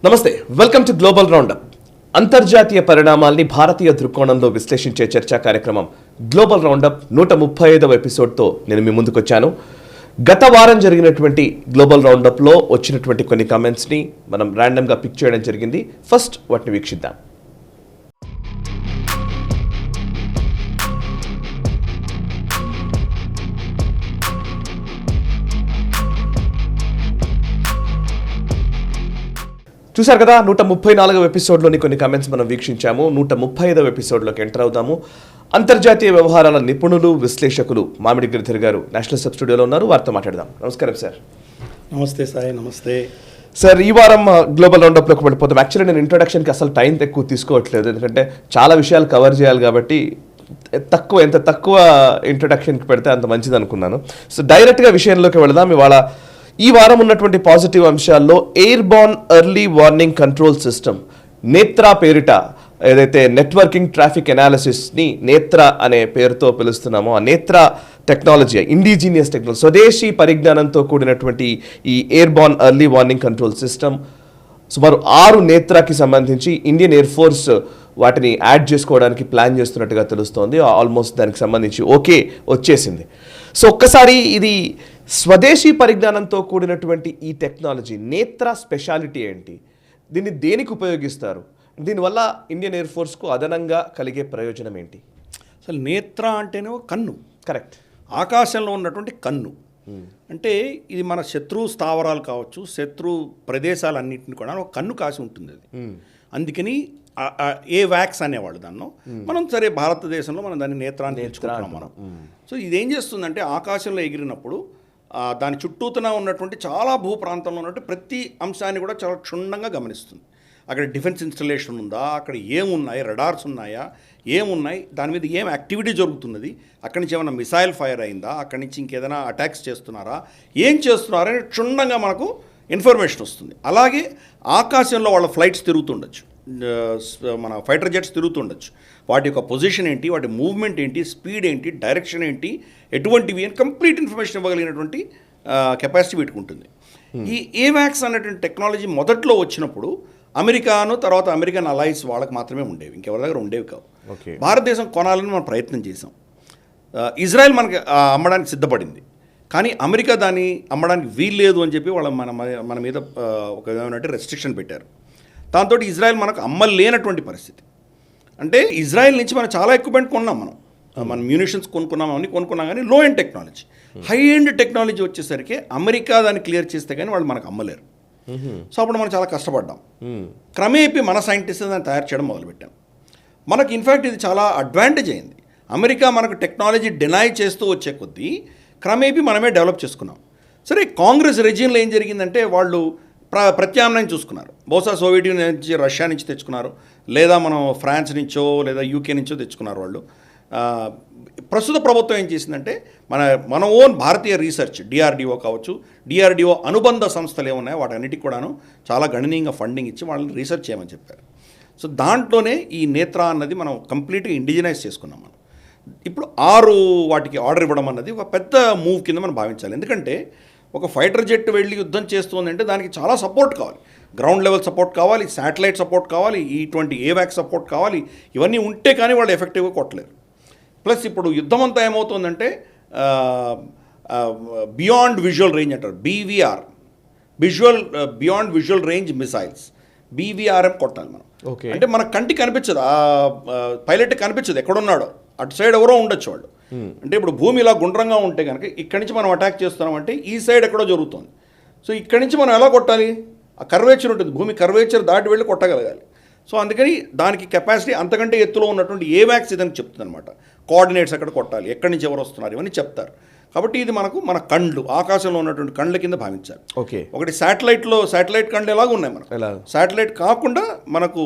నమస్తే, welcome to global roundup. అంతర్జాతీయ పరిణామాల్ని భారతీయ దృక్కోణంలో విశ్లేషించే చర్చా కార్యక్రమం గ్లోబల్ రౌండప్ 135వ ఎపిసోడ్తో నేను మీ ముందుకొచ్చాను. గత వారం జరిగినటువంటి గ్లోబల్ రౌండప్లో వచ్చినటువంటి కొన్ని కామెంట్స్ని మనం ర్యాండమ్గా పిక్ చేయడం జరిగింది. ఫస్ట్ వాటిని వీక్షిద్దాం. చూసారు కదా, 134వ ఎపిసోడ్లోని కొన్ని కామెంట్స్ మనం వీక్షించాము. 135వ ఎపిసోడ్లోకి ఎంటర్ అవుతాము. అంతర్జాతీయ వ్యవహారాల నిపుణులు, విశ్లేషకులు మామిడి గిరిధర్ గారు నేషనల్ సబ్ స్టూడియోలో ఉన్నారు. వారితో మాట్లాడదాం. నమస్కారం సార్. నమస్తే సాయి. నమస్తే సార్. ఈ వారం గ్లోబల్ రౌండప్లోకి వెళ్ళిపోతాం. యాక్చువల్లీ నేను ఇంట్రొడక్షన్కి అసలు టైం ఎక్కువ తీసుకోవట్లేదు, ఎందుకంటే చాలా విషయాలు కవర్ చేయాలి కాబట్టి ఎంత తక్కువ ఇంట్రొడక్షన్కి పెడితే అంత మంచిది అనుకున్నాను. సో డైరెక్ట్గా విషయంలోకి వెళదాం. ఈ వారం ఉన్నటువంటి పాజిటివ్ అంశాల్లో airborne early warning control system Netra పేరిట ఏదైతే నెట్వర్కింగ్ ట్రాఫిక్ అనాలిసిస్ని నేత్రా అనే పేరుతో పిలుస్తున్నామో ఆ నేత్రా టెక్నాలజీ, ఇండిజీనియస్ టెక్నాలజీ, స్వదేశీ పరిజ్ఞానంతో కూడినటువంటి ఈ air born early warning control system సుమారు 6 నేత్రాకి సంబంధించి ఇండియన్ ఎయిర్ ఫోర్స్ వాటిని యాడ్ చేసుకోవడానికి ప్లాన్ చేస్తున్నట్టుగా తెలుస్తోంది. ఆల్మోస్ట్ దానికి సంబంధించి ఓకే వచ్చేసింది. సో ఒక్కసారి ఇది స్వదేశీ పరిజ్ఞానంతో కూడినటువంటి ఈ టెక్నాలజీ నేత్రా స్పెషాలిటీ ఏంటి, దీన్ని దేనికి ఉపయోగిస్తారు, దీనివల్ల ఇండియన్ ఎయిర్ ఫోర్స్కు అదనంగా కలిగే ప్రయోజనం ఏంటి? అసలు నేత్ర అంటేనే కన్ను. కరెక్ట్. ఆకాశంలో ఉన్నటువంటి కన్ను అంటే ఇది మన శత్రు స్థావరాలు కావచ్చు, శత్రు ప్రదేశాలన్నింటిని కూడా ఒక కన్ను కాసి ఉంటుంది అది. అందుకని ఏ వ్యాక్స్ అనేవాళ్ళు దాన్ని. మనం సరే భారతదేశంలో మనం దాన్ని నేత్రాన్ని నేర్చుకుంటున్నాం మనం. సో ఇదేం చేస్తుందంటే ఆకాశంలో ఎగిరినప్పుడు దాని చుట్టూతన ఉన్నటువంటి చాలా భూ ప్రాంతంలో ఉన్నటువంటి ప్రతి అంశాన్ని కూడా చాలా క్షుణ్ణంగా గమనిస్తుంది. అక్కడ డిఫెన్స్ ఇన్స్టలేషన్ ఉందా, అక్కడ ఏమున్నాయి, రడార్స్ ఉన్నాయా, ఏమున్నాయి, దాని మీద ఏం యాక్టివిటీ జరుగుతున్నది, అక్కడి నుంచి ఏమైనా మిసైల్ ఫైర్ అయిందా, అక్కడి నుంచి ఇంకేదైనా అటాక్స్ చేస్తున్నారా, ఏం చేస్తున్నారా అని క్షుణ్ణంగా మనకు ఇన్ఫర్మేషన్ వస్తుంది. అలాగే ఆకాశంలో వాళ్ళ ఫ్లైట్స్ తిరుగుతుండొచ్చు, మన ఫైటర్ జెట్స్ తిరుగుతుండొచ్చు, వాటి యొక్క పొజిషన్ ఏంటి, వాటి మూవ్మెంట్ ఏంటి, స్పీడ్ ఏంటి, డైరెక్షన్ ఏంటి, ఎటువంటివి అని కంప్లీట్ ఇన్ఫర్మేషన్ ఇవ్వగలిగినటువంటి కెపాసిటీ వీటికి ఉంటుంది. ఈ ఏవాక్స్ అనేటువంటి టెక్నాలజీ మొదట్లో వచ్చినప్పుడు అమెరికాను తర్వాత అమెరికన్ అలైన్స్ వాళ్ళకి మాత్రమే ఉండేవి, ఇంకెవరి దగ్గర ఉండేవి కావు. భారతదేశం కొనాలని మనం ప్రయత్నం చేసాం. ఇజ్రాయెల్ మనకి అమ్మడానికి సిద్ధపడింది, కానీ అమెరికా దాన్ని అమ్మడానికి వీల్లేదు అని చెప్పి వాళ్ళ మన మీద ఒక ఏమంటే రెస్ట్రిక్షన్ పెట్టారు. దాంతో ఇజ్రాయెల్ మనకు అమ్మలేనటువంటి పరిస్థితి. అంటే ఇజ్రాయెల్ నుంచి మనం చాలా ఎక్విప్మెంట్ కొన్నాం, మనం మ్యూనిషన్స్ కొనుక్కున్నాం కానీ లో end technology. High end technology వచ్చేసరికి అమెరికా దాన్ని క్లియర్ చేస్తే కానీ వాళ్ళు మనకు అమ్మలేరు. సో అప్పుడు మనం చాలా కష్టపడ్డాం. క్రమేపీ మన సైంటిస్ట్ దాన్ని తయారు చేయడం మొదలుపెట్టాం. మనకు ఇన్ఫ్యాక్ట్ ఇది చాలా అడ్వాంటేజ్ అయింది. అమెరికా మనకు టెక్నాలజీ డినై చేస్తూ వచ్చే కొద్దీ క్రమేపీ మనమే డెవలప్ చేసుకున్నాం. సరే, కాంగ్రెస్ రెజిమ్లో ఏం జరిగిందంటే వాళ్ళు ప్రత్యామ్నాయం చూసుకున్నారు. బహుశా సోవియట్ యూనియన్ నుంచి, రష్యా నుంచి తెచ్చుకున్నారు, లేదా మనం ఫ్రాన్స్ నుంచో లేదా యూకే నుంచో తెచ్చుకున్నారు వాళ్ళు. ప్రస్తుత ప్రభుత్వం ఏం చేసిందంటే మన ఓన్ భారతీయ రీసెర్చ్, డిఆర్డిఓ కావచ్చు, డిఆర్డిఓ అనుబంధ సంస్థలు ఏమున్నాయో వాటన్నిటికి కూడాను చాలా గణనీయంగా ఫండింగ్ ఇచ్చి వాళ్ళని రీసెర్చ్ చేయమని చెప్పారు. సో దాంట్లోనే ఈ నేత్రా అన్నది మనం కంప్లీట్గా ఇండిజినైజ్ చేసుకున్నాం. మనం ఇప్పుడు 6 వాటికి ఆర్డర్ ఇవ్వడం అన్నది ఒక పెద్ద మూవ్ కింద మనం భావించాలి. ఎందుకంటే ఒక ఫైటర్ జెట్ వెళ్ళి యుద్ధం చేస్తుందంటే దానికి చాలా సపోర్ట్ కావాలి, గ్రౌండ్ లెవెల్ సపోర్ట్ కావాలి, శాటిలైట్ సపోర్ట్ కావాలి, ఇటువంటి ఏవాక్ సపోర్ట్ కావాలి. ఇవన్నీ ఉంటే కానీ వాళ్ళు ఎఫెక్టివ్గా కొట్టలేరు. ప్లస్ ఇప్పుడు యుద్ధం అంతా ఏమవుతుందంటే బియాండ్ విజువల్ రేంజ్ అంటారు, BVR, beyond visual range missiles, బీవీఆర్ఎం కొట్టాలి మనం. అంటే మన కంటికి కనిపించదు, పైలట్ కనిపించదు ఎక్కడున్నాడో, అటు సైడ్ ఎవరో ఉండొచ్చు వాళ్ళు. అంటే ఇప్పుడు భూమి ఇలా గుండ్రంగా ఉంటే కనుక ఇక్కడి నుంచి మనం అటాక్ చేస్తున్నామంటే ఈ సైడ్ ఎక్కడో జరుగుతుంది. సో ఇక్కడి నుంచి మనం ఎలా కొట్టాలి, ఆ కర్వేచర్ ఉంటుంది, భూమి కర్వేచర్ దాటి వెళ్ళి కొట్టగలగాలి. సో అందుకని దానికి కెపాసిటీ అంతకంటే ఎత్తులో ఉన్నటువంటి ఏవాక్స్ ఇదని చెప్తుంది అనమాట. కోఆర్డినేట్స్ ఎక్కడ కొట్టాలి, ఎక్కడి నుంచి ఎవరు వస్తున్నారు, ఇవన్నీ చెప్తారు. కాబట్టి ఇది మన కళ్ళు, ఆకాశంలో ఉన్నటువంటి కళ్ళ కింద భావించాలి. ఒకటి శాటిలైట్ కళ్ళు ఎలాగ ఉన్నాయి మనకు, శాటిలైట్ కాకుండా మనకు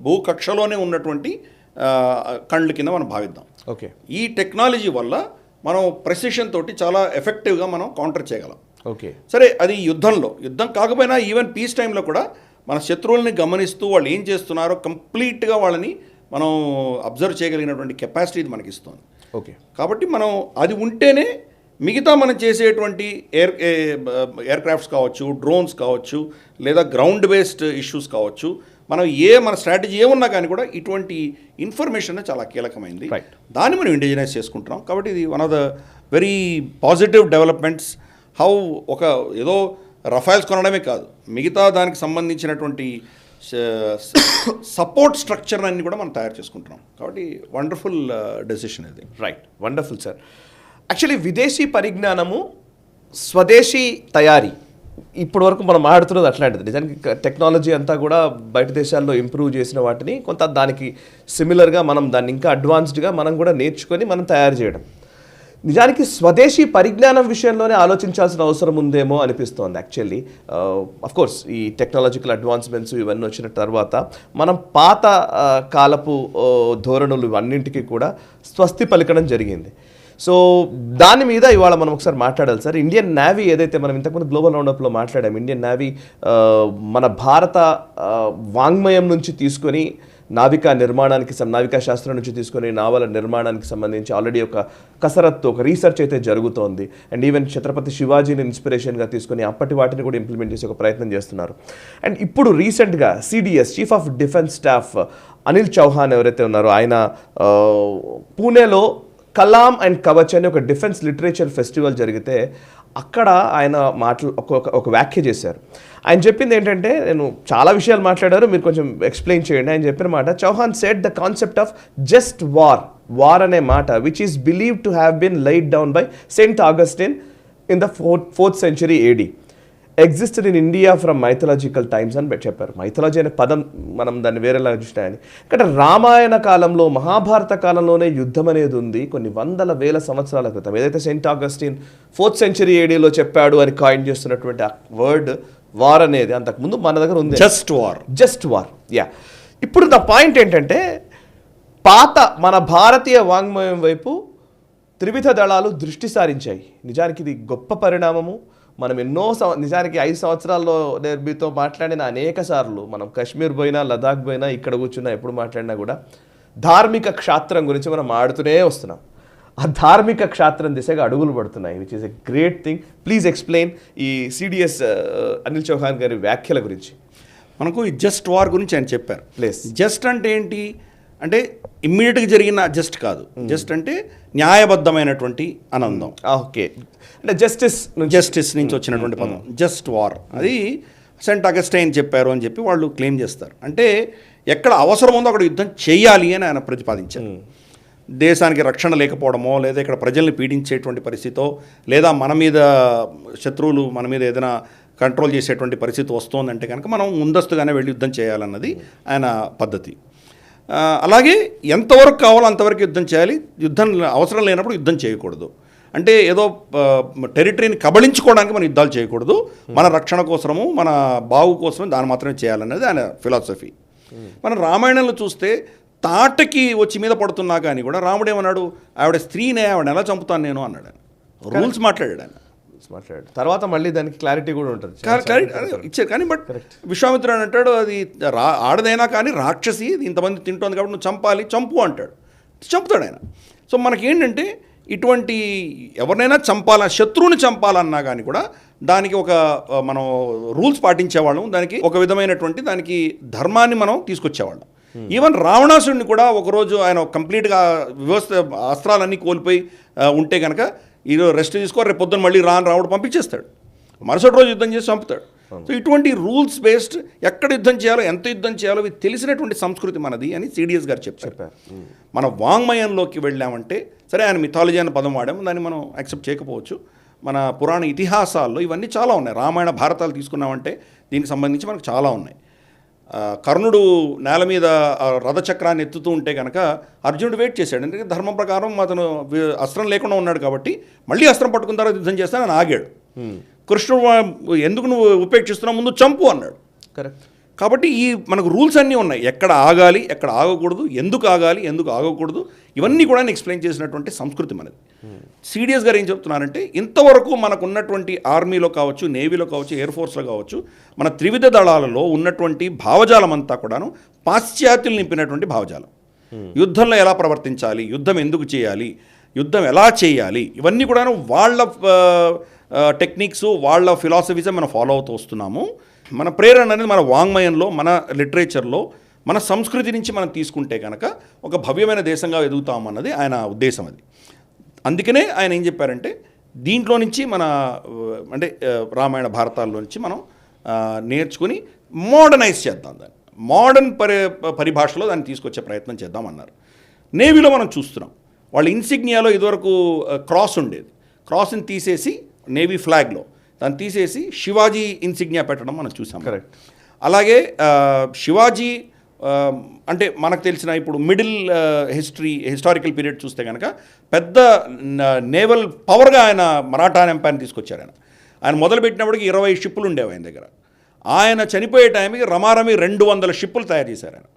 భూకక్షలోనే ఉన్నటువంటి కళ్ళు కింద మనం భావిద్దాం. ఈ టెక్నాలజీ వల్ల మనం ప్రెసిషన్ తోటి చాలా ఎఫెక్టివ్గా మనం కౌంటర్ చేయగలం. సరే, అది యుద్ధం కాకపోయినా ఈవెన్ పీస్ టైంలో కూడా మన శత్రువుల్ని గమనిస్తూ వాళ్ళు ఏం చేస్తున్నారో కంప్లీట్గా వాళ్ళని మనం అబ్జర్వ్ చేయగలిగినటువంటి కెపాసిటీ ఇది మనకి ఇస్తుంది. కాబట్టి మనం అది ఉంటేనే మిగతా మనం చేసేటువంటి ఎయిర్ క్రాఫ్ట్స్ కావచ్చు, డ్రోన్స్ కావచ్చు, లేదా గ్రౌండ్ బేస్డ్ ఇష్యూస్ కావచ్చు, మనం మన స్ట్రాటజీ ఏమున్నా కానీ కూడా ఇటువంటి ఇన్ఫర్మేషన్ చాలా కీలకమైంది. దాన్ని మనం ఇండిజినైజ్ చేసుకుంటున్నాం. కాబట్టి ఇది one of the very positive developments. ఒక ఏదో రఫైల్స్ కొనడమే కాదు, మిగతా దానికి సంబంధించినటువంటి సపోర్ట్ స్ట్రక్చర్ అన్ని కూడా మనం తయారు చేసుకుంటున్నాం. కాబట్టి వండర్ఫుల్ డెసిషన్ ఇది. Right, wonderful sir. యాక్చువల్లీ విదేశీ పరిజ్ఞానము, స్వదేశీ తయారీ ఇప్పటి వరకు మనం ఆడుతున్నది అట్లాంటిది. నిజానికి టెక్నాలజీ అంతా కూడా బయట దేశాల్లో ఇంప్రూవ్ చేసిన వాటిని కొంత దానికి సిమిలర్గా మనం దాన్ని ఇంకా అడ్వాన్స్డ్గా మనం కూడా నేర్చుకొని మనం తయారు చేయడం. నిజానికి స్వదేశీ పరిజ్ఞానం విషయంలోనే ఆలోచించాల్సిన అవసరం ఉందేమో అనిపిస్తోంది. యాక్చువల్లీ కోర్స్ ఈ టెక్నాలజికల్ అడ్వాన్స్మెంట్స్ ఇవన్నీ వచ్చిన తర్వాత మనం పాత కాలపు ధోరణులు ఇవన్నింటికి కూడా స్వస్తి పలకడం జరిగింది. సో దాని మీద ఇవాళ మనం ఒకసారి మాట్లాడాలి సార్. ఇండియన్ నేవీ ఏదైతే మనం ఇంతకుముందు గ్లోబల్ రౌండప్లో మాట్లాడాము, ఇండియన్ నేవీ మన భారత వాంగ్మయం నుంచి తీసుకొని నావికా నిర్మాణానికి నావికా శాస్త్రం నుంచి తీసుకొని నావల నిర్మాణానికి సంబంధించి ఆల్రెడీ ఒక కసరత్తు, ఒక రీసెర్చ్ అయితే జరుగుతోంది. అండ్ ఈవెన్ ఛత్రపతి శివాజీని ఇన్స్పిరేషన్గా తీసుకొని అప్పటి వాటిని కూడా ఇంప్లిమెంట్ చేసే ఒక ప్రయత్నం చేస్తున్నారు. అండ్ ఇప్పుడు రీసెంట్గా CDS chief of defence staff Anil Chauhan ఎవరైతే ఉన్నారో ఆయన పూణేలో కలాం అండ్ కవచ్ అని ఒక డిఫెన్స్ లిటరేచర్ ఫెస్టివల్ జరిగితే అక్కడ ఆయన ఒక వ్యాఖ్య చేశారు. ఆయన చెప్పింది ఏంటంటే, నేను చాలా విషయాలు మాట్లాడారు, మీరు కొంచెం ఎక్స్ప్లెయిన్ చేయండి. ఆయన చెప్పిన మాట, Chauhan said the concept of just war అనే మాట which is believed to have been laid down by Saint Augustine in the 4th century AD existed in India from mythological times అని చెప్పారు. మైథలాజీ అనే పదం మనం దాన్ని వేరేలా చూసినాయని. ఇక్కడ రామాయణ కాలంలో, మహాభారత కాలంలోనే యుద్ధం అనేది ఉంది. కొన్ని వందల వేల సంవత్సరాల క్రితం ఏదైతే సెయింట్ ఆగస్టిన్ 4th century ADలో చెప్పాడు అని కాయిన్ చేస్తున్నటువంటి ఆ వర్డ్ వార్ అనేది అంతకుముందు మన దగ్గర ఉంది. Just war. యా. ఇప్పుడు నా పాయింట్ ఏంటంటే, పాత మన భారతీయ వాంగ్మయం వైపు త్రివిధ దళాలు దృష్టి సారించాయి. నిజానికి ఇది గొప్ప పరిణామము. మనం నిజానికి 5 సంవత్సరాల్లో మీతో మాట్లాడిన అనేక సార్లు మనం కాశ్మీర్ పోయినా, లదాఖ్ పోయినా, ఇక్కడ కూర్చున్నా, ఎప్పుడు మాట్లాడినా కూడా ధార్మిక క్షాత్రం గురించి మనం ఆడుతూనే వస్తున్నాం. ఆ ధార్మిక క్షాత్రం దిశగా అడుగులు పడుతున్నాయి, which is a great thing. Please explain ఈ సిడిఎస్ అనిల్ చౌహాన్ గారి వ్యాఖ్యల గురించి. మనకు ఈ జస్ట్ వార్ గురించి ఆయన చెప్పారు. ప్లీజ్. జస్ట్ అంటే ఏంటి అంటే ఇమ్మీడియట్గా జరిగిన జస్ట్ కాదు, జస్ట్ అంటే న్యాయబద్ధమైనటువంటి ఆనందం. ఓకే, అంటే జస్టిస్ నుంచి వచ్చినటువంటి పదం జస్ట్ వార్. అది సెయింట్ అగస్టైన్ చెప్పారు అని చెప్పి వాళ్ళు క్లెయిమ్ చేస్తారు. అంటే ఎక్కడ అవసరం ఉందో అక్కడ యుద్ధం చేయాలి అని ఆయన ప్రతిపాదించారు. దేశానికి రక్షణ లేకపోవడమో, లేదా ఇక్కడ ప్రజల్ని పీడించేటువంటి పరిస్థితో, లేదా మన మీద శత్రువులు మన మీద ఏదైనా కంట్రోల్ చేసేటువంటి పరిస్థితి వస్తుందంటే కనుక మనం ముందస్తుగానే వెళ్ళి యుద్ధం చేయాలన్నది ఆయన పద్ధతి. అలాగే ఎంతవరకు కావాలో అంతవరకు యుద్ధం చేయాలి, యుద్ధం అవసరం లేనప్పుడు యుద్ధం చేయకూడదు. అంటే ఏదో టెరిటరీని కబళించుకోవడానికి మనం యుద్ధాలు చేయకూడదు, మన రక్షణ కోసము, మన బాగు కోసమే దాన్ని మాత్రమే చేయాలన్నది ఆయన ఫిలాసఫీ. మనం రామాయణంలో చూస్తే తాటకి వచ్చి మీద పడుతున్నా కానీ కూడా రాముడు ఏమన్నాడు, ఆవిడ స్త్రీనే, ఆవిడ ఎలా చంపుతాను నేను అన్నాడు. ఆయన రూల్స్ మాట్లాడాడు. ఆయన తర్వాత మళ్ళీ దానికి క్లారిటీ కూడా ఉంటుంది, ఇచ్చారు. కానీ బట్ విశ్వామిత్రుడు అంటాడు, అది ఆడదైనా కానీ రాక్షసి, ఇది ఇంతమంది తింటోంది కాబట్టి నువ్వు చంపాలి, చంపు అంటాడు. చంపుతాడు ఆయన. సో మనకేంటంటే ఇటువంటి ఎవరినైనా శత్రువుని చంపాలన్నా కానీ కూడా దానికి ఒక మనం రూల్స్ పాటించేవాళ్ళం, దానికి ఒక విధమైనటువంటి దానికి ధర్మాన్ని మనం తీసుకొచ్చేవాళ్ళం. ఈవెన్ రావణాసుడిని కూడా ఒకరోజు ఆయన కంప్లీట్గా వ్యవస్థ అస్త్రాలన్నీ కోల్పోయి ఉంటే కనుక ఈరోజు రెస్ట్ తీసుకో, రేపు పొద్దున్న మళ్ళీ రాముడు పంపించేస్తాడు, మరుసటి రోజు యుద్ధం చేసి చంపుతాడు. సో ఇటువంటి రూల్స్ బేస్డ్ ఎక్కడ యుద్ధం చేయాలో, ఎంత యుద్ధం చేయాలో ఇది తెలిసినటువంటి సంస్కృతి మనది అని సిడిఎస్ గారు చెప్పారు. మన వాంగ్మయంలోకి వెళ్ళామంటే, సరే ఆయన మిథాలజీ అనే పదం వాడాము, దాన్ని మనం యాక్సెప్ట్ చేయకపోవచ్చు. మన పురాణ ఇతిహాసాల్లో ఇవన్నీ చాలా ఉన్నాయి. రామాయణ భారతాలు తీసుకున్నామంటే దీనికి సంబంధించి మనకు చాలా ఉన్నాయి. కర్ణుడు నేల మీద రథచక్రాన్ని ఎత్తుతూ ఉంటే కనుక అర్జునుడు వెయిట్ చేశాడు. ఎందుకంటే ధర్మం ప్రకారం అతను అస్త్రం లేకుండా ఉన్నాడు కాబట్టి మళ్ళీ అస్త్రం పట్టుకున్న తర్వాత యుద్ధం చేస్తానని ఆగాడు. కృష్ణుడు ఎందుకు నువ్వు ఉపేక్షిస్తున్నావు, ముందు చంపు అన్నాడు. కరెక్ట్. కాబట్టి ఈ మనకు రూల్స్ అన్నీ ఉన్నాయి, ఎక్కడ ఆగాలి, ఎక్కడ ఆగకూడదు, ఎందుకు ఆగాలి, ఎందుకు ఆగకూడదు, ఇవన్నీ కూడా ఎక్స్ప్లెయిన్ చేసినటువంటి సంస్కృతి మనది. సిడిఎస్ గారు ఏం చెప్తున్నారంటే, ఇంతవరకు మనకు ఉన్నటువంటి ఆర్మీలో కావచ్చు, నేవీలో కావచ్చు, ఎయిర్ ఫోర్స్లో కావచ్చు, మన త్రివిధ దళాలలో ఉన్నటువంటి భావజాలం అంతా కూడాను పాశ్చాత్యులు నింపినటువంటి భావజాలం. యుద్ధంలో ఎలా ప్రవర్తించాలి, యుద్ధం ఎందుకు చేయాలి, యుద్ధం ఎలా చేయాలి, ఇవన్నీ కూడా వాళ్ళ టెక్నిక్స్, వాళ్ళ ఫిలాసఫీసే మనం ఫాలో అవుతూ వస్తున్నాము. మన ప్రేరణ అనేది మన వాంగ్మయంలో, మన లిటరేచర్లో, మన సంస్కృతి నుంచి మనం తీసుకుంటే కనుక ఒక భవ్యమైన దేశంగా ఎదుగుతామన్నది ఆయన ఉద్దేశం. అది అందుకనే ఆయన ఏం చెప్పారంటే దీంట్లో నుంచి మన అంటే రామాయణ భారతాల్లో నుంచి మనం నేర్చుకుని మోడర్నైజ్ చేద్దాం, దాన్ని మోడర్న్ పరిభాషలో దాన్ని తీసుకొచ్చే ప్రయత్నం చేద్దామన్నారు. నేవీలో మనం చూస్తున్నాం, వాళ్ళ ఇన్సిగ్నియాలో ఇదివరకు క్రాస్ ఉండేది, క్రాస్ని తీసేసి నేవీ ఫ్లాగ్లో దాన్ని తీసేసి శివాజీ ఇన్సిగ్నియా పెట్టడం మనం చూసాం. కరెక్ట్. అలాగే శివాజీ అంటే మనకు తెలిసిన ఇప్పుడు మిడిల్ హిస్టారికల్ పీరియడ్ చూస్తే కనుక పెద్ద నేవల్ పవర్గా ఆయన మరాఠా ఎంపైర్ని తీసుకొచ్చారు. ఆయన మొదలుపెట్టినప్పటికి 20 షిప్పులు ఉండేవి ఆయన దగ్గర. ఆయన చనిపోయే టైంకి రమారమి 200 షిప్పులు తయారు చేశారు ఆయన.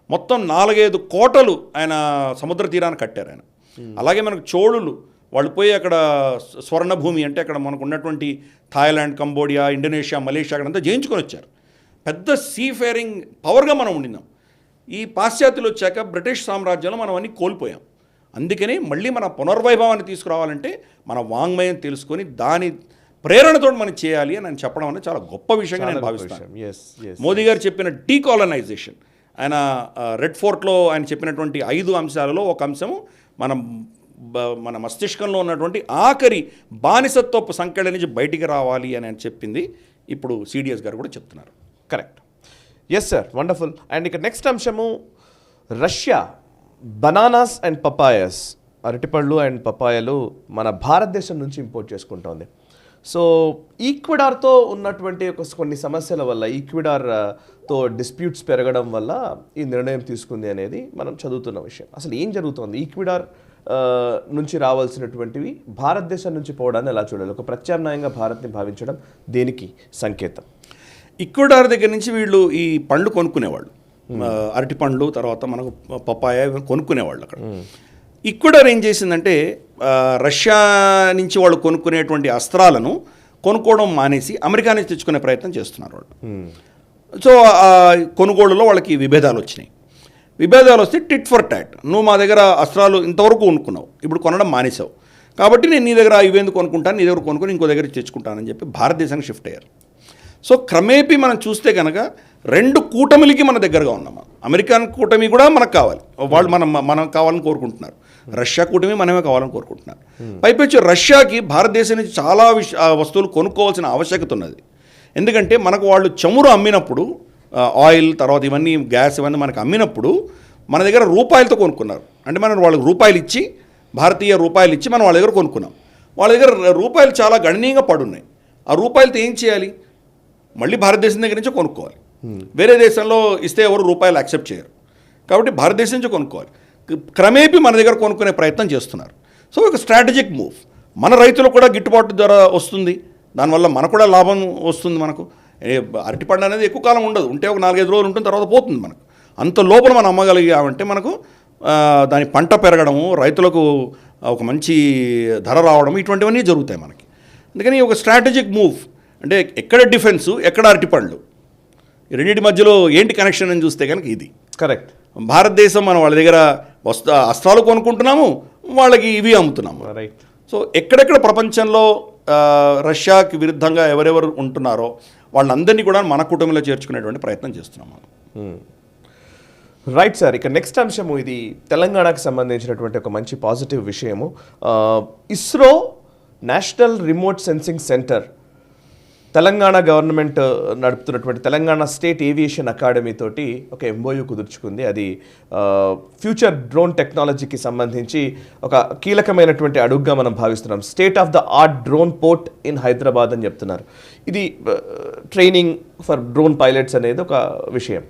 మొత్తం 4-5 కోటలు ఆయన సముద్ర తీరాన్ని కట్టారు ఆయన. అలాగే మనకు చోళులు వాళ్ళు పోయి అక్కడ స్వర్ణభూమి అంటే అక్కడ మనకు ఉన్నటువంటి థాయిలాండ్, కంబోడియా, ఇండోనేషియా, మలేషియా అక్కడంతా జయించుకొని వచ్చారు. పెద్ద సీఫేరింగ్ పవర్గా మనం ఉండినాం. ఈ పాశ్చాత్యులు వచ్చాక బ్రిటిష్ సామ్రాజ్యంలో మనం అన్నీ కోల్పోయాం. అందుకని మళ్ళీ మన పునర్వైభవాన్ని తీసుకురావాలంటే మన వాంగ్మయం తెలుసుకొని దాని ప్రేరణతో మనం చేయాలి అని చెప్పడం అనేది చాలా గొప్ప విషయంగా నేను భావిస్తాను. మోదీ గారు చెప్పిన డీకాలనైజేషన్, ఆయన రెడ్ ఫోర్ట్లో ఆయన చెప్పినటువంటి 5 అంశాలలో ఒక అంశము మన మస్తిష్కంలో ఉన్నటువంటి ఆఖరి బానిసత్వపు సంఖ్యల నుంచి బయటికి రావాలి అని ఆయన చెప్పింది ఇప్పుడు సిడిఎస్ గారు కూడా చెప్తున్నారు. Correct. Yes sir, wonderful. And ఇక నెక్స్ట్ అంశము, రష్యా బనానాస్ అండ్ పపాయస్, అరటిపళ్ళు అండ్ పపాయలు మన భారతదేశం నుంచి ఇంపోర్ట్ చేసుకుంటోంది. సో ఈక్వెడార్తో ఉన్నటువంటి కొన్ని సమస్యల వల్ల, ఈక్వెడార్తో డిస్ప్యూట్స్ పెరగడం వల్ల ఈ నిర్ణయం తీసుకుంది అనేది మనం చదువుతున్న విషయం. అసలు ఏం జరుగుతోంది? ఈక్వెడార్ నుంచి రావాల్సినటువంటివి భారతదేశం నుంచి పోవడాన్ని ఎలా చూడాలి? ఒక ప్రత్యామ్నాయంగా భారత్ని భావించడం దేనికి సంకేతం? ఈక్వెడార్ దగ్గర నుంచి వీళ్ళు ఈ పండ్లు కొనుక్కునేవాళ్ళు, అరటి పండ్లు, తర్వాత మనకు పపాయ కొనుక్కునేవాళ్ళు అక్కడ. ఈక్వెడార్ ఏం చేసిందంటే రష్యా నుంచి వాళ్ళు కొనుక్కునేటువంటి అస్త్రాలను కొనుక్కోవడం మానేసి అమెరికా నుంచి తెచ్చుకునే ప్రయత్నం చేస్తున్నారు వాళ్ళు. సో కొనుగోలులో వాళ్ళకి విభేదాలు వచ్చినాయి. విభేదాలు వస్తే టిట్ ఫర్ టాట్, నువ్వు మా దగ్గర అస్త్రాలు ఇంతవరకు కొనుక్కున్నావు, ఇప్పుడు కొనడం మానేసావు, కాబట్టి నేను నీ దగ్గర ఇవేందుకు కొనుక్కుంటాను, నీ దగ్గర కొనుక్కొని ఇంకో దగ్గర తెచ్చుకుంటానని చెప్పి భారతదేశానికి షిఫ్ట్ అయ్యారు. సో క్రమేపీ మనం చూస్తే కనుక 2 కూటమిలకి మన దగ్గరగా ఉన్నాం. అమెరికన్ కూటమి కూడా మనకు కావాలి, వాళ్ళు మనం కావాలని కోరుకుంటున్నారు. రష్యా కూటమి మనమే కావాలని కోరుకుంటున్నారు. పైపెచ్చు రష్యాకి భారతదేశం నుంచి చాలా వస్తువులు కొనుక్కోవాల్సిన ఆవశ్యకత ఉన్నది. ఎందుకంటే మనకు వాళ్ళు చమురు అమ్మినప్పుడు, ఆయిల్, తర్వాత ఇవన్నీ గ్యాస్ ఇవన్నీ మనకు అమ్మినప్పుడు మన దగ్గర రూపాయలతో కొనుక్కున్నారు. అంటే మనం వాళ్ళకి రూపాయలు ఇచ్చి, భారతీయ రూపాయలు ఇచ్చి మనం వాళ్ళ దగ్గర కొనుక్కున్నాం. వాళ్ళ దగ్గర రూపాయలు చాలా గణనీయంగా పడున్నాయి. ఆ రూపాయలతో ఏం చేయాలి? మళ్ళీ భారతదేశం దగ్గర నుంచే కొనుక్కోవాలి. వేరే దేశంలో ఇస్తే ఎవరు రూపాయలు యాక్సెప్ట్ చేయరు, కాబట్టి భారతదేశం నుంచే కొనుక్కోవాలి. క్రమేపీ మన దగ్గర కొనుక్కునే ప్రయత్నం చేస్తున్నారు. సో ఒక స్ట్రాటజిక్ మూవ్. మన రైతులకు కూడా గిట్టుబాటు ధర వస్తుంది, దానివల్ల మనకు కూడా లాభం వస్తుంది. మనకు అరటిపండు అనేది ఎక్కువ కాలం ఉండదు, ఉంటే ఒక 4-5 రోజులు ఉంటుంది, తర్వాత పోతుంది. మనకు అంత లోపల మనం అమ్మగలిగామంటే మనకు దాని పంట పెరగడము, రైతులకు ఒక మంచి ధర రావడం, ఇటువంటివన్నీ జరుగుతాయి మనకి. అందుకని ఒక స్ట్రాటజిక్ మూవ్. అంటే ఎక్కడ డిఫెన్సు, ఎక్కడ అరటిపండ్లు, రెండింటి మధ్యలో ఏంటి కనెక్షన్ అని చూస్తే కనుక ఇది కరెక్ట్. భారతదేశం మనం వాళ్ళ దగ్గర అస్త్రాలు కొనుక్కుంటున్నాము, వాళ్ళకి ఇవి అమ్ముతున్నాము. రైట్. సో ఎక్కడెక్కడ ప్రపంచంలో రష్యాకి విరుద్ధంగా ఎవరెవరు ఉంటున్నారో వాళ్ళందరినీ కూడా మన కుటుంబంలో చేర్చుకునేటువంటి ప్రయత్నం చేస్తున్నాం మనం. Right sir. ఇక నెక్స్ట్ అంశము, ఇది తెలంగాణకు సంబంధించినటువంటి ఒక మంచి పాజిటివ్ విషయము. ISRO National Remote Sensing Centre Telangana government నడుపుతున్నటువంటి తెలంగాణ స్టేట్ ఏవియేషన్ అకాడమీ తోటి ఒక ఎంఓయూ కుదుర్చుకుంది. అది ఫ్యూచర్ డ్రోన్ టెక్నాలజీకి సంబంధించి ఒక కీలకమైనటువంటి అడుగుగా మనం భావిస్తున్నాం. State of the art drone port in Hyderabad అని చెప్తున్నారు. ఇది ట్రైనింగ్ ఫర్ డ్రోన్ పైలట్స్ అనేది ఒక విషయం.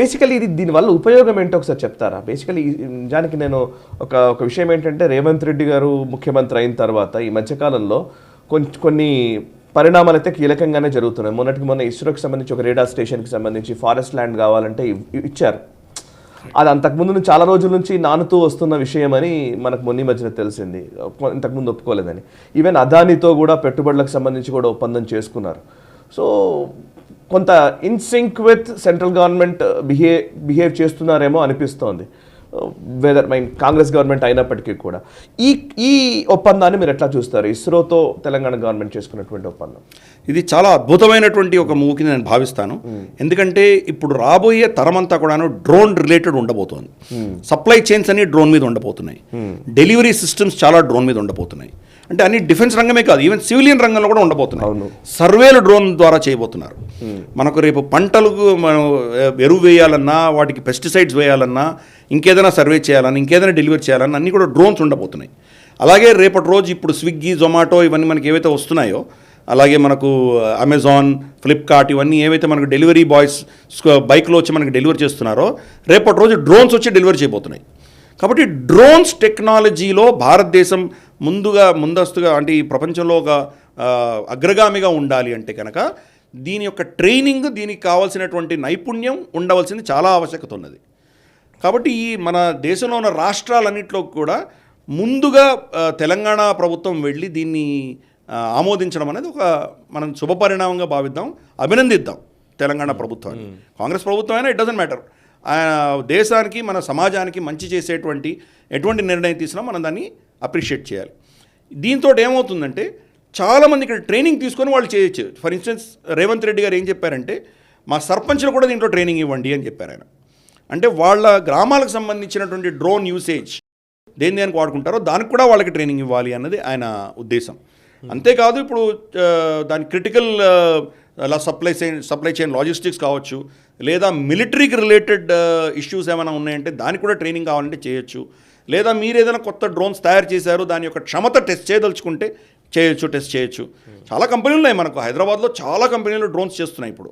బేసికలీ ఇది దీనివల్ల ఉపయోగం ఏంటో ఒకసారి చెప్తారా? బేసికలీ నిజానికి నేను ఒక విషయం ఏంటంటే, రేవంత్ రెడ్డి గారు ముఖ్యమంత్రి అయిన తర్వాత ఈ మధ్యకాలంలో కొన్ని పరిణామాలు అయితే కీలకంగానే జరుగుతున్నాయి. మొన్న ఇస్రోకి సంబంధించి ఒక రేడార్ స్టేషన్కి సంబంధించి ఫారెస్ట్ ల్యాండ్ కావాలంటే ఇచ్చారు. అది అంతకుముందు చాలా రోజుల నుంచి నానుతూ వస్తున్న విషయం అని మనకు మొన్న మధ్యన తెలిసింది. ఇంతకుముందు ఒప్పుకోలేదని. ఈవెన్ అదానితో కూడా పెట్టుబడులకు సంబంధించి కూడా ఒప్పందం చేసుకున్నారు. సో కొంత ఇన్సింక్ విత్ సెంట్రల్ గవర్నమెంట్ బిహేవ్ చేస్తున్నారేమో అనిపిస్తోంది. వెదర్ కాంగ్రెస్ గవర్నమెంట్ అయినప్పటికీ కూడా ఈ ఒప్పందాన్ని మీరు ఎట్లా చూస్తారు, ఇస్రోతో తెలంగాణ గవర్నమెంట్ చేసుకున్నటువంటి ఒప్పందం? ఇది చాలా అద్భుతమైనటువంటి ఒక మూవ్కి నేను భావిస్తాను. ఎందుకంటే ఇప్పుడు రాబోయే తరమంతా కూడాను డ్రోన్ రిలేటెడ్ ఉండబోతోంది. సప్లై చైన్స్ అన్ని డ్రోన్ మీద ఉండబోతున్నాయి, డెలివరీ సిస్టమ్స్ చాలా డ్రోన్ మీద ఉండబోతున్నాయి. అంటే అన్ని డిఫెన్స్ రంగమే కాదు, ఈవెన్ సివిలియన్ రంగంలో కూడా ఉండబోతున్నాయి. సర్వేలు డ్రోన్ ద్వారా చేయబోతున్నారు. మనకు రేపు పంటలకు మనం ఎరువు వేయాలన్నా, వాటికి పెస్టిసైడ్స్ వేయాలన్నా, ఇంకేదైనా సర్వే చేయాలన్నా, ఇంకేదైనా డెలివరీ చేయాలన్నా అన్నీ కూడా డ్రోన్స్ ఉండబోతున్నాయి. అలాగే రేపటి రోజు ఇప్పుడు స్విగ్గీ, జొమాటో ఇవన్నీ మనకి ఏవైతే వస్తున్నాయో, అలాగే మనకు అమెజాన్, ఫ్లిప్కార్ట్ ఇవన్నీ ఏవైతే మనకు డెలివరీ బాయ్స్ బైక్లో వచ్చి మనకి డెలివరీ చేస్తున్నారో, రేపటి రోజు డ్రోన్స్ వచ్చి డెలివరీ చేయబోతున్నాయి. కాబట్టి డ్రోన్స్ టెక్నాలజీలో భారతదేశం ముందస్తుగా అంటే ఈ ప్రపంచంలో ఒక అగ్రగామిగా ఉండాలి అంటే కనుక దీని యొక్క ట్రైనింగ్, దీనికి కావాల్సినటువంటి నైపుణ్యం ఉండవలసింది చాలా ఆవశ్యకత ఉన్నది. కాబట్టి ఈ మన దేశంలో ఉన్న రాష్ట్రాలన్నింటిలో కూడా ముందుగా తెలంగాణ ప్రభుత్వం వెళ్ళి దీన్ని ఆమోదించడం అనేది ఒక మనం శుభపరిణామంగా భావిద్దాం, అభినందిద్దాం తెలంగాణ ప్రభుత్వాన్ని. కాంగ్రెస్ ప్రభుత్వం అయినా ఇట్ డజంట్ మ్యాటర్. దేశానికి, మన సమాజానికి మంచి చేసేటువంటి ఎటువంటి నిర్ణయం తీసినా మనం దాన్ని అప్రిషియేట్ చేయాలి. దీంతో ఏమవుతుందంటే చాలామంది ఇక్కడ ట్రైనింగ్ తీసుకొని వాళ్ళు చేయొచ్చు. ఫర్ ఇన్స్టెన్స్ రేవంత్ రెడ్డి గారు ఏం చెప్పారంటే మా సర్పంచ్లు కూడా దీంట్లో ట్రైనింగ్ ఇవ్వండి అని చెప్పారు ఆయన. అంటే వాళ్ళ గ్రామాలకు సంబంధించినటువంటి డ్రోన్ యూసేజ్ దేనికి వాడుకుంటారో దానికి కూడా వాళ్ళకి ట్రైనింగ్ ఇవ్వాలి అన్నది ఆయన ఉద్దేశం. అంతేకాదు ఇప్పుడు దాని క్రిటికల్ సప్లై చైన్ లాజిస్టిక్స్ కావచ్చు, లేదా మిలిటరీకి రిలేటెడ్ ఇష్యూస్ ఏమైనా ఉన్నాయంటే దానికి కూడా ట్రైనింగ్ కావాలంటే చేయొచ్చు. లేదా మీరు ఏదైనా కొత్త డ్రోన్స్ తయారు చేశారు, దాని యొక్క క్షమత టెస్ట్ చేయదలుచుకుంటే టెస్ట్ చేయొచ్చు. చాలా కంపెనీలు ఉన్నాయి మనకు హైదరాబాద్లో, చాలా కంపెనీలు డ్రోన్స్ చేస్తున్నాయి. ఇప్పుడు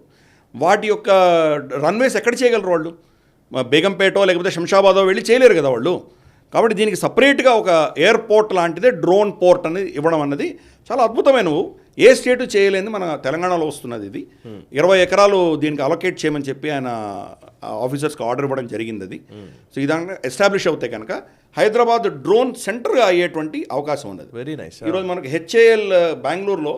వాటి యొక్క రన్వేస్ ఎక్కడ చేయగలరు వాళ్ళు? బేగంపేటో లేకపోతే శంషాబాదో వెళ్ళి చేయలేరు కదా వాళ్ళు. కాబట్టి దీనికి సపరేట్గా ఒక ఎయిర్పోర్ట్ లాంటిదే డ్రోన్ పోర్ట్ అనేది ఇవ్వడం అన్నది చాలా అద్భుతమైన ఏ స్టేటు చేయలేని మన తెలంగాణలో వస్తున్నది. ఇది 20 ఎకరాలు దీనికి అలొకేట్ చేయమని చెప్పి ఆయన ఆఫీసర్స్కి ఆర్డర్ ఇవ్వడం జరిగింది. అది సో ఇదాక ఎస్టాబ్లిష్ అవుతే కనుక హైదరాబాద్ డ్రోన్ సెంటర్గా అయ్యేటువంటి అవకాశం ఉన్నది. Very nice. ఈరోజు మనకు హెచ్ఏఎల్ బెంగళూరులో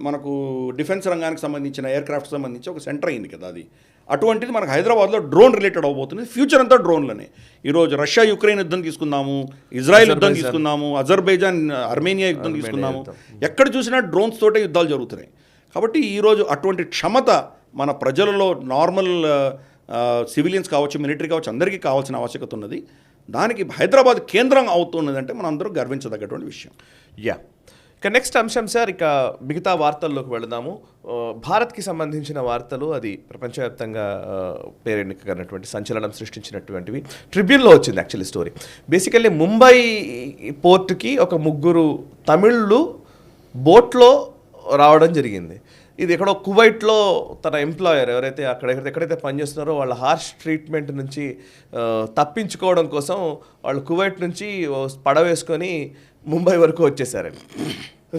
మనకు డిఫెన్స్ రంగానికి సంబంధించిన ఎయిర్ క్రాఫ్ట్ సంబంధించి ఒక సెంటర్ అయింది కదా, అది అటువంటిది మనకు హైదరాబాద్లో డ్రోన్ రిలేటెడ్ అవబోతుంది. ఫ్యూచర్ అంతా డ్రోన్లనే. ఈరోజు రష్యా యుక్రెయిన్ యుద్ధం తీసుకుందాము, ఇజ్రాయెల్ యుద్ధం తీసుకుందాము, అజర్బైజాన్ ఆర్మేనియా యుద్ధం తీసుకుందాము, ఎక్కడ చూసినా డ్రోన్స్ తోటే యుద్ధాలు జరుగుతున్నాయి. కాబట్టి ఈరోజు అటువంటి క్షమత మన ప్రజలలో నార్మల్ సివిలియన్స్ కావచ్చు, మిలిటరీ కావచ్చు, అందరికీ కావాల్సిన ఆవశ్యకత ఉన్నది. దానికి హైదరాబాద్ కేంద్రం అవుతున్నదంటే మనం అందరూ గర్వించదగ్గటువంటి విషయం. యా, ఇక నెక్స్ట్ అంశం సార్, ఇక మిగతా వార్తల్లోకి వెళదాము. భారత్కి సంబంధించిన వార్తలు, అది ప్రపంచవ్యాప్తంగా పేరెన్నికన్నటువంటి సంచలనం సృష్టించినటువంటివి. ట్రిబ్యూన్లో వచ్చింది యాక్చువల్లీ స్టోరీ. బేసికల్లీ ముంబై పోర్టుకి ఒక 3 తమిళ్లు బోట్లో రావడం జరిగింది. ఇది ఎక్కడో కువైట్లో తన ఎంప్లాయర్ ఎవరైతే ఎక్కడైతే పనిచేస్తున్నారో వాళ్ళ హార్ష్ ట్రీట్మెంట్ నుంచి తప్పించుకోవడం కోసం వాళ్ళు కువైట్ నుంచి పడవేసుకొని ముంబై వరకు వచ్చేసారండి.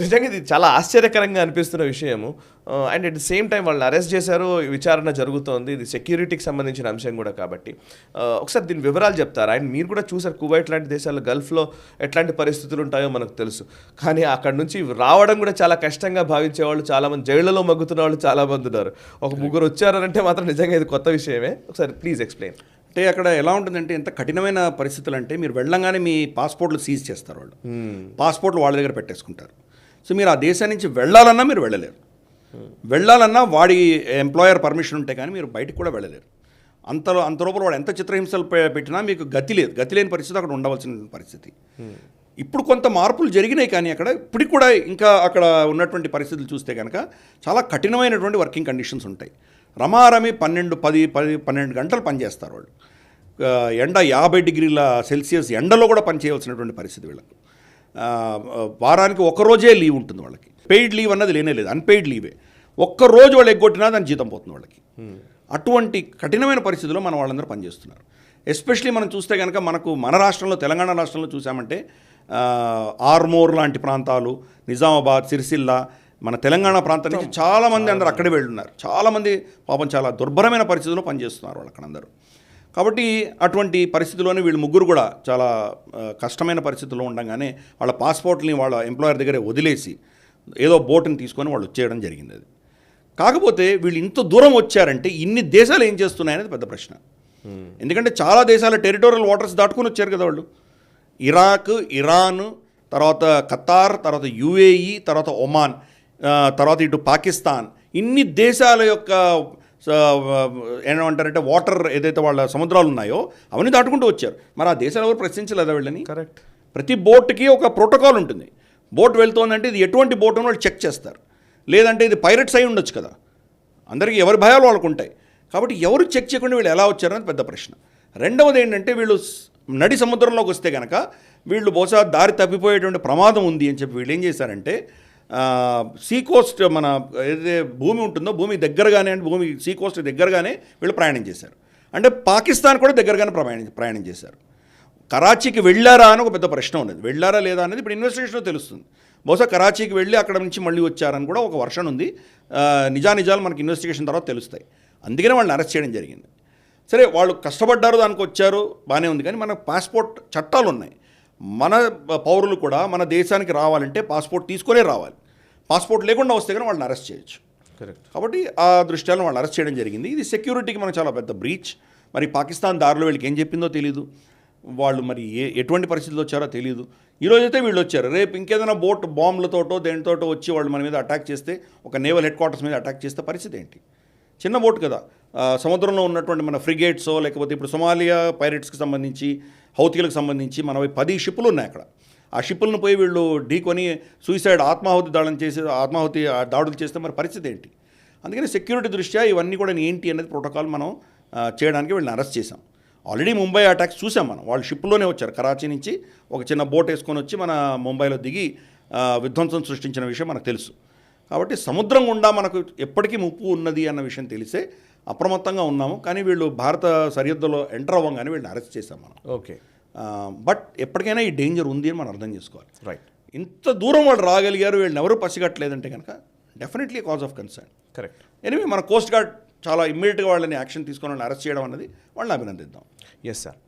నిజంగా ఇది చాలా ఆశ్చర్యకరంగా అనిపిస్తున్న విషయము. And at the same time వాళ్ళని అరెస్ట్ చేశారు, విచారణ జరుగుతోంది. ఇది సెక్యూరిటీకి సంబంధించిన అంశం కూడా కాబట్టి ఒకసారి దీని వివరాలు చెప్తారా? అండ్ మీరు కూడా చూసారు కువైట్ లాంటి దేశాల్లో, గల్ఫ్లో ఎట్లాంటి పరిస్థితులు ఉంటాయో మనకు తెలుసు. కానీ అక్కడ నుంచి రావడం కూడా చాలా కష్టంగా భావించేవాళ్ళు చాలామంది, జైళ్లలో మగ్గుతున్న వాళ్ళు చాలామంది ఉన్నారు. ఒక 3 వచ్చారంటే మాత్రం నిజంగా ఇది కొత్త విషయమే. ఒకసారి ప్లీజ్ ఎక్స్ప్లెయిన్. అంటే అక్కడ ఎలా ఉంటుందంటే ఎంత కఠినమైన పరిస్థితులు అంటే మీరు వెళ్ళంగానే మీ పాస్పోర్ట్లు సీజ్ చేస్తారు వాళ్ళు. పాస్పోర్ట్లు వాళ్ళ దగ్గర పెట్టేసుకుంటారు. సో మీరు ఆ దేశం నుంచి వెళ్ళాలన్నా మీరు వెళ్ళలేరు. వెళ్ళాలన్నా వాడి ఎంప్లాయర్ పర్మిషన్ ఉంటే కానీ మీరు బయటకు కూడా వెళ్ళలేరు. అంత లోపల వాడు ఎంత చిత్రహింసలు పెట్టినా మీకు గతి లేని పరిస్థితి అక్కడ ఉండవలసిన పరిస్థితి. ఇప్పుడు కొంత మార్పులు జరిగినాయి, కానీ అక్కడ ఇప్పటికి కూడా ఇంకా అక్కడ ఉన్నటువంటి పరిస్థితులు చూస్తే కనుక చాలా కఠినమైనటువంటి వర్కింగ్ కండిషన్స్ ఉంటాయి. రమారమి 12 గంటలు పనిచేస్తారు వాళ్ళు. ఎండ 50 డిగ్రీల సెల్సియస్ ఎండలో కూడా పనిచేయవలసినటువంటి పరిస్థితి వీళ్ళకు. వారానికి 1 రోజే లీవ్ ఉంటుంది వాళ్ళకి. పెయిడ్ లీవ్ అన్నది లేనేలేదు, అన్పెయిడ్ లీవే. 1 రోజు వాళ్ళు ఎగ్గొట్టినా దాని జీతం పోతుంది వాళ్ళకి. అటువంటి కఠినమైన పరిస్థితుల్లో మన వాళ్ళందరూ పనిచేస్తున్నారు. ఎస్పెషలీ మనం చూస్తే కనుక మన రాష్ట్రంలో, తెలంగాణ రాష్ట్రంలో చూసామంటే ఆర్మూర్ లాంటి ప్రాంతాలు, నిజామాబాద్, సిరిసిల్ల, మన తెలంగాణ ప్రాంతం నుంచి చాలామంది అందరూ అక్కడే వెళ్ళున్నారు. చాలామంది పాపం చాలా దుర్భరమైన పరిస్థితుల్లో పనిచేస్తున్నారు వాళ్ళు అక్కడందరూ. కాబట్టి అటువంటి పరిస్థితుల్లోనే వీళ్ళు 3 కూడా చాలా కష్టమైన పరిస్థితుల్లో ఉండగానే వాళ్ళ పాస్పోర్ట్ని వాళ్ళ ఎంప్లాయర్ దగ్గరే వదిలేసి ఏదో బోటుని తీసుకొని వాళ్ళు వచ్చేయడం జరిగింది. అది కాకపోతే వీళ్ళు ఇంత దూరం వచ్చారంటే ఇన్ని దేశాలు ఏం చేస్తున్నాయనేది పెద్ద ప్రశ్న. ఎందుకంటే చాలా దేశాల టెరిటోరియల్ వాటర్స్ దాటుకొని వచ్చారు కదా వాళ్ళు. ఇరాక్, ఇరాన్, తర్వాత ఖతార్, తర్వాత యుఏఈ, తర్వాత ఒమాన్, తర్వాత ఇటు పాకిస్తాన్, ఇన్ని దేశాల యొక్క ఏమంటారంటే వాటర్ ఏదైతే వాళ్ళ సముద్రాలు ఉన్నాయో అవన్నీ దాటుకుంటూ వచ్చారు. మరి ఆ దేశాలు ఎవరు ప్రశ్నించలేదా వీళ్ళని? కరెక్ట్. ప్రతి బోట్కి ఒక ప్రోటోకాల్ ఉంటుంది. బోట్ వెళ్తోందంటే ఇది ఎటువంటి బోట్ అని వాళ్ళు చెక్ చేస్తారు. లేదంటే ఇది పైరట్స్ అయి ఉండొచ్చు కదా. అందరికీ ఎవరి భయాలు వాళ్ళకు ఉంటాయి. కాబట్టి ఎవరు చెక్ చేయకుండా వీళ్ళు ఎలా వచ్చారనేది పెద్ద ప్రశ్న. రెండవది ఏంటంటే వీళ్ళు నడి సముద్రంలోకి వస్తే కనుక వీళ్ళు బహుశా దారి తప్పిపోయేటువంటి ప్రమాదం ఉంది అని చెప్పి వీళ్ళు ఏం చేశారంటే సీ కోస్ట్ మన ఏదైతే భూమి ఉంటుందో భూమి దగ్గరగానే, అంటే భూమి సీ కోస్ట్ దగ్గరగానే వీళ్ళు ప్రయాణం చేశారు. అంటే పాకిస్తాన్ కూడా దగ్గరగానే ప్రయాణం చేశారు. కరాచీకి వెళ్ళారా అని ఒక పెద్ద ప్రశ్న ఉన్నది. వెళ్ళారా లేదా అనేది ఇప్పుడు ఇన్వెస్టిగేషన్లో తెలుస్తుంది. బహుశా కరాచీకి వెళ్ళి అక్కడ నుంచి మళ్ళీ వచ్చారని కూడా ఒక వర్షన్ ఉంది. నిజాలు మనకి ఇన్వెస్టిగేషన్ తర్వాత తెలుస్తాయి. అందుకనే వాళ్ళని అరెస్ట్ చేయడం జరిగింది. సరే, వాళ్ళు కష్టపడ్డారు, దానికి వచ్చారు, బాగానే ఉంది. కానీ మన పాస్పోర్ట్ చట్టాలు ఉన్నాయి. మన పౌరులు కూడా మన దేశానికి రావాలంటే పాస్పోర్ట్ తీసుకునే రావాలి. పాస్పోర్ట్ లేకుండా వస్తే కానీ వాళ్ళని అరెస్ట్ చేయొచ్చు. కరెక్ట్. కాబట్టి ఆ దృష్ట్యాలను వాళ్ళని అరెస్ట్ చేయడం జరిగింది. ఇది సెక్యూరిటీకి మనకు చాలా పెద్ద బ్రీచ్. మరి పాకిస్తాన్ దారిలో వీళ్ళకి ఏం చెప్పిందో తెలియదు. వాళ్ళు మరి ఎటువంటి పరిస్థితుల్లో వచ్చారో తెలియదు. ఈరోజైతే వీళ్ళు వచ్చారు, రేపు ఇంకేదైనా బోట్ బాంబులతోటో దేనితోటో వచ్చి వాళ్ళు మన మీద అటాక్ చేస్తే, ఒక నేవల్ హెడ్ క్వార్టర్స్ మీద అటాక్ చేస్తే పరిస్థితి ఏంటి? చిన్న బోట్ కదా. సముద్రంలో ఉన్నటువంటి మన ఫ్రిగేట్సో లేకపోతే ఇప్పుడు సొమాలియా పైరెట్స్కి సంబంధించి, హౌతీలకు సంబంధించి మనవి 10 షిప్పులు ఉన్నాయి అక్కడ. ఆ షిప్పులను పోయి వీళ్ళు ఢీకొని ఆత్మాహుతి దాడులు చేస్తే మరి పరిస్థితి ఏంటి? అందుకని సెక్యూరిటీ దృష్ట్యా ఇవన్నీ కూడా ఏంటి అనేది ప్రోటోకాల్ మనం చేయడానికి వీళ్ళని అరెస్ట్ చేశాం. ఆల్రెడీ ముంబై అటాక్స్ చూసాం మనం. వాళ్ళు షిప్లోనే వచ్చారు. కరాచీ నుంచి ఒక చిన్న బోట్ వేసుకొని వచ్చి మన ముంబైలో దిగి విధ్వంసం సృష్టించిన విషయం మనకు తెలుసు. కాబట్టి సముద్రం గుండా మనకు ఎప్పటికీ ముప్పు ఉన్నది అన్న విషయం తెలిసే అప్రమత్తంగా ఉన్నాము. కానీ వీళ్ళు భారత సరిహద్దులో ఎంటర్ అవ్వగానే వీళ్ళని అరెస్ట్ చేశాం మనం. ఓకే. బట్ ఎప్పటికైనా ఈ డేంజర్ ఉంది అని మనం అర్థం చేసుకోవాలి. రైట్. ఇంత దూరం వాళ్ళు రాగలిగారు, వీళ్ళని ఎవరు పసిగట్టలేదంటే కనుక definitely cause of concern. Correct. Anyway మన కోస్ట్ గార్డ్ చాలా ఇమ్మీడియట్గా వాళ్ళని యాక్షన్ తీసుకొని వాళ్ళని అరెస్ట్ చేయడం అన్నది వాళ్ళని అభినందిద్దాం. Yes sir.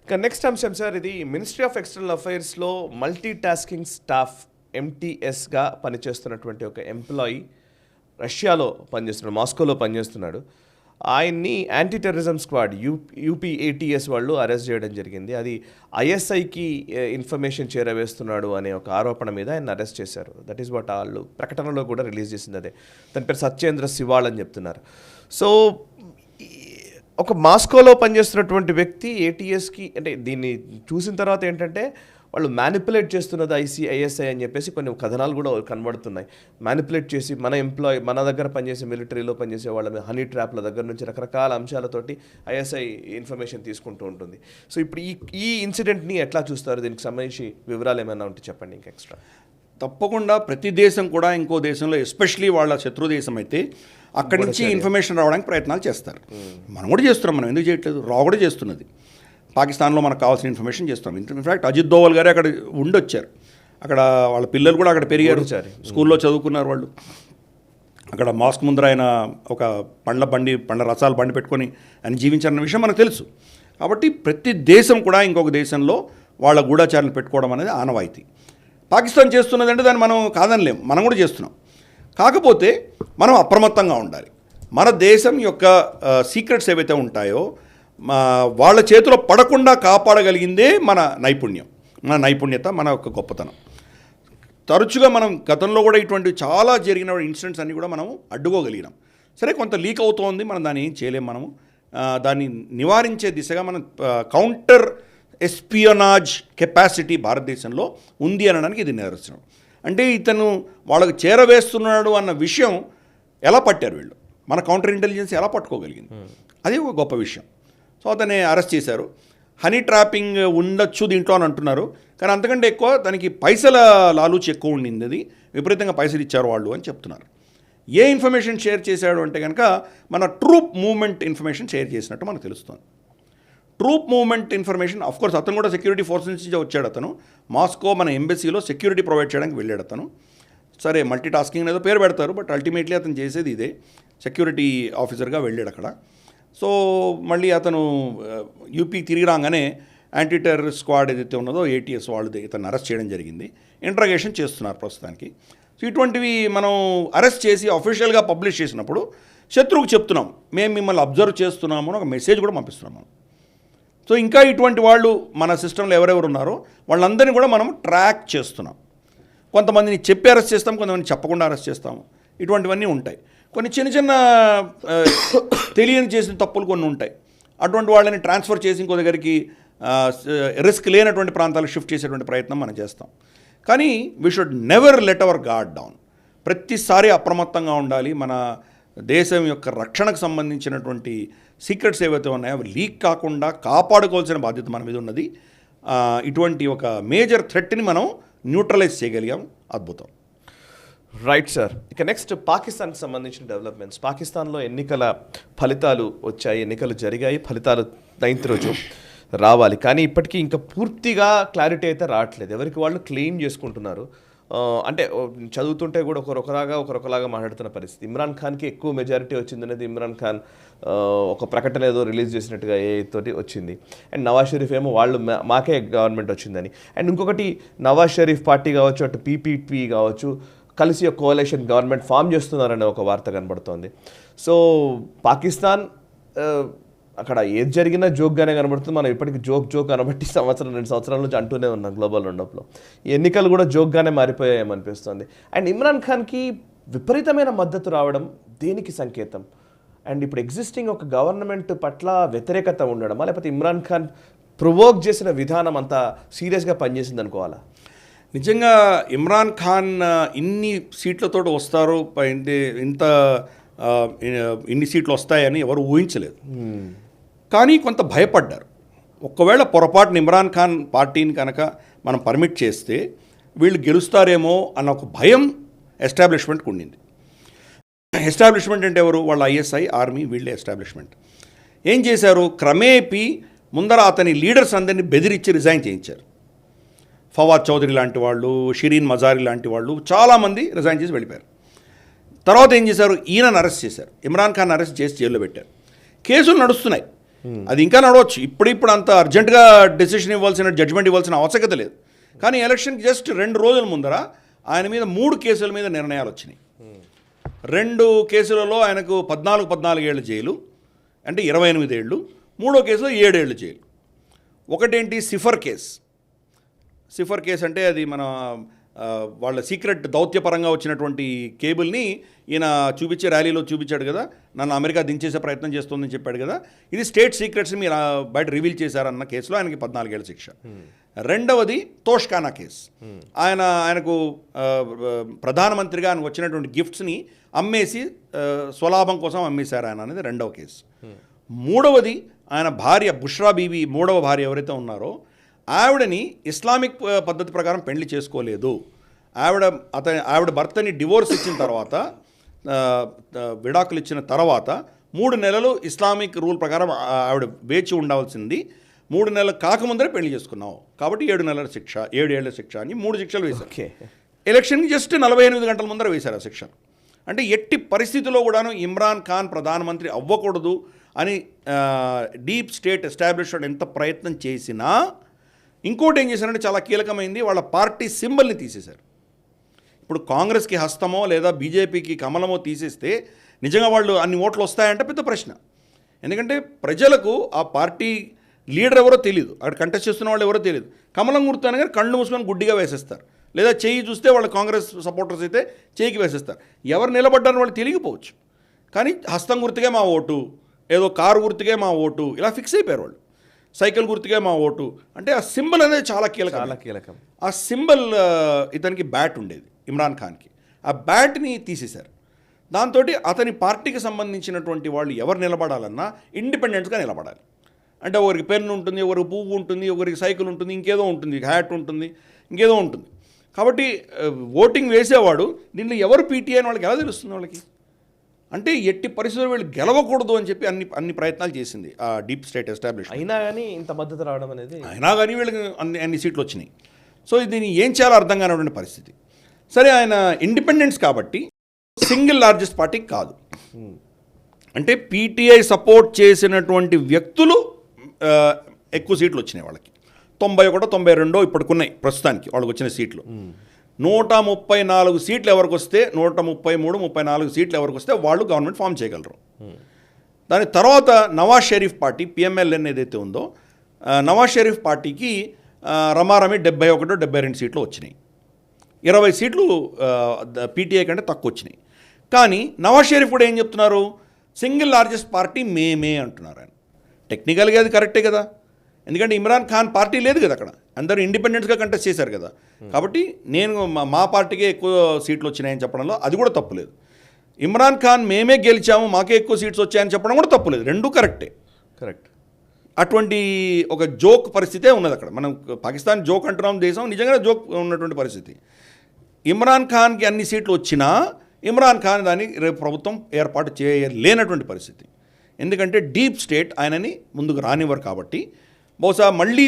ఇక నెక్స్ట్ అంశం సార్, ఇది మినిస్ట్రీ ఆఫ్ ఎక్స్టర్నల్ అఫైర్స్లో మల్టీ టాస్కింగ్ స్టాఫ్ MTSగా పనిచేస్తున్నటువంటి ఒక ఎంప్లాయీ రష్యాలో పనిచేస్తున్నాడు, మాస్కోలో పనిచేస్తున్నాడు. ఆయన్ని యాంటీ టెర్రరిజం స్క్వాడ్ UPATS వాళ్ళు అరెస్ట్ చేయడం జరిగింది. అది ISIకి ఇన్ఫర్మేషన్ చేరవేస్తున్నాడు అనే ఒక ఆరోపణ మీద ఆయన అరెస్ట్ చేశారు. దట్ ఈస్ వాట్ వాళ్ళు ప్రకటనలో కూడా రిలీజ్ చేసింది అదే. తన పేరు సత్యేంద్ర సివాల్ అని చెప్తున్నారు. సో ఒక మాస్కోలో పనిచేస్తున్నటువంటి వ్యక్తి ATSకి, అంటే దీన్ని చూసిన తర్వాత ఏంటంటే వాళ్ళు మ్యానిపులేట్ చేస్తున్నది ISI అని చెప్పేసి కొన్ని కథనాలు కూడా కనబడుతున్నాయి. మ్యానిపులేట్ చేసి మన దగ్గర పనిచేసే మిలిటరీలో పనిచేసే వాళ్ళ హనీ ట్రాప్ల దగ్గర నుంచి రకరకాల అంశాలతోటి ISI ఇన్ఫర్మేషన్ తీసుకుంటూ ఉంటుంది. సో ఇప్పుడు ఈ ఇన్సిడెంట్ని ఎట్లా చూస్తారు? దీనికి సంబంధించి వివరాలు ఏమైనా ఉంటే చెప్పండి ఇంకా ఎక్స్ట్రా. తప్పకుండా ప్రతి దేశం కూడా ఇంకో దేశంలో, ఎస్పెషలీ వాళ్ళ శత్రు దేశం అయితే అక్కడి నుంచి ఇన్ఫర్మేషన్ రావడానికి ప్రయత్నాలు చేస్తారు. మనం కూడా చేస్తున్నాం. మనం ఎందుకు చేయట్లేదు? కూడా చేస్తున్నది. పాకిస్తాన్లో మనకు కావాల్సిన ఇన్ఫర్మేషన్ చేస్తాం. ఇన్ఫ్యాక్ట్ అజిత్ దోవల్ గారే అక్కడ ఉండొచ్చారు. అక్కడ వాళ్ళ పిల్లలు కూడా అక్కడ పెరిగారు, స్కూల్లో చదువుకున్నారు వాళ్ళు. అక్కడ మాస్క్ ముందర ఆయన ఒక పండ్ల రసాల బండి పెట్టుకొని ఆయన జీవించారన్న విషయం మనకు తెలుసు. కాబట్టి ప్రతి దేశం కూడా ఇంకొక దేశంలో వాళ్ళ గూఢచారులు పెట్టుకోవడం అనేది ఆనవాయితీ. పాకిస్తాన్ చేస్తున్నదంటే దాన్ని మనం కాదనలేం, మనం కూడా చేస్తున్నాం. కాకపోతే మనం అప్రమత్తంగా ఉండాలి. మన దేశం యొక్క సీక్రెట్స్ ఏవైతే ఉంటాయో వాళ్ళ చేతిలో పడకుండా కాపాడగలిగిందే మన నైపుణ్యత, మన యొక్క గొప్పతనం. తరచుగా మనం గతంలో కూడా ఇటువంటి చాలా జరిగిన ఇన్సిడెంట్స్ అన్నీ కూడా మనం అడ్డుకోగలిగినాం. సరే, కొంత లీక్ అవుతోంది, మనం దాన్ని ఏం చేయలేం. మనము దాన్ని నివారించే దిశగా మనం కౌంటర్ ఎస్పియోనాజ్ కెపాసిటీ భారతదేశంలో ఉంది అనడానికి ఇది నిదర్శనం. అంటే ఇతను వాళ్ళకు చేరవేస్తున్నాడు అన్న విషయం ఎలా పట్టారు వీళ్ళు, మన కౌంటర్ ఇంటెలిజెన్స్ ఎలా పట్టుకోగలిగింది, అది ఒక గొప్ప విషయం. సో అతన్ని అరెస్ట్ చేశారు. హనీ ట్రాపింగ్ ఉండొచ్చు దీంట్లో అని అంటున్నారు, కానీ అంతకంటే ఎక్కువ దానికి పైసల లాలూచి ఎక్కువ ఉండింది. అది విపరీతంగా పైసలు ఇచ్చారు వాళ్ళు అని చెప్తున్నారు. ఏ ఇన్ఫర్మేషన్ షేర్ చేశాడు అంటే కనుక మన ట్రూప్ మూవ్మెంట్ ఇన్ఫర్మేషన్ షేర్ చేసినట్టు మనకు తెలుస్తుంది. ట్రూప్ మూవ్మెంట్ ఇన్ఫర్మేషన్, అఫ్కోర్స్ అతను కూడా సెక్యూరిటీ ఫోర్సెస్ నుంచి వచ్చాడు. అతను మాస్కో మన ఎంబసీలో సెక్యూరిటీ ప్రొవైడ్ చేయడానికి వెళ్ళాడు అతను. సరే, మల్టీ టాస్కింగ్ ఏదో పేరు పెడతారు, బట్ అల్టిమేట్లీ అతను చేసేది ఇదే, సెక్యూరిటీ ఆఫీసర్గా వెళ్ళాడు అక్కడ. సో మళ్ళీ అతను యూపీకి తిరిగి రాగానే యాంటీ టెర్రరిస్ట్ స్క్వాడ్ ఏదైతే ఉన్నదో ATS వాళ్ళు ఇతను అరెస్ట్ చేయడం జరిగింది. ఇంట్రాగేషన్ చేస్తున్నారు ప్రస్తుతానికి. సో ఇటువంటివి మనం అరెస్ట్ చేసి అఫీషియల్గా పబ్లిష్ చేసినప్పుడు శత్రువుకు చెప్తున్నాం, మేము మిమ్మల్ని అబ్జర్వ్ చేస్తున్నాము అని ఒక మెసేజ్ కూడా పంపిస్తున్నాం మనం. సో ఇంకా ఇటువంటి వాళ్ళు మన సిస్టంలో ఎవరెవరు ఉన్నారో వాళ్ళందరినీ కూడా మనం ట్రాక్ చేస్తున్నాం. కొంతమందిని చెప్పి అరెస్ట్ చేస్తాం, కొంతమంది చెప్పకుండా అరెస్ట్ చేస్తాము. ఇటువంటివన్నీ ఉంటాయి. కొన్ని చిన్న చిన్న తెలియని చేసిన తప్పులు కొన్ని ఉంటాయి. అటువంటి వాళ్ళని ట్రాన్స్ఫర్ చేసి ఇంకో దగ్గరికి రిస్క్ లేనటువంటి ప్రాంతాలకు షిఫ్ట్ చేసేటువంటి ప్రయత్నం మనం చేస్తాం. కానీ we should never let our guard down. ప్రతిసారి అప్రమత్తంగా ఉండాలి. మన దేశం యొక్క రక్షణకు సంబంధించినటువంటి సీక్రెట్స్ ఏవైతే ఉన్నాయో అవి లీక్ కాకుండా కాపాడుకోవాల్సిన బాధ్యత మన మీద ఉన్నది. ఇటువంటి ఒక మేజర్ థ్రెట్ని మనం న్యూట్రలైజ్ చేయగలిగాం. అద్భుతం. Right sir. ఇక నెక్స్ట్ పాకిస్తాన్కి సంబంధించిన డెవలప్మెంట్స్. పాకిస్తాన్లో ఎన్నికల ఫలితాలు వచ్చాయి, ఎన్నికలు జరిగాయి, ఫలితాలు 9th రోజు రావాలి. కానీ ఇప్పటికీ ఇంకా పూర్తిగా క్లారిటీ అయితే రావట్లేదు. ఎవరికి వాళ్ళు క్లెయిమ్ చేసుకుంటున్నారు. అంటే చదువుతుంటే కూడా ఒకరొకలాగా మాట్లాడుతున్న పరిస్థితి. ఇమ్రాన్ ఖాన్కి ఎక్కువ మెజారిటీ వచ్చిందనేది ఇమ్రాన్ ఖాన్ ఒక ప్రకటన ఏదో రిలీజ్ చేసినట్టుగా తోటి వచ్చింది. అండ్ నవాజ్ షరీఫ్ ఏమో వాళ్ళు మాకే గవర్నమెంట్ వచ్చిందని. అండ్ ఇంకొకటి నవాజ్ షరీఫ్ పార్టీ కావచ్చు, అటు పీపీపీ కావచ్చు, కలిసి ఒక కోalition గవర్నమెంట్ ఫామ్ చేస్తున్నారనే ఒక వార్త కనబడుతోంది. సో పాకిస్తాన్ అక్కడ ఏది జరిగినా జోక్గానే కనబడుతుంది. మనం ఇప్పటికీ జోక్ కనబట్టి 2 సంవత్సరాల నుంచి అంటూనే ఉన్నాం గ్లోబల్ రౌండప్లో. ఈ ఎన్నికలు కూడా జోక్గానే మారిపోయాయనిపిస్తుంది. అండ్ ఇమ్రాన్ ఖాన్కి విపరీతమైన మద్దతు రావడం దేనికి సంకేతం? అండ్ ఇప్పుడు ఎగ్జిస్టింగ్ ఒక గవర్నమెంట్ పట్ల వ్యతిరేకత ఉండడమా, లేకపోతే ఇమ్రాన్ ఖాన్ ప్రొవోక్ చేసిన విధానం అంతా సీరియస్గా పనిచేసింది అనుకోవాలా? నిజంగా ఇమ్రాన్ ఖాన్ ఇన్ని సీట్లతో వస్తారు, ఇన్ని సీట్లు వస్తాయని ఎవరు ఊహించలేదు. కానీ కొంత భయపడ్డారు. ఒకవేళ పొరపాటున ఇమ్రాన్ ఖాన్ పార్టీని కనుక మనం పర్మిట్ చేస్తే వీళ్ళు గెలుస్తారేమో అన్న ఒక భయం ఎస్టాబ్లిష్మెంట్కి ఉండింది. ఎస్టాబ్లిష్మెంట్ అంటే ఎవరు? వాళ్ళ ఐఎస్ఐ, ఆర్మీ, వీళ్ళే ఎస్టాబ్లిష్మెంట్. ఏం చేశారు? క్రమేపీ ముందర అతని లీడర్స్ అందరినీ బెదిరించి రిజైన్ చేయించారు. ఫవాద్ చౌదరి లాంటి వాళ్ళు, షిరీన్ మజారి లాంటి వాళ్ళు చాలామంది రిజైన్ చేసి వెళ్ళిపోయారు. తర్వాత ఏం చేశారు? ఈయనను అరెస్ట్ చేశారు. ఇమ్రాన్ ఖాన్ అరెస్ట్ చేసి జైల్లో పెట్టారు. కేసులు నడుస్తున్నాయి. అది ఇంకా నడవచ్చు. ఇప్పుడు అంత అర్జెంటుగా డెసిషన్ ఇవ్వాల్సిన, జడ్జిమెంట్ ఇవ్వాల్సిన ఆవశ్యకత లేదు. కానీ ఎలక్షన్కి జస్ట్ 2 రోజుల ముందర ఆయన మీద 3 కేసుల మీద నిర్ణయాలు వచ్చినాయి. 2 కేసులలో ఆయనకు 14 ఏళ్ళ జైలు, అంటే 28 ఏళ్ళు. 3వ కేసులో 7 ఏళ్ళు జైలు. ఒకటేంటి? సిఫర్ కేస్ అంటే అది మన వాళ్ళ సీక్రెట్ దౌత్యపరంగా వచ్చినటువంటి కేబుల్ని ఈయన చూపించే ర్యాలీలో చూపించాడు కదా, నన్ను అమెరికా దించేసే ప్రయత్నం చేస్తుందని చెప్పాడు కదా. ఇది స్టేట్ సీక్రెట్స్ని మీరు బయట రివీల్ చేశారన్న కేసులో ఆయనకి 14 ఏళ్ళ శిక్ష. రెండవది తోష్ఖానా కేసు. ఆయనకు ప్రధానమంత్రిగా ఆయనకు వచ్చినటువంటి గిఫ్ట్స్ని అమ్మేసి స్వలాభం కోసం అమ్మేశారు ఆయన అనేది రెండవ కేసు. మూడవది ఆయన భార్య బుష్రా బీబీ, 3వ భార్య ఎవరైతే ఉన్నారో ఆవిడని ఇస్లామిక్ పద్ధతి ప్రకారం పెళ్లి చేసుకోలేదు. ఆవిడ భర్తని డివోర్స్ ఇచ్చిన తర్వాత, విడాకులు ఇచ్చిన తర్వాత 3 నెలలు ఇస్లామిక్ రూల్ ప్రకారం ఆవిడ వేచి ఉండవలసింది. 3 నెలలు కాకముందరే పెళ్లి చేసుకున్నావు కాబట్టి 7 నెలల శిక్ష, 7 ఏళ్ల శిక్ష అని 3 శిక్షలు వేశారు. ఎలక్షన్కి జస్ట్ 48 గంటల ముందర వేశారు ఆ శిక్ష. అంటే ఎట్టి పరిస్థితుల్లో కూడాను ఇమ్రాన్ ఖాన్ ప్రధానమంత్రి అవ్వకూడదు అని డీప్ స్టేట్ ఎస్టాబ్లిష్మెంట్ ఎంత ప్రయత్నం చేసినా, ఇంకోటి ఏం చేశారంటే చాలా కీలకమైంది, వాళ్ళ పార్టీ సింబల్ని తీసేశారు. ఇప్పుడు కాంగ్రెస్కి హస్తమో లేదా బీజేపీకి కమలమో తీసేస్తే నిజంగా వాళ్ళు అన్ని ఓట్లు వస్తాయంటే పెద్ద ప్రశ్న. ఎందుకంటే ప్రజలకు ఆ పార్టీ లీడర్ ఎవరో తెలియదు, అక్కడ కంటెస్ట్ చేస్తున్న వాళ్ళు ఎవరో తెలియదు. కమలం గుర్తు అనగానే కళ్ళు మూసుకొని గుడ్డిగా వేసేస్తారు, లేదా చెయ్యి చూస్తే వాళ్ళు కాంగ్రెస్ సపోర్టర్స్ అయితే చేయికి వేసేస్తారు. ఎవరు నిలబడ్డారని వాళ్ళు తెలియకపోవచ్చు. కానీ హస్తం గుర్తుకే మా ఓటు, ఏదో కారు గుర్తుకే మా ఓటు, ఇలా ఫిక్స్ అయిపోయారు వాళ్ళు. సైకిల్ గుర్తుగా మా ఓటు అంటే ఆ సింబల్ అనేది చాలా కీలకం. ఆ సింబల్ ఇతనికి బ్యాట్ ఉండేది ఇమ్రాన్ ఖాన్కి. ఆ బ్యాట్ని తీసేశారు. దాంతో అతని పార్టీకి సంబంధించినటువంటి వాళ్ళు ఎవరు నిలబడాలన్నా ఇండిపెండెంట్గా నిలబడాలి. అంటే ఒకరికి పెన్ను ఉంటుంది, ఒకరికి పువ్వు ఉంటుంది, ఒకరికి సైకిల్ ఉంటుంది, ఇంకేదో ఉంటుంది, హ్యాట్ ఉంటుంది, ఇంకేదో ఉంటుంది. కాబట్టి ఓటింగ్ వేసేవాడు దీంట్లో ఎవరు పీటీఐ అని వాళ్ళకి ఎలా తెలుస్తుంది? వాళ్ళకి అంటే ఎట్టి పరిస్థితుల్లో వీళ్ళు గెలవకూడదు అని చెప్పి అన్ని ప్రయత్నాలు చేసింది ఆ డీప్ స్టేట్ ఎస్టాబ్లిష్మెంట్. అయినా కానీ ఇంత మద్దతు రావడం అనేది, అయినా కానీ వీళ్ళకి అన్ని సీట్లు వచ్చినాయి. సో దీన్ని ఏం చేయాలో అర్థం కానిటువంటి పరిస్థితి. సరే, ఆయన ఇండిపెండెన్స్ కాబట్టి సింగిల్ లార్జెస్ట్ పార్టీ కాదు. అంటే పీటీఐ సపోర్ట్ చేసినటువంటి వ్యక్తులు ఎక్కువ సీట్లు వచ్చినాయి వాళ్ళకి. 91, 92 ఇప్పటికున్నాయి ప్రస్తుతానికి వాళ్ళకి వచ్చిన సీట్లు. 134 సీట్లు ఎవరికి వస్తే, 133, 34 సీట్లు ఎవరికి వస్తే వాళ్ళు గవర్నమెంట్ ఫామ్ చేయగలరు. దాని తర్వాత నవాజ్ షరీఫ్ పార్టీ పిఎంఎల్ఎన్ ఏదైతే ఉందో నవాజ్ షరీఫ్ పార్టీకి రమారమి 71-72 సీట్లు వచ్చినాయి. 20 సీట్లు పీటీఐ కంటే తక్కువ వచ్చినాయి. కానీ నవాజ్ షరీఫ్ కూడా ఏం చెప్తున్నారు, సింగిల్ లార్జెస్ట్ పార్టీ మేమే అంటున్నారు. ఆయన టెక్నికల్గా అది కరెక్టే కదా, ఎందుకంటే ఇమ్రాన్ ఖాన్ పార్టీ లేదు కదా అక్కడ, అందరూ ఇండిపెండెంట్గా కంటెస్ట్ చేశారు కదా. కాబట్టి నేను మా పార్టీకే ఎక్కువ సీట్లు వచ్చినాయని చెప్పడంలో అది కూడా తప్పులేదు. ఇమ్రాన్ ఖాన్ మేమే గెలిచాము మాకే ఎక్కువ సీట్స్ వచ్చాయని చెప్పడం కూడా తప్పులేదు, రెండూ కరెక్టే. కరెక్ట్. అటువంటి ఒక జోక్ పరిస్థితే ఉన్నది అక్కడ. మనం పాకిస్తాన్ జోక్ అంటున్నాం, దేశం నిజంగా జోక్ ఉన్నటువంటి పరిస్థితి. ఇమ్రాన్ ఖాన్కి అన్ని సీట్లు వచ్చినా ఇమ్రాన్ ఖాన్ దాన్ని రేపు ప్రభుత్వం ఏర్పాటు చేయలేనటువంటి పరిస్థితి. ఎందుకంటే డీప్ స్టేట్ ఆయనని ముందుకు రానివ్వరు. కాబట్టి బహుశా మళ్ళీ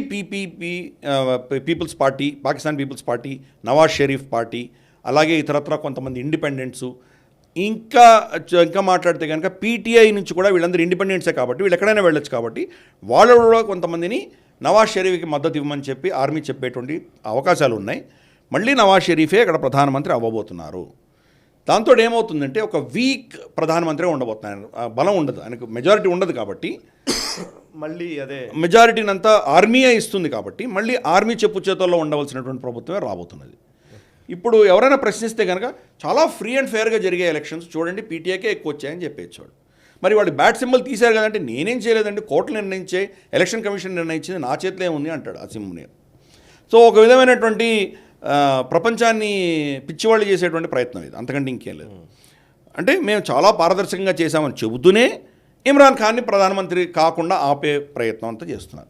peoples party, Pakistan peoples party, Nawaz Sharif party, అలాగే ఇతరత్ర కొంతమంది ఇండిపెండెంట్సు, ఇంకా మాట్లాడితే కనుక పీటీఐ నుంచి కూడా వీళ్ళందరూ ఇండిపెండెంట్సే కాబట్టి వీళ్ళు ఎక్కడైనా వెళ్ళొచ్చు. కాబట్టి వాళ్ళు కూడా కొంతమందిని నవాజ్ షరీఫ్కి మద్దతు ఇవ్వమని చెప్పి ఆర్మీ చెప్పేటువంటి అవకాశాలు ఉన్నాయి. మళ్ళీ నవాజ్ షరీఫే అక్కడ ప్రధానమంత్రి అవ్వబోతున్నారు. దాంతో ఏమవుతుందంటే ఒక వీక్ ప్రధానమంత్రిగా ఉండబోతున్నారు. బలం ఉండదు, ఆయనకు మెజారిటీ ఉండదు. కాబట్టి మళ్ళీ అదే మెజారిటీని అంతా ఆర్మీయే ఇస్తుంది. కాబట్టి మళ్ళీ ఆర్మీ చెప్పు చేతుల్లో ఉండవలసినటువంటి ప్రభుత్వమే రాబోతున్నది. ఇప్పుడు ఎవరైనా ప్రశ్నిస్తే కనుక చాలా ఫ్రీ అండ్ ఫెయిర్గా జరిగే ఎలక్షన్స్ చూడండి, పీటీఐకే ఎక్కువ వచ్చాయని చెప్పేచ్చాడు. మరి వాళ్ళు బ్యాట్ సింబల్ తీశారు కదంటే నేనేం చేయలేదండి, కోర్టులు నిర్ణయించే, ఎలక్షన్ కమిషన్ నిర్ణయించింది, నా చేతిలో ఏముంది అంటాడు అసీం మునీర్. సో ఒక విధమైనటువంటి ప్రపంచాన్ని పిచ్చివాళ్ళు చేసేటువంటి ప్రయత్నం ఇది, అంతకంటే ఇంకేం లేదు. అంటే మేము చాలా పారదర్శకంగా చేశామని చెబుతూనే ఇమ్రాన్ ఖాన్ని ప్రధానమంత్రి కాకుండా ఆపే ప్రయత్నం అంతా చేస్తున్నారు.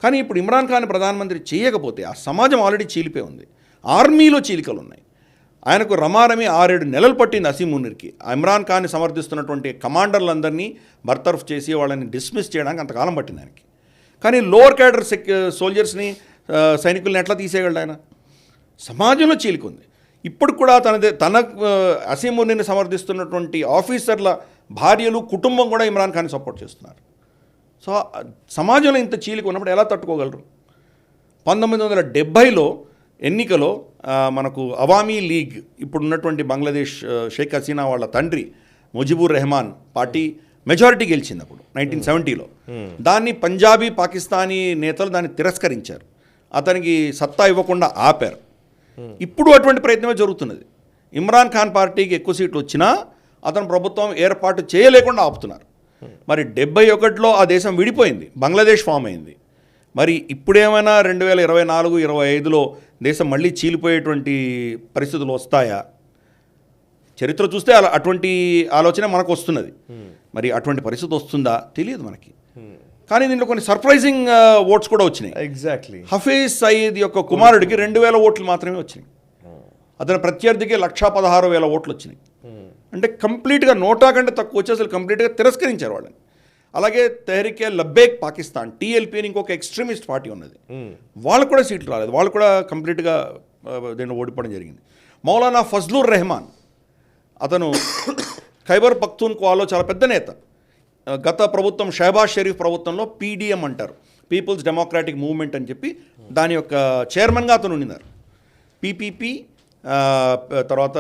కానీ ఇప్పుడు ఇమ్రాన్ ఖాన్ ప్రధానమంత్రి చేయకపోతే ఆ సమాజం ఆల్రెడీ చీలిపోయి ఉంది, ఆర్మీలో చీలికలు ఉన్నాయి. ఆయనకు రమారమి 6-7 నెలలు పట్టింది అసీం మునీర్కి ఇమ్రాన్ ఖాన్ని సమర్థిస్తున్నటువంటి కమాండర్లందరినీ బర్తరఫ్ చేసి వాళ్ళని డిస్మిస్ చేయడానికి అంతకాలం పట్టింది ఆయనకి. కానీ లోవర్ క్యాడర్ సోల్జర్స్ని, సైనికుల్ని ఎట్లా తీసేయగలడు ఆయన? సమాజంలో చీలికుంది. ఇప్పుడు కూడా తన అసీం మునీర్ని సమర్థిస్తున్నటువంటి ఆఫీసర్ల భార్యలు, కుటుంబం కూడా ఇమ్రాన్ ఖాన్ని సపోర్ట్ చేస్తున్నారు. సో సమాజంలో ఇంత చీలిక ఉన్నప్పుడు ఎలా తట్టుకోగలరు? 1970లో ఎన్నికలో మనకు అవామీ లీగ్, ఇప్పుడు ఉన్నటువంటి బంగ్లాదేశ్ షేక్ హసీనా వాళ్ళ తండ్రి ముజిబుర్ రెహమాన్ పార్టీ మెజారిటీ గెలిచింది అప్పుడు 1970లో. దాన్ని పంజాబీ పాకిస్తానీ నేతలు దాన్ని తిరస్కరించారు, అతనికి సత్తా ఇవ్వకుండా ఆపారు. ఇప్పుడు అటువంటి ప్రయత్నమే జరుగుతున్నది. ఇమ్రాన్ ఖాన్ పార్టీకి ఎక్కువ సీట్లు వచ్చినా అతను ప్రభుత్వం ఏర్పాటు చేయలేకుండా ఆపుతున్నారు. మరి 71లో ఆ దేశం విడిపోయింది, బంగ్లాదేశ్ ఫామ్ అయింది. మరి ఇప్పుడేమైనా 2024-25లో దేశం మళ్ళీ చీలిపోయేటువంటి పరిస్థితులు వస్తాయా? చరిత్ర చూస్తే అటువంటి ఆలోచన మనకు వస్తున్నది. మరి అటువంటి పరిస్థితి వస్తుందా తెలియదు మనకి. కానీ దీంట్లో కొన్ని సర్ప్రైజింగ్ ఓట్స్ కూడా వచ్చినాయి. ఎగ్జాక్ట్లీ. హఫీజ్ సయీద్ యొక్క కుమారుడికి 2000 ఓట్లు మాత్రమే వచ్చినాయి. అతని ప్రత్యర్థికి 116,000 ఓట్లు వచ్చినాయి. అంటే కంప్లీట్గా 100 కంటే తక్కువ వచ్చి అసలు కంప్లీట్గా తిరస్కరించారు వాళ్ళని. అలాగే తెహ్రీకే లబ్బేక్ పాకిస్తాన్, టీఎల్పీ అని ఇంకొక ఎక్స్ట్రీమిస్ట్ పార్టీ ఉన్నది, వాళ్ళకు కూడా సీట్లు రాలేదు, వాళ్ళు కూడా కంప్లీట్గా దీన్ని ఓడిపోవడం జరిగింది. మౌలానా ఫజ్లుర్ రెహమాన్, అతను ఖైబర్ పఖ్తూన్ఖ్వాలో చాలా పెద్ద నేత. గత ప్రభుత్వం షహబాజ్ షరీఫ్ ప్రభుత్వంలో పీడిఎం అంటారు, పీపుల్స్ డెమోక్రాటిక్ మూవ్మెంట్ అని చెప్పి దాని యొక్క చైర్మన్గా అతను ఉండినారు. పీపీపీ, తర్వాత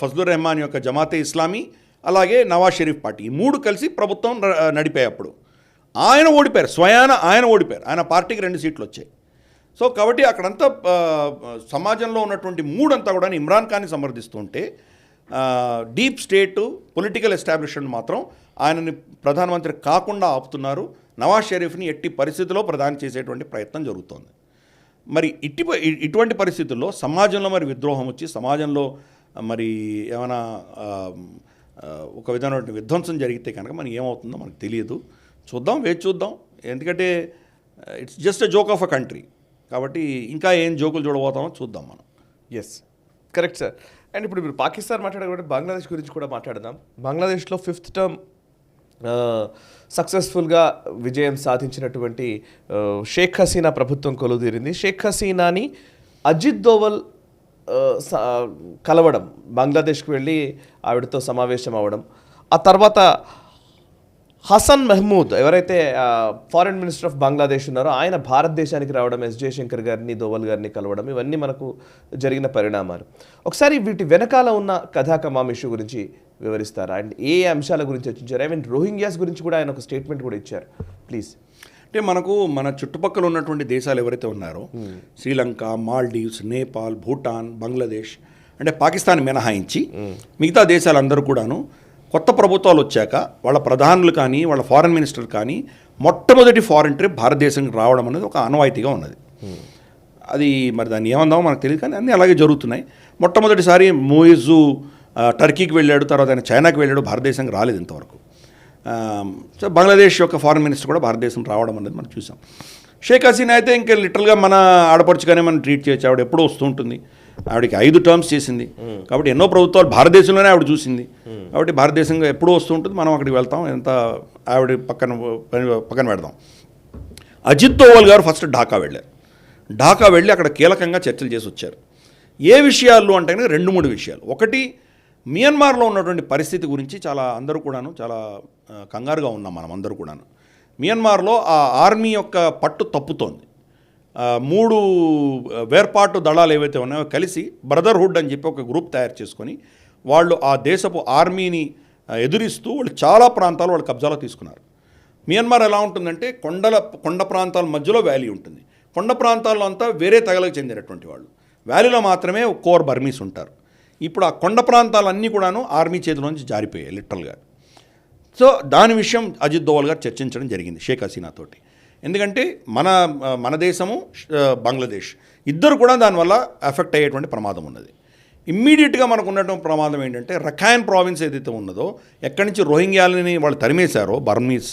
ఫజ్లుర్ రెహమాన్ యొక్క జమాతే ఇస్లామీ, అలాగే నవాజ్ షరీఫ్ పార్టీ, ఈ 3 కలిసి ప్రభుత్వం నడిపాయి. అప్పుడు ఆయన ఓడిపోయారు, స్వయాన ఆయన ఓడిపోయారు, ఆయన పార్టీకి 2 సీట్లు వచ్చాయి. సో కాబట్టి అక్కడంతా సమాజంలో ఉన్నటువంటి మూడంతా కూడా ఇమ్రాన్ ఖాన్ని సమర్థిస్తుంటే డీప్ స్టేటు పొలిటికల్ ఎస్టాబ్లిష్మెంట్ మాత్రం ఆయనని ప్రధానమంత్రి కాకుండా ఆపుతున్నారు. నవాజ్ షరీఫ్ని ఎట్టి పరిస్థితుల్లో ప్రధాని చేసేటువంటి ప్రయత్నం జరుగుతోంది. మరి ఇటువంటి పరిస్థితుల్లో సమాజంలో మరి విద్రోహం వచ్చి సమాజంలో మరి ఏమైనా ఒక విధమైన విధ్వంసం జరిగితే కనుక మనకి ఏమవుతుందో మనకు తెలియదు. చూద్దాం, వేచి చూద్దాం. ఎందుకంటే it's just a joke of a country. కాబట్టి ఇంకా ఏం జోకులు చూడబోతామో చూద్దాం మనం. Yes, correct sir. అండ్ ఇప్పుడు మీరు పాకిస్తాన్ మాట్లాడకపోతే బంగ్లాదేశ్ గురించి కూడా మాట్లాడదాం. బంగ్లాదేశ్లో 5th టర్మ్ సక్సెస్ఫుల్గా విజయం సాధించినటువంటి షేక్ హసీనా ప్రభుత్వం కొలువుదీరింది. షేక్ హసీనాని అజిత్ దోవల్ కలవడం, బంగ్లాదేశ్కి వెళ్ళి ఆవిడతో సమావేశం అవ్వడం, ఆ తర్వాత హసన్ మెహమూద్ ఎవరైతే ఫారెన్ మినిస్టర్ ఆఫ్ బంగ్లాదేశ్ ఉన్నారో ఆయన భారతదేశానికి రావడం, ఎస్ జయశంకర్ గారిని, దోవల్ గారిని కలవడం, ఇవన్నీ మనకు జరిగిన పరిణామాలు. ఒకసారి వీటి వెనకాల ఉన్న కథా కమాం ఇష్యూ గురించి వివరిస్తారా? అండ్ ఏ అంశాల గురించి చర్చించారు? ఐ మీన్ రోహింగ్యాస్ గురించి కూడా ఆయన ఒక స్టేట్మెంట్ కూడా ఇచ్చారు, ప్లీజ్. అంటే మనకు మన చుట్టుపక్కల ఉన్నటువంటి దేశాలు ఎవరైతే ఉన్నారో శ్రీలంక, మాల్డీవ్స్, నేపాల్, భూటాన్, బంగ్లాదేశ్, అంటే పాకిస్తాన్ మినహాయించి మిగతా దేశాలందరూ కూడాను కొత్త ప్రభుత్వాలు వచ్చాక వాళ్ళ ప్రధానులు కానీ వాళ్ళ ఫారెన్ మినిస్టర్ కానీ మొట్టమొదటి ఫారెన్ ట్రిప్ భారతదేశానికి రావడం అనేది ఒక ఆనవాయితీగా ఉన్నది. అది మరి దాన్ని ఏమందామో మనకు తెలియదు, కానీ అన్నీ అలాగే జరుగుతున్నాయి. మొట్టమొదటిసారి మోయిజు టర్కీకి వెళ్ళాడు, తర్వాత ఆయన చైనాకి వెళ్ళాడు, భారతదేశానికి రాలేదు ఇంతవరకు. సో బంగ్లాదేశ్ యొక్క ఫారెన్ మినిస్టర్ కూడా భారతదేశం రావడం అనేది మనం చూసాం. షేక్ హసీనా అయితే ఇంకా లిటరల్గా మన ఆడపడుచుగానే మనం ట్రీట్ చేయొచ్చు. ఆవిడ ఎప్పుడూ వస్తూ ఉంటుంది. ఆవిడకి 5 టర్మ్స్ చేసింది కాబట్టి ఎన్నో ప్రభుత్వాలు భారతదేశంలోనే ఆవిడ చూసింది కాబట్టి భారతదేశంగా ఎప్పుడూ వస్తూ ఉంటుంది. మనం అక్కడికి వెళ్తాం, ఎంత ఆవిడ పక్కన పెడదాం. అజిత్ దోవల్ గారు ఫస్ట్ ఢాకా వెళ్ళారు. ఢాకా వెళ్ళి అక్కడ కీలకంగా చర్చలు చేసి వచ్చారు. ఏ విషయాలు అంటే కనుక 2-3 విషయాలు. ఒకటి, మియన్మార్లో ఉన్నటువంటి పరిస్థితి గురించి అందరూ కూడాను చాలా కంగారుగా ఉన్నాం మనం అందరూ కూడాను. మియన్మార్లో ఆ ఆర్మీ యొక్క పట్టు తప్పుతోంది. 3 వేర్పాటు దళాలు ఏవైతే ఉన్నాయో కలిసి బ్రదర్హుడ్ అని చెప్పి ఒక గ్రూప్ తయారు చేసుకొని వాళ్ళు ఆ దేశపు ఆర్మీని ఎదురిస్తూ వాళ్ళు చాలా ప్రాంతాలు వాళ్ళు కబ్జాలో తీసుకున్నారు. మియన్మార్ ఎలా ఉంటుందంటే కొండ ప్రాంతాల మధ్యలో వ్యాలీ ఉంటుంది. కొండ ప్రాంతాల్లో అంతా వేరే తెగలకు చెందినటువంటి వాళ్ళు, వ్యాలీలో మాత్రమే కోర్ బర్మీస్ ఉంటారు. ఇప్పుడు ఆ కొండ ప్రాంతాలన్నీ కూడాను ఆర్మీ చేతిలోంచి జారిపోయాయి లిటరల్గా. సో దాని విషయం అజిత్ దోవల్ గారు చర్చించడం జరిగింది షేక్ హసీనాతోటి. ఎందుకంటే మన దేశము బంగ్లాదేశ్ ఇద్దరు కూడా దానివల్ల ఎఫెక్ట్ అయ్యేటువంటి ప్రమాదం ఉన్నది. ఇమ్మీడియట్గా మనకు ఉన్నటువంటి ప్రమాదం ఏంటంటే రఖైన్ ప్రావిన్స్ ఏదైతే ఉన్నదో, ఎక్కడి నుంచి రోహింగ్యాలని వాళ్ళు తరిమేశారో బర్మీస్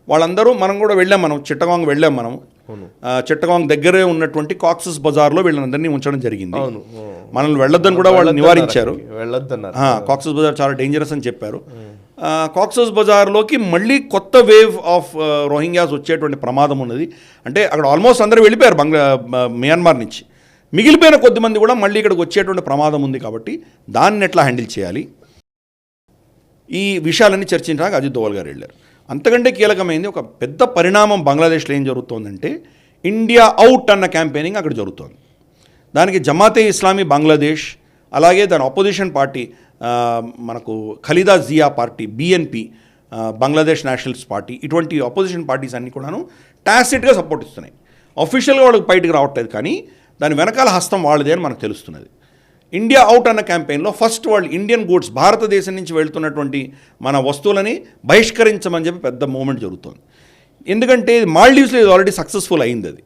వాళ్ళందరూ, మనం కూడా వెళ్ళాం, మనం చిట్టగాంగ్ వెళ్ళాం. మనం చిట్టగాంగ్ దగ్గరే ఉన్నటువంటి కాక్సస్ బజార్లో వీళ్ళందరినీ ఉంచడం జరిగింది. మనల్ని వెళ్ళొద్దని కూడా వాళ్ళు నివారించారు. కాక్సస్ బజార్ చాలా డేంజరస్ అని చెప్పారు. కాక్సస్ బజార్లోకి మళ్ళీ కొత్త వేవ్ ఆఫ్ రోహింగ్యాస్ వచ్చేటువంటి ప్రమాదం ఉన్నది. అంటే అక్కడ ఆల్మోస్ట్ అందరూ వెళ్ళిపోయారు మియన్మార్ నుంచి. మిగిలిపోయిన కొద్దిమంది కూడా మళ్ళీ ఇక్కడికి వచ్చేటువంటి ప్రమాదం ఉంది. కాబట్టి దాన్ని ఎట్లా హ్యాండిల్ చేయాలి, ఈ విషయాలన్నీ చర్చించడానికి అజిత్ దోవల్ గారు వెళ్ళారు. అంతకంటే కీలకమైంది ఒక పెద్ద పరిణామం బంగ్లాదేశ్లో ఏం జరుగుతోందంటే ఇండియా అవుట్ అన్న క్యాంపెయినింగ్ అక్కడ జరుగుతోంది. దానికి జమాతే ఇస్లామీ బంగ్లాదేశ్, అలాగే దాని అపోజిషన్ పార్టీ మనకు Khaleda Zia party, BNP, Bangladesh nationalist party, ఇటువంటి అపోజిషన్ పార్టీస్ అన్నీ కూడాను టాసిట్గా సపోర్ట్ ఇస్తున్నాయి. అఫీషియల్గా వాళ్ళకి బయటకు రావట్లేదు, కానీ దాని వెనకాల హస్తం వాళ్ళదే అని మనకు తెలుస్తున్నది. ఇండియా అవుట్ అన్న క్యాంపెయిన్లో ఫస్ట్ వాళ్ళు ఇండియన్ గూడ్స్, భారతదేశం నుంచి వెళ్తున్నటువంటి మన వస్తువులని బహిష్కరించమని చెప్పి పెద్ద మూమెంట్ జరుగుతుంది. ఎందుకంటే మాల్డీవ్స్లో ఇది ఆల్రెడీ సక్సెస్ఫుల్ అయింది. అది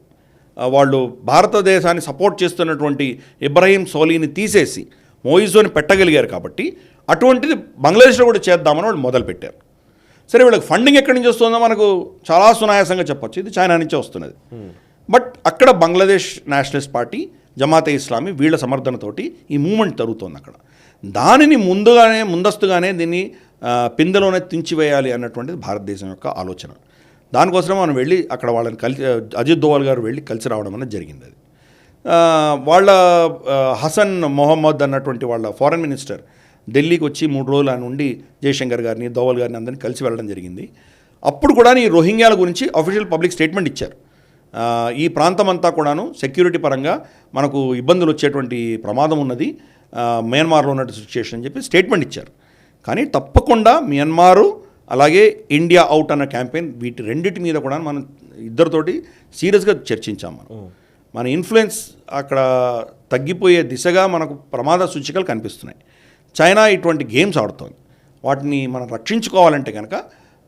వాళ్ళు భారతదేశాన్ని సపోర్ట్ చేస్తున్నటువంటి ఇబ్రాహీం సోలీని తీసేసి మోయిజోని పెట్టగలిగారు. కాబట్టి అటువంటిది బంగ్లాదేశ్లో కూడా చేద్దామని వాళ్ళు మొదలుపెట్టారు. సరే, వీళ్ళకి ఫండింగ్ ఎక్కడి నుంచి వస్తుందో మనకు చాలా సునాయాసంగా చెప్పొచ్చు, ఇది చైనా నుంచే వస్తున్నది. బట్ అక్కడ బంగ్లాదేశ్ నేషనలిస్ట్ పార్టీ, జమాతే ఇస్లామీ వీళ్ళ సమర్థనతోటి ఈ మూమెంట్ జరుగుతోంది అక్కడ. దానిని ముందస్తుగానే దీన్ని పిందెలోనే తుంచివేయాలి అన్నటువంటిది భారతదేశం యొక్క ఆలోచన. దానికోసమే మనం వెళ్ళి అక్కడ వాళ్ళని కలిసి, అజిత్ దోవల్ గారు వెళ్ళి కలిసి రావడం అనేది జరిగింది. అది వాళ్ళ హసన్ మొహమ్మద్ అన్నటువంటి వాళ్ళ ఫారెన్ మినిస్టర్ ఢిల్లీకి వచ్చి 3 రోజుల నుండి జయశంకర్ గారిని, దోవల్ గారిని అందరినీ కలిసి వెళ్ళడం జరిగింది. అప్పుడు కూడా ఈ రోహింగ్యాల గురించి అఫీషియల్ పబ్లిక్ స్టేట్మెంట్ ఇచ్చారు. ఈ ప్రాంతం అంతా కూడాను సెక్యూరిటీ పరంగా మనకు ఇబ్బందులు వచ్చేటువంటి ప్రమాదం ఉన్నది మయన్మార్లో ఉన్న సిచ్యుయేషన్ అని చెప్పి స్టేట్మెంట్ ఇచ్చారు. కానీ తప్పకుండా మియన్మారు అలాగే ఇండియా అవుట్ అన్న క్యాంపెయిన్, వీటి రెండింటి మీద కూడా మనం ఇద్దరితోటి సీరియస్గా చర్చించాం. మన ఇన్ఫ్లుయెన్స్ అక్కడ తగ్గిపోయే దిశగా మనకు ప్రమాద సూచికలు కనిపిస్తున్నాయి. చైనా ఇటువంటి గేమ్స్ ఆడుతోంది. వాటిని మనం రక్షించుకోవాలంటే కనుక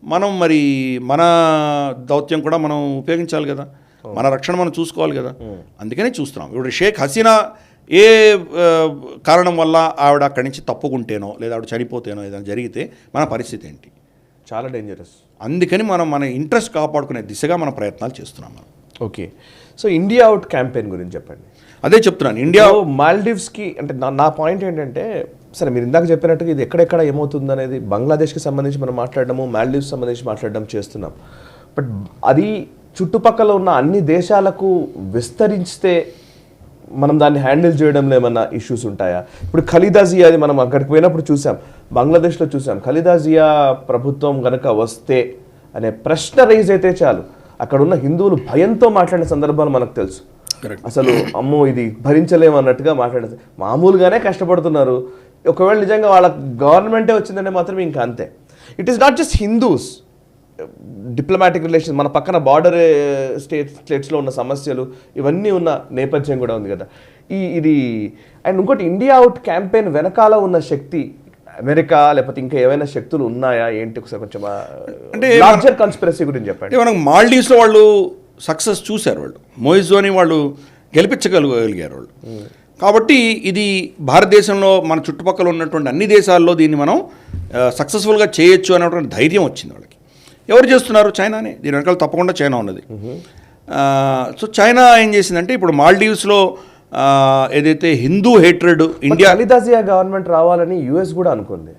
మనం మన దౌత్యం కూడా మనం ఉపయోగించాలి కదా, మన రక్షణ మనం చూసుకోవాలి కదా. అందుకనే చూస్తున్నాం. ఇప్పుడు షేక్ హసీనా ఏ కారణం వల్ల ఆవిడ అక్కడి నుంచి తప్పుకుంటేనో లేదా ఆవిడ చనిపోతేనో ఏదైనా జరిగితే మన పరిస్థితి ఏంటి? చాలా డేంజరస్. అందుకని మన ఇంట్రెస్ట్ కాపాడుకునే దిశగా మన ప్రయత్నాలు చేస్తున్నాం మనం. Okay, so India out campaign గురించి చెప్పండి. అదే చెప్తున్నాను. ఇండియా మాల్డీవ్స్కి అంటే నా పాయింట్ ఏంటంటే, సరే మీరు ఇందాక చెప్పినట్టుగా ఇది ఎక్కడెక్కడ ఏమవుతుంది అనేది బంగ్లాదేశ్కి సంబంధించి మనం మాట్లాడడము, మాల్డీవ్స్ సంబంధించి మాట్లాడడం చేస్తున్నాం. బట్ అది చుట్టుపక్కల ఉన్న అన్ని దేశాలకు విస్తరిస్తే మనం దాన్ని హ్యాండిల్ చేయడంలో ఏమన్నా ఇష్యూస్ ఉంటాయా? ఇప్పుడు ఖలీదా జియా, అది మనం అక్కడికి పోయినప్పుడు చూసాం, బంగ్లాదేశ్లో చూసాం. ఖలీదా జియా ప్రభుత్వం కనుక వస్తే అనే ప్రశ్న రైజ్ అయితే చాలు, అక్కడ ఉన్న హిందువులు భయంతో మాట్లాడిన సందర్భాలు మనకు తెలుసు. అసలు అమ్మో ఇది భరించలేము అన్నట్టుగా మాట్లాడేది. మామూలుగానే కష్టపడుతున్నారు. ఒకవేళ నిజంగా వాళ్ళ గవర్నమెంటే వచ్చిందంటే మాత్రం ఇంకా అంతే. It is not just Hindus, diplomatic relation, మన పక్కన బార్డర్ స్టేట్స్లో ఉన్న సమస్యలు ఇవన్నీ ఉన్న నేపథ్యం కూడా ఉంది కదా. ఇది అండ్ ఇంకోటి, ఇండియా అవుట్ క్యాంపెయిన్ వెనకాల ఉన్న శక్తి అమెరికా లేకపోతే ఇంకా ఏమైనా శక్తులు ఉన్నాయా ఏంటి, ఒకసారి కొంచెం అంటే లార్జర్ కన్స్పిరసీ గురించి చెప్పండి. మనకు మాల్డీవ్స్లో వాళ్ళు సక్సెస్ చూశారు, వాళ్ళు మోయిజోని వాళ్ళు గెలిపించగలిగారు వాళ్ళు. కాబట్టి ఇది భారతదేశంలో మన చుట్టుపక్కల ఉన్నటువంటి అన్ని దేశాల్లో దీన్ని మనం సక్సెస్ఫుల్గా చేయొచ్చు అనేటువంటి ధైర్యం వచ్చింది వాళ్ళకి. ఎవరు చేస్తున్నారు? చైనానే. దీని వెనకాల తప్పకుండా చైనా ఉన్నది. సో చైనా ఏం చేసిందంటే ఇప్పుడు మాల్డీవ్స్లో ఏదైతే హిందూ హేట్రెడ్ ఇండియా అలీదాజియా గవర్నమెంట్ రావాలని యుఎస్ కూడా అనుకుంది,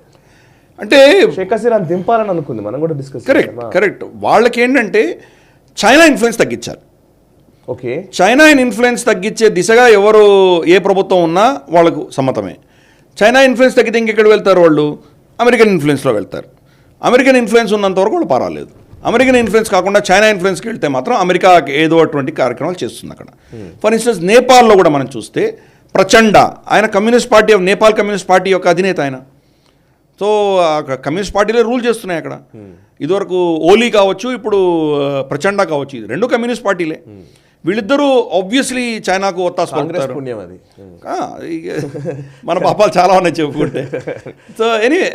అంటే షేక్ హసీనాని దింపాలని అనుకుంది, మనం కూడా డిస్కస్. కరెక్ట్. వాళ్ళకి ఏంటంటే చైనా ఇన్ఫ్లుయెన్స్ తగ్గించాలి. ఓకే, చైనా ఇన్ఫ్లుయెన్స్ తగ్గించే దిశగా ఎవరు ఏ ప్రభుత్వం ఉన్నా వాళ్ళకు సమ్మతమే. చైనా ఇన్ఫ్లుయెన్స్ తగ్గితే ఇంకెక్కడికి వెళ్తారు వాళ్ళు? అమెరికన్ ఇన్ఫ్లుయెన్స్లో వెళ్తారు. అమెరికన్ ఇన్ఫ్లుయెన్స్ ఉన్నంత వరకు వాళ్ళు పర్వాలేదు. అమెరికన్ ఇన్ఫ్లుయెన్స్ కాకుండా చైనా ఇన్ఫ్లుయెన్స్కి వెళ్తే మాత్రం అమెరికా ఏదో అటువంటి కార్యక్రమాలు చేస్తుంది అక్కడ. ఫర్ ఇన్స్టెన్స్ నేపాల్లో కూడా మనం చూస్తే ప్రచండ, ఆయన communist party of Nepal communist party యొక్క అధినేత ఆయన. సో కమ్యూనిస్ట్ పార్టీలే రూల్ చేస్తున్నాయి అక్కడ. ఇదివరకు ఓలీ కావచ్చు, ఇప్పుడు ప్రచండ కావచ్చు, ఇది రెండు కమ్యూనిస్ట్ పార్టీలే. వీళ్ళిద్దరూ ఆబ్వియస్లీ చైనాకు ఒత్తాసు పలుకుతారు. మన పాపాలు చాలా ఉన్నాయి చెప్పుకుంటే. సో ఎనీవే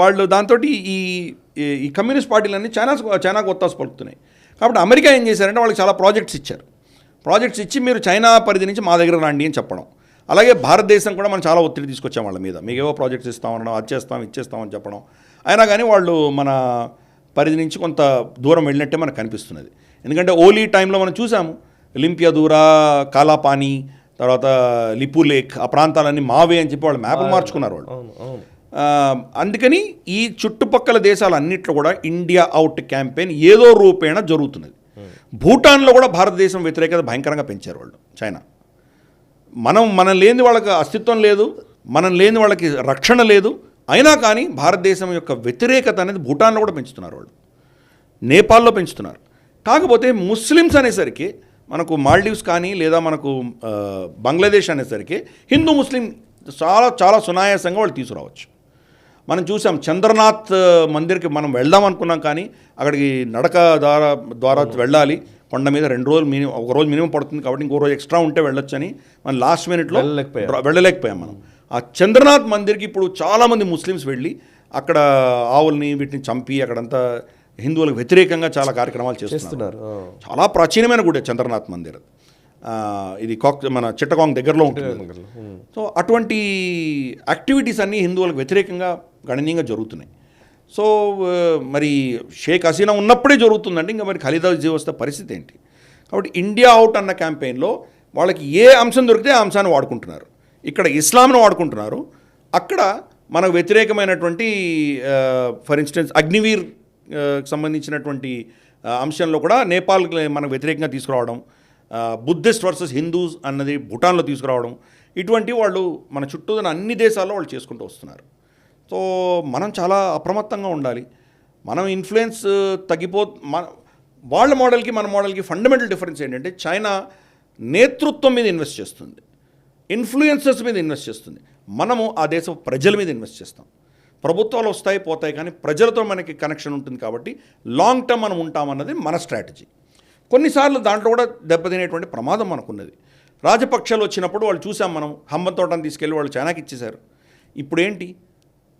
వాళ్ళు దాంతో ఈ కమ్యూనిస్ట్ పార్టీలన్నీ చైనాకు ఒత్తాసు పలుకుతున్నాయి. కాబట్టి అమెరికా ఏం చేశారంటే వాళ్ళకి చాలా ప్రాజెక్ట్స్ ఇచ్చారు. ప్రాజెక్ట్స్ ఇచ్చి మీరు చైనా పరిధి నుంచి మా దగ్గర రండి అని చెప్పడం. అలాగే భారతదేశం కూడా మనం చాలా ఒత్తిడి తీసుకొచ్చాం వాళ్ళ మీద, మీకు ఏవో ప్రాజెక్ట్స్ ఇస్తామనడం, అది చేస్తాం ఇచ్చేస్తామని చెప్పడం. అయినా కానీ వాళ్ళు మన పరిధి నుంచి కొంత దూరం వెళ్ళినట్టే మనకు కనిపిస్తున్నది. ఎందుకంటే ఓలీ టైంలో మనం చూసాము, లింపియాదూరా, కాలాపాని, తర్వాత లిపు లేక్, ఆ ప్రాంతాలన్నీ మావే అని చెప్పి వాళ్ళు మ్యాప్లు మార్చుకున్నారు వాళ్ళు. అందుకని ఈ చుట్టుపక్కల దేశాలన్నింటిలో కూడా ఇండియా అవుట్ క్యాంపెయిన్ ఏదో రూపేణ జరుగుతున్నది. భూటాన్లో కూడా భారతదేశం వ్యతిరేకత భయంకరంగా పెంచారు వాళ్ళు చైనా. మనం లేని వాళ్ళకి అస్తిత్వం లేదు, మనం లేని వాళ్ళకి రక్షణ లేదు. అయినా కానీ భారతదేశం యొక్క వ్యతిరేకత అనేది భూటాన్లో కూడా పెంచుతున్నారు వాళ్ళు, నేపాల్లో పెంచుతున్నారు. కాకపోతే ముస్లిమ్స్ అనేసరికి మనకు మాల్డీవ్స్ కానీ లేదా మనకు బంగ్లాదేశ్ అనేసరికి హిందూ ముస్లిం చాలా చాలా సునాయాసంగా వాళ్ళు తీసుకురావచ్చు. మనం చూసాం చంద్రనాథ్ మందిర్కి మనం వెళ్దాం అనుకున్నాం, కానీ అక్కడికి నడక ద్వారా వెళ్ళాలి. కొండ మీద 2 రోజులు మినిమం, ఒక రోజు మినిమం పడుతుంది కాబట్టి ఇంకో రోజు ఎక్స్ట్రా ఉంటే వెళ్ళొచ్చని మనం లాస్ట్ మినిట్లో వెళ్ళలేకపోయాం మనం. ఆ చంద్రనాథ్ మందిర్కి ఇప్పుడు చాలామంది ముస్లిమ్స్ వెళ్ళి అక్కడ ఆవుల్ని వీటిని చంపి అక్కడంతా హిందువులకు వ్యతిరేకంగా చాలా కార్యక్రమాలు చేస్తున్నారు. చాలా ప్రాచీనమైన గుడి చంద్రనాథ్ మందిర్. ఇది మన చిట్టగాంగ్ దగ్గరలో ఉంటుంది. సో అటువంటి యాక్టివిటీస్ అన్నీ హిందువులకు వ్యతిరేకంగా గణనీయంగా జరుగుతున్నాయి. సో మరి షేక్ హసీనా ఉన్నప్పుడే జరుగుతుందండి, ఇంకా మరి ఖలీదాజీ వస్తే పరిస్థితి ఏంటి? కాబట్టి ఇండియా అవుట్ అన్న క్యాంపెయిన్లో వాళ్ళకి ఏ అంశం దొరికితే ఆ అంశాన్ని వాడుకుంటున్నారు. ఇక్కడ ఇస్లాంను వాడుకుంటున్నారు, అక్కడ మనకు వ్యతిరేకమైనటువంటి ఫర్ ఇన్స్టెన్స్ అగ్నివీర్ సంబంధించినటువంటి అంశంలో కూడా నేపాల్కి మనకు వ్యతిరేకంగా తీసుకురావడం, బుద్ధిస్ట్ వర్సెస్ హిందూస్ అన్నది భూటాన్లో తీసుకురావడం, ఇటువంటి వాళ్ళు మన చుట్టూ అన్ని దేశాల్లో వాళ్ళు చేసుకుంటూ వస్తున్నారు. సో మనం చాలా అప్రమత్తంగా ఉండాలి. మనం ఇన్ఫ్లుయెన్స్ వాళ్ళ మోడల్కి మన మోడల్కి ఫండమెంటల్ డిఫరెన్స్ ఏంటంటే చైనా నేతృత్వం మీద ఇన్వెస్ట్ చేస్తుంది, ఇన్ఫ్లుయెన్సర్స్ మీద ఇన్వెస్ట్ చేస్తుంది. మనము ఆ దేశ ప్రజల మీద ఇన్వెస్ట్ చేస్తాం. ప్రభుత్వాలు వస్తాయి పోతాయి, కానీ ప్రజలతో మనకి కనెక్షన్ ఉంటుంది కాబట్టి లాంగ్ టర్మ్ మనం ఉంటామన్నది మన స్ట్రాటజీ. కొన్నిసార్లు దాంట్లో కూడా దెబ్బతినేటువంటి ప్రమాదం మనకున్నది. రాజపక్షాలు వచ్చినప్పుడు వాళ్ళు చూసాం, మనం హంబతోటని తీసుకెళ్ళి వాళ్ళు చైనాకి ఇచ్చేశారు. ఇప్పుడు ఏంటి,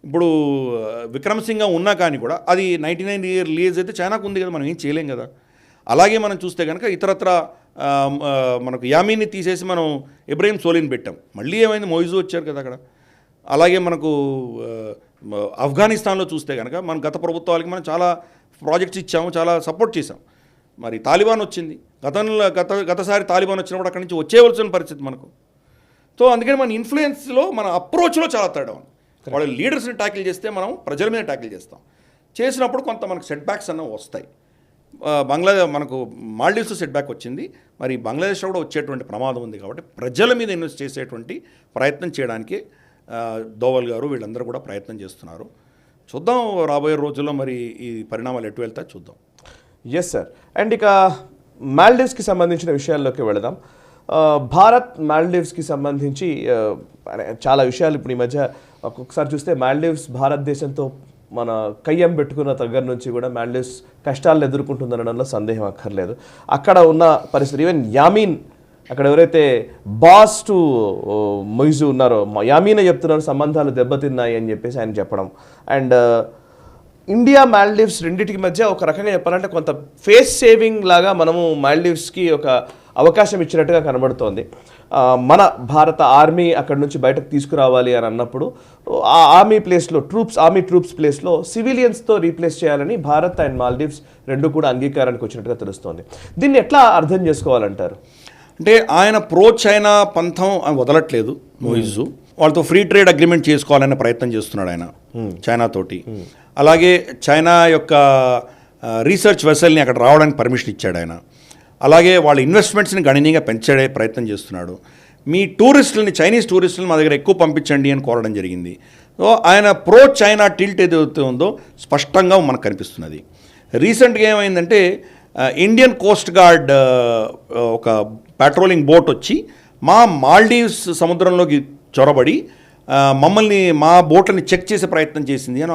ఇప్పుడు విక్రమసింగ ఉన్నా కానీ కూడా అది 99 ఇయర్ లీజ్ అయితే చైనాకు ఉంది కదా, మనం ఏం చేయలేం కదా. అలాగే మనం చూస్తే కనుక ఇతరత్ర మనకు యామీని తీసేసి మనం ఇబ్రాహిం సోలిని పెట్టాం, మళ్ళీ ఏమైంది, మొయిజు వచ్చారు కదా అక్కడ. అలాగే మనకు ఆఫ్ఘనిస్తాన్లో చూస్తే కనుక మన గత ప్రభుత్వాలకి మనం చాలా ప్రాజెక్ట్స్ ఇచ్చాము, చాలా సపోర్ట్ చేసాం. మరి తాలిబాన్ వచ్చింది, గతసారి తాలిబాన్ వచ్చినప్పుడు అక్కడి నుంచి వచ్చేవలసిన పరిస్థితి మనకు. సో అందుకని మన ఇన్ఫ్లుయెన్స్లో మన అప్రోచ్లో చాలా తేడా ఉంది. వాళ్ళ లీడర్స్ని ట్యాకిల్ చేస్తే మనం ప్రజల మీద ట్యాకిల్ చేస్తాం. చేసినప్పుడు కొంత మనకు సెట్ బ్యాక్స్ అన్నవి వస్తాయి. మనకు మాల్డీవ్స్ సెట్ బ్యాక్ వచ్చింది, మరి బంగ్లాదేశ్లో కూడా వచ్చేటువంటి ప్రమాదం ఉంది. కాబట్టి ప్రజల మీద ఇన్వెస్ట్ చేసేటువంటి ప్రయత్నం చేయడానికి దోవల్ గారు వీళ్ళందరూ కూడా ప్రయత్నం చేస్తున్నారు. చూద్దాం రాబోయే రోజుల్లో మరి ఈ పరిణామాలు ఎటు వెళ్తాయి చూద్దాం. Yes sir. అండ్ ఇక మాల్డీవ్స్కి సంబంధించిన విషయాల్లోకి వెళదాం. భారత్ మాల్డీవ్స్కి సంబంధించి చాలా విషయాలు ఇప్పుడు ఈ మధ్య ఒక్కొక్కసారి చూస్తే మాల్డీవ్స్ భారతదేశంతో మన కయ్యం పెట్టుకున్న దగ్గర నుంచి కూడా మాల్డీవ్స్ కష్టాలను ఎదుర్కొంటుందనడంలో సందేహం అక్కర్లేదు. అక్కడ ఉన్న పరిస్థితి ఈవెన్ యామీన్ అక్కడ ఎవరైతే బాస్ టు మొయిజు ఉన్నారో యామీనే చెప్తున్నారు సంబంధాలు దెబ్బతిన్నాయి అని చెప్పేసి ఆయన చెప్పడం. అండ్ ఇండియా మాల్డీవ్స్ రెండింటికి మధ్య ఒక రకంగా చెప్పాలంటే కొంత ఫేస్ సేవింగ్ లాగా మనము మాల్డీవ్స్కి ఒక అవకాశం ఇచ్చినట్టుగా కనబడుతోంది. మన భారత ఆర్మీ అక్కడ నుంచి బయటకు తీసుకురావాలి అని అన్నప్పుడు ఆ ఆర్మీ ట్రూప్స్ ప్లేస్లో సివిలియన్స్తో రీప్లేస్ చేయాలని భారత్ అండ్ మాల్డీవ్స్ రెండు కూడా అంగీకారానికి వచ్చినట్టుగా తెలుస్తోంది. దీన్ని ఎట్లా అర్థం చేసుకోవాలంటారు? అంటే ఆయన ప్రో చైనా పంథం వదలట్లేదు మొయిజు. వాళ్ళతో ఫ్రీ ట్రేడ్ అగ్రిమెంట్ చేసుకోవాలనే ప్రయత్నం చేస్తున్నాడు ఆయన చైనా తోటి. అలాగే చైనా యొక్క రీసెర్చ్ వెసల్ని అక్కడ రావడానికి పర్మిషన్ ఇచ్చాడు ఆయన. అలాగే వాళ్ళ ఇన్వెస్ట్మెంట్స్ని గణనీయంగా పెంచే ప్రయత్నం చేస్తున్నాడు. మీ టూరిస్టులని చైనీస్ టూరిస్టులను మా దగ్గర ఎక్కువ పంపించండి అని కోరడం జరిగింది. సో ఆయన ప్రో చైనా టిల్ట్ ఏదైతే ఉందో స్పష్టంగా మనకు కనిపిస్తున్నది. రీసెంట్గా ఏమైందంటే ఇండియన్ కోస్ట్ గార్డ్ ఒక పెట్రోలింగ్ బోట్ వచ్చి మా మాల్డీవ్స్ సముద్రంలోకి చొరబడి మమ్మల్ని మా బోట్లని చెక్ చేసే ప్రయత్నం చేసింది అని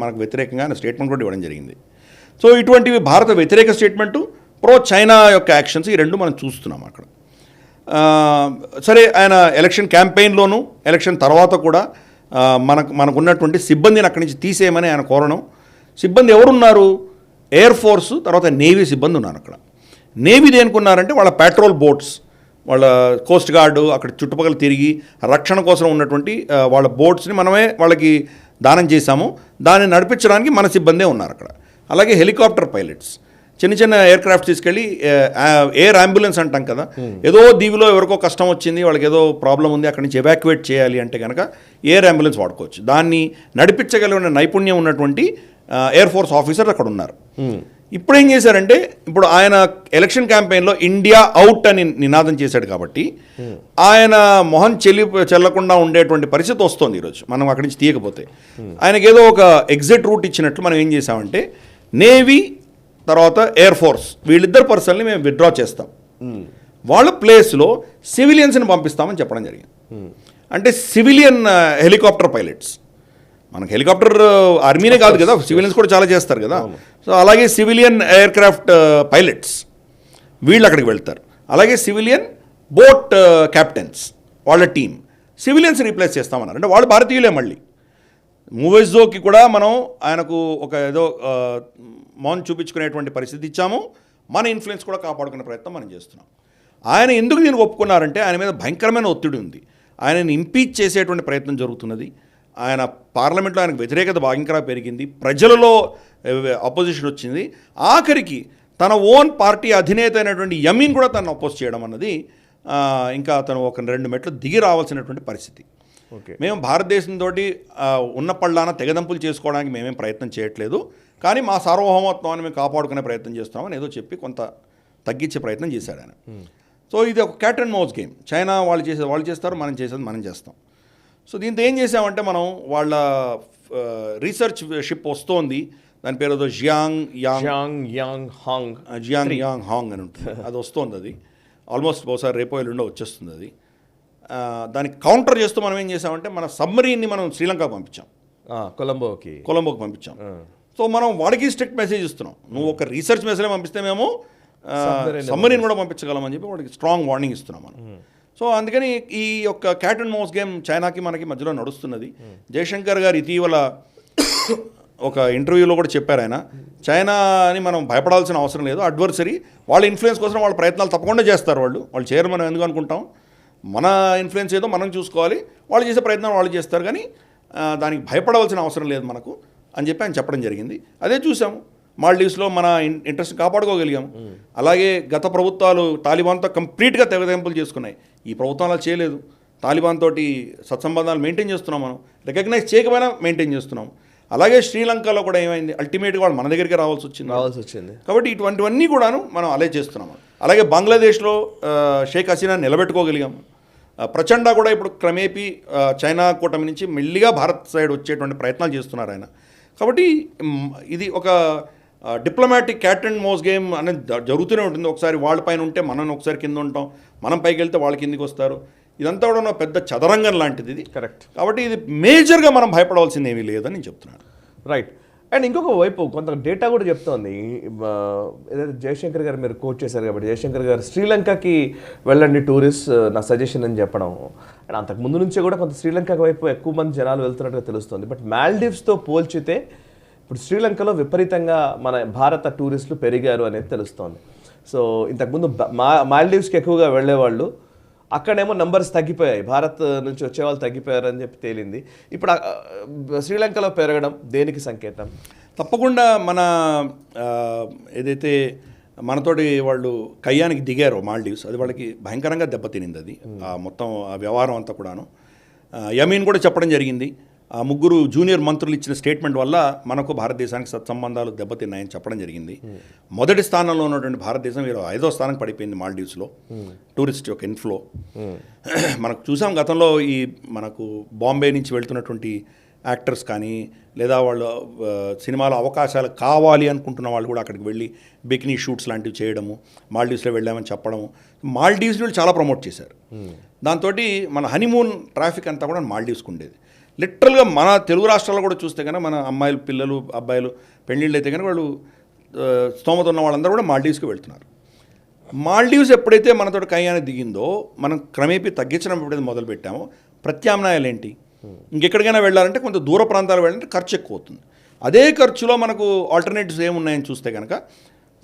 మనకు వ్యతిరేకంగా స్టేట్మెంట్ కూడా ఇవ్వడం జరిగింది. సో ఇటువంటివి భారత వ్యతిరేక స్టేట్మెంటు, ప్రో చైనా యొక్క యాక్షన్స్ ఈ రెండు మనం చూస్తున్నాం అక్కడ. సరే, ఆయన ఎలక్షన్ క్యాంపెయిన్లోనూ ఎలక్షన్ తర్వాత కూడా మనకున్నటువంటి సిబ్బందిని అక్కడి నుంచి తీసేయమని ఆయన కోరడం. సిబ్బంది ఎవరున్నారు? ఎయిర్ ఫోర్సు, తర్వాత నేవీ సిబ్బంది ఉన్నారు అక్కడ. నేవీ దేనుకున్నారంటే వాళ్ళ పెట్రోల్ బోట్స్, వాళ్ళ కోస్ట్ గార్డు అక్కడ చుట్టుపక్కల తిరిగి రక్షణ కోసం ఉన్నటువంటి వాళ్ళ బోట్స్ని మనమే వాళ్ళకి దానం చేశాము. దాన్ని నడిపించడానికి మన సిబ్బందే ఉన్నారు అక్కడ. అలాగే హెలికాప్టర్ పైలట్స్, చిన్న చిన్న ఎయిర్ క్రాఫ్ట్ తీసుకెళ్ళి ఎయిర్ అంబులెన్స్ అంటాం కదా, ఏదో దీవిలో ఎవరికో కష్టం వచ్చింది, వాళ్ళకి ఏదో ప్రాబ్లం ఉంది, అక్కడి నుంచి ఎవాక్యువేట్ చేయాలి అంటే కనుక ఎయిర్ అంబులెన్స్ వాడుకోవచ్చు. దాన్ని నడిపించగలిగిన నైపుణ్యం ఉన్నటువంటి ఎయిర్ ఫోర్స్ ఆఫీసర్ అక్కడ ఉన్నారు. ఇప్పుడు ఏం చేశారంటే, ఇప్పుడు ఆయన ఎలక్షన్ క్యాంపెయిన్లో ఇండియా అవుట్ అని నినాదం చేశాడు కాబట్టి ఆయన మొహం చెల్లకుండా ఉండేటువంటి పరిస్థితి వస్తుంది ఈరోజు మనం అక్కడి నుంచి తీయకపోతే. ఆయనకి ఏదో ఒక ఎగ్జిట్ రూట్ ఇచ్చినట్లు మనం ఏం చేసామంటే, నేవీ తర్వాత ఎయిర్ ఫోర్స్ వీళ్ళిద్దరు పర్సన్ని మేము విత్డ్రా చేస్తాం, వాళ్ళ ప్లేస్లో సివిలియన్స్ని పంపిస్తామని చెప్పడం జరిగింది. అంటే సివిలియన్ హెలికాప్టర్ పైలట్స్, మనకు హెలికాప్టర్ ఆర్మీనే కాదు కదా, సివిలియన్స్ కూడా చాలా చేస్తారు కదా. సో అలాగే సివిలియన్ ఎయిర్ క్రాఫ్ట్ పైలట్స్ వీళ్ళు అక్కడికి వెళ్తారు. అలాగే సివిలియన్ బోట్ క్యాప్టెన్స్ వాళ్ళ టీం సివిలియన్స్ రీప్లేస్ చేస్తామన్నారు. అంటే వాళ్ళు భారతీయులే. మళ్ళీ మూవీజోకి కూడా మనం ఆయనకు ఒక ఏదో మౌన్ చూపించుకునేటువంటి పరిస్థితి ఇచ్చాము. మన ఇన్ఫ్లుయెన్స్ కూడా కాపాడుకునే ప్రయత్నం మనం చేస్తున్నాం. ఆయన ఎందుకు దీనికి ఒప్పుకున్నారంటే ఆయన మీద భయంకరమైన ఒత్తిడి ఉంది. ఆయనని ఇంపీచ్ చేసేటువంటి ప్రయత్నం జరుగుతున్నది. ఆయన పార్లమెంట్లో ఆయనకు వ్యతిరేకత భయంకరంగా పెరిగింది, ప్రజలలో అపోజిషన్ వచ్చింది. ఆఖరికి తన ఓన్ పార్టీ అధినేత అయినటువంటి యమీన్ కూడా తనను అపోజ్ చేయడం అన్నది ఇంకా అతను ఒక 2 మెట్లు దిగి రావాల్సినటువంటి పరిస్థితి. మేము భారతదేశంతో ఉన్న పళ్ళాన తెగదంపులు చేసుకోవడానికి మేమేం ప్రయత్నం చేయట్లేదు, కానీ మా సార్వభౌమత్వాన్ని మేము కాపాడుకునే ప్రయత్నం చేస్తామని ఏదో చెప్పి కొంత తగ్గించే ప్రయత్నం చేశాడు ఆయన. సో ఇది ఒక cat and mouse game. China వాళ్ళు చేస్తారు, మనం చేసేది మనం చేస్తాం. సో దీంతో ఏం చేసామంటే, మనం వాళ్ళ రీసెర్చ్ షిప్ వస్తోంది, దాని పేరు ఏదో జియాంగ్ యాంగ్ హాంగ్ అని ఉంటుంది. అది వస్తుంది. అది ఆల్మోస్ట్ బహుశా రేపో ఎల్లుండో వచ్చేస్తుంది. అది దానికి కౌంటర్ చేస్తూ మనం ఏం చేసామంటే, మన సబ్మరీన్ని మనం శ్రీలంకకు పంపించాం, కొలంబోకి పంపించాం. సో మనం వాడికి స్ట్రిక్ట్ మెసేజ్ ఇస్తున్నాం, నువ్వు ఒక రీసెర్చ్ మెసేజ్ పంపిస్తే మేము సబ్మరీన్ కూడా పంపించగలమని చెప్పి వాడికి స్ట్రాంగ్ వార్నింగ్ ఇస్తున్నాం మనం. సో అందుకని ఈ యొక్క క్యాట్ అండ్ మౌస్ గేమ్ చైనాకి మనకి మధ్యలో నడుస్తున్నది. జయశంకర్ గారు ఇటీవల ఒక ఇంటర్వ్యూలో కూడా చెప్పారు ఆయన, చైనాని మనం భయపడాల్సిన అవసరం లేదు, అడ్వర్సరీ, వాళ్ళ ఇన్ఫ్లుయెన్స్ కోసం వాళ్ళ ప్రయత్నాలు తప్పకుండా చేస్తారు. వాళ్ళు చేయరు మనం ఎందుకు అనుకుంటాం, మన ఇన్ఫ్లుయెన్స్ ఏదో మనం చూసుకోవాలి, వాళ్ళు చేసే ప్రయత్నాలు వాళ్ళు చేస్తారు, కానీ దానికి భయపడవలసిన అవసరం లేదు మనకు అని చెప్పి ఆయన చెప్పడం జరిగింది. అదే చూసాము, మాల్డీవ్స్లో మన ఇంట్రెస్ట్ కాపాడుకోగలిగాము. అలాగే గత ప్రభుత్వాలు తాలిబాన్తో కంప్లీట్గా తెగదెంపులు చేసుకున్నాయి, ఈ ప్రభుత్వం అలా చేయలేదు. తాలిబాన్ తోటి సత్సంబంధాలు మెయింటైన్ చేస్తున్నాం, మనం రికగ్నైజ్ చేయకపోయినా మెయింటైన్ చేస్తున్నాం. అలాగే శ్రీలంకలో కూడా ఏమైంది, అల్టిమేట్గా వాళ్ళు మన దగ్గరికి రావాల్సి వచ్చింది. కాబట్టి ఇటువంటివన్నీ కూడాను మనం అలే చేస్తున్నాము. అలాగే బంగ్లాదేశ్లో షేక్ హసీనా నిలబెట్టుకోగలిగాము. ప్రచండ కూడా ఇప్పుడు క్రమేపీ చైనా కూటమి నుంచి మెల్లిగా భారత్ సైడ్ వచ్చేటువంటి ప్రయత్నాలు చేస్తున్నారు ఆయన. కాబట్టి ఇది ఒక diplomatic cat and mouse game అనేది జరుగుతూనే ఉంటుంది. ఒకసారి వాళ్ళ పైన ఉంటే మనం ఒకసారి కింద ఉంటాం, మనం పైకి వెళ్తే వాళ్ళ కిందికి వస్తారు. ఇదంతా కూడా పెద్ద చదరంగం లాంటిది ఇది. కరెక్ట్. కాబట్టి ఇది మేజర్గా మనం భయపడవలసింది ఏమీ లేదని నేను చెప్తున్నాను. రైట్. అండ్ ఇంకొక వైపు కొంత డేటా కూడా చెప్తోంది, ఏదైతే జయశంకర్ గారు మీరు కోట్ చేశారు కాబట్టి, జయశంకర్ గారు శ్రీలంకకి వెళ్ళండి టూరిస్ట్ నా సజెషన్ అని చెప్పడం, అండ్ అంతకు ముందు నుంచే కూడా కొంత శ్రీలంక వైపు ఎక్కువ మంది జనాలు వెళ్తున్నట్టుగా తెలుస్తుంది. బట్ మాల్దీవ్స్తో పోల్చితే ఇప్పుడు శ్రీలంకలో విపరీతంగా మన భారత టూరిస్టులు పెరిగారు అనేది తెలుస్తోంది. సో ఇంతకుముందు మాల్దీవ్స్కి ఎక్కువగా వెళ్ళేవాళ్ళు, అక్కడేమో నంబర్స్ తగ్గిపోయాయి, భారత్ నుంచి వచ్చేవాళ్ళు తగ్గిపోయారని చెప్పి తేలింది. ఇప్పుడు శ్రీలంకలో పెరగడం దేనికి సంకేతం? తప్పకుండా మన ఏదైతే మనతోటి వాళ్ళు కయ్యానికి దిగారో మాల్దీవ్స్, అది వాళ్ళకి భయంకరంగా దెబ్బతినింది. అది మొత్తం ఆ వ్యవహారం అంతా కూడాను. యమీన్ కూడా చెప్పడం జరిగింది, ఆ ముగ్గురు జూనియర్ మంత్రులు ఇచ్చిన స్టేట్మెంట్ వల్ల మనకు భారతదేశానికి సత్సంబంధాలు దెబ్బతిన్నాయని చెప్పడం జరిగింది. మొదటి స్థానంలో ఉన్నటువంటి భారతదేశం 5వ స్థానానికి పడిపోయింది మాల్దీవ్స్లో టూరిస్ట్ యొక్క ఇన్ఫ్లో. మనకు చూసాం గతంలో ఈ మనకు బాంబే నుంచి వెళ్తున్నటువంటి యాక్టర్స్ కానీ, లేదా వాళ్ళు సినిమాలో అవకాశాలు కావాలి అనుకుంటున్న వాళ్ళు కూడా అక్కడికి వెళ్ళి బికినీ షూట్స్ లాంటివి చేయడము, మాల్దీవ్స్లో వెళ్ళామని చెప్పడము, మాల్దీవ్స్ వాళ్ళు చాలా ప్రమోట్ చేశారు. దాంతో మన హనీమూన్ ట్రాఫిక్ అంతా కూడా మాల్దీవ్స్కి ఉండేది. లిటరల్గా మన తెలుగు రాష్ట్రాల్లో కూడా చూస్తే కనుక మన అమ్మాయిలు, పిల్లలు, అబ్బాయిలు పెళ్ళిళ్ళు అయితే కనుక వాళ్ళు స్తోమత ఉన్న వాళ్ళందరూ కూడా మాల్దీవ్స్కి వెళ్తున్నారు. మాల్దీవ్స్ ఎప్పుడైతే మనతో కయ్యాన్ని దిగిందో, మనం క్రమేపీ తగ్గించడం ఎప్పుడైతే మొదలుపెట్టామో, ప్రత్యామ్నాయాలు ఏంటి, ఇంకెక్కడికైనా వెళ్ళాలంటే కొంత దూర ప్రాంతాలు వెళ్ళాలంటే ఖర్చు ఎక్కువ అవుతుంది. అదే ఖర్చులో మనకు ఆల్టర్నేటివ్స్ ఏమున్నాయని చూస్తే కనుక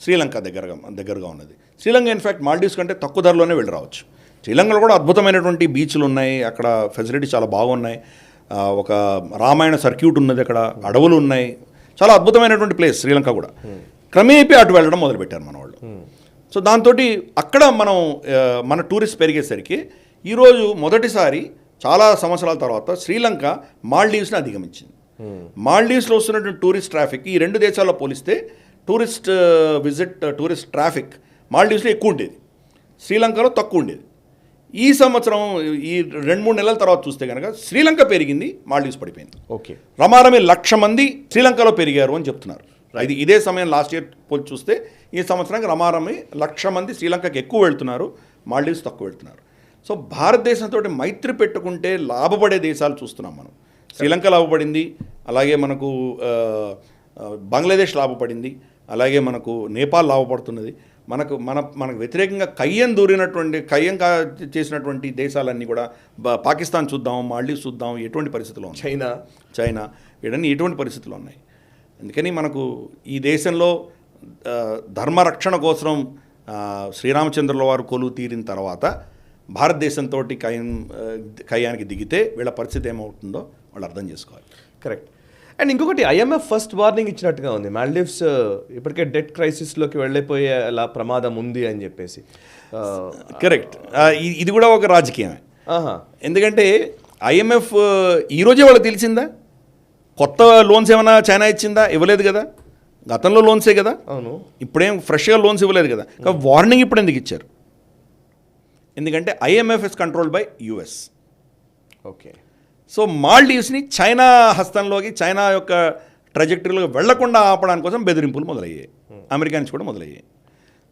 శ్రీలంక దగ్గరగా ఉన్నది. శ్రీలంక ఇన్ఫ్యాక్ట్ మాల్దీవ్స్ కంటే తక్కువ ధరలోనే వెళ్ళి రావచ్చు. శ్రీలంకలో కూడా అద్భుతమైనటువంటి బీచ్లు ఉన్నాయి, అక్కడ ఫెసిలిటీ చాలా బాగున్నాయి, ఒక రామాయణ సర్క్యూట్ ఉన్నది, అక్కడ అడవులు ఉన్నాయి, చాలా అద్భుతమైనటువంటి ప్లేస్ శ్రీలంక కూడా. క్రమేపీ అటు వెళ్ళడం మొదలుపెట్టారు మన వాళ్ళు. సో దాంతో అక్కడ మన టూరిస్ట్ పెరిగేసరికి ఈరోజు మొదటిసారి చాలా సంవత్సరాల తర్వాత శ్రీలంక మాల్దీవ్స్ని అధిగమించింది. మాల్దీవ్స్లో వస్తున్నటువంటి టూరిస్ట్ ట్రాఫిక్ ఈ రెండు దేశాల్లో పోలిస్తే టూరిస్ట్ ట్రాఫిక్ మాల్దీవ్స్లో ఎక్కువ ఉండేది, శ్రీలంకలో తక్కువ ఉండేది. ఈ సంవత్సరం ఈ 2-3 నెలల తర్వాత చూస్తే కనుక శ్రీలంక పెరిగింది, మాల్దీవ్స్ పడిపోయింది. ఓకే, రమారమి 1,00,000 మంది శ్రీలంకలో పెరిగారు అని చెప్తున్నారు. ఇదే సమయం లాస్ట్ ఇయర్ పోల్చి చూస్తే ఈ సంవత్సరానికి రమారమి 1,00,000 మంది శ్రీలంకకి ఎక్కువ వెళ్తున్నారు, మాల్దీవ్స్ తక్కువ వెళ్తున్నారు. సో భారతదేశంతో మైత్రి పెట్టుకుంటే లాభపడే దేశాలు చూస్తున్నాం మనం. శ్రీలంక లాభపడింది, అలాగే మనకు బంగ్లాదేశ్ లాభపడింది, అలాగే మనకు నేపాల్ లాభపడుతున్నది. మనకు వ్యతిరేకంగా కయ్యం చేసినటువంటి దేశాలన్నీ కూడా పాకిస్తాన్ చూద్దాం, మాల్దీవ్స్ చూద్దాం, ఎటువంటి పరిస్థితుల్లో ఉన్నాయి, చైనా ఇవన్నీ ఎటువంటి పరిస్థితుల్లో ఉన్నాయి. అందుకని మనకు ఈ దేశంలో ధర్మరక్షణ కోసం శ్రీరామచంద్రుల వారు కొలువు తీరిన తర్వాత భారతదేశంతో కయ్యానికి దిగితే వీళ్ళ పరిస్థితి ఏమవుతుందో వాళ్ళు అర్థం చేసుకోవాలి. కరెక్ట్. అండ్ ఇంకొకటి, ఐఎంఎఫ్ ఫస్ట్ వార్నింగ్ ఇచ్చినట్టుగా ఉంది, మాల్దీవ్స్ ఇప్పటికే డెట్ క్రైసిస్లోకి వెళ్ళిపోయేలా ప్రమాదం ఉంది అని చెప్పేసి. కరెక్ట్. ఇది కూడా ఒక రాజకీయమే. ఎందుకంటే ఐఎంఎఫ్ ఈరోజే వాళ్ళకి తెలిసిందా? కొత్త లోన్స్ ఏమైనా చైనా ఇచ్చిందా? ఇవ్వలేదు కదా, గతంలో లోన్సే కదా. అవును, ఇప్పుడేం ఫ్రెష్గా లోన్స్ ఇవ్వలేదు కదా. కాబట్టి వార్నింగ్ ఇప్పుడు ఎందుకు ఇచ్చారు? ఎందుకంటే IMF is controlled by US. Okay. So మాల్దీవ్స్ని చైనా హస్తంలోకి, చైనా యొక్క ట్రజెక్టరీలోకి వెళ్లకుండా ఆపడానికి కోసం బెదిరింపులు మొదలయ్యాయి, అమెరికా నుంచి కూడా మొదలయ్యాయి.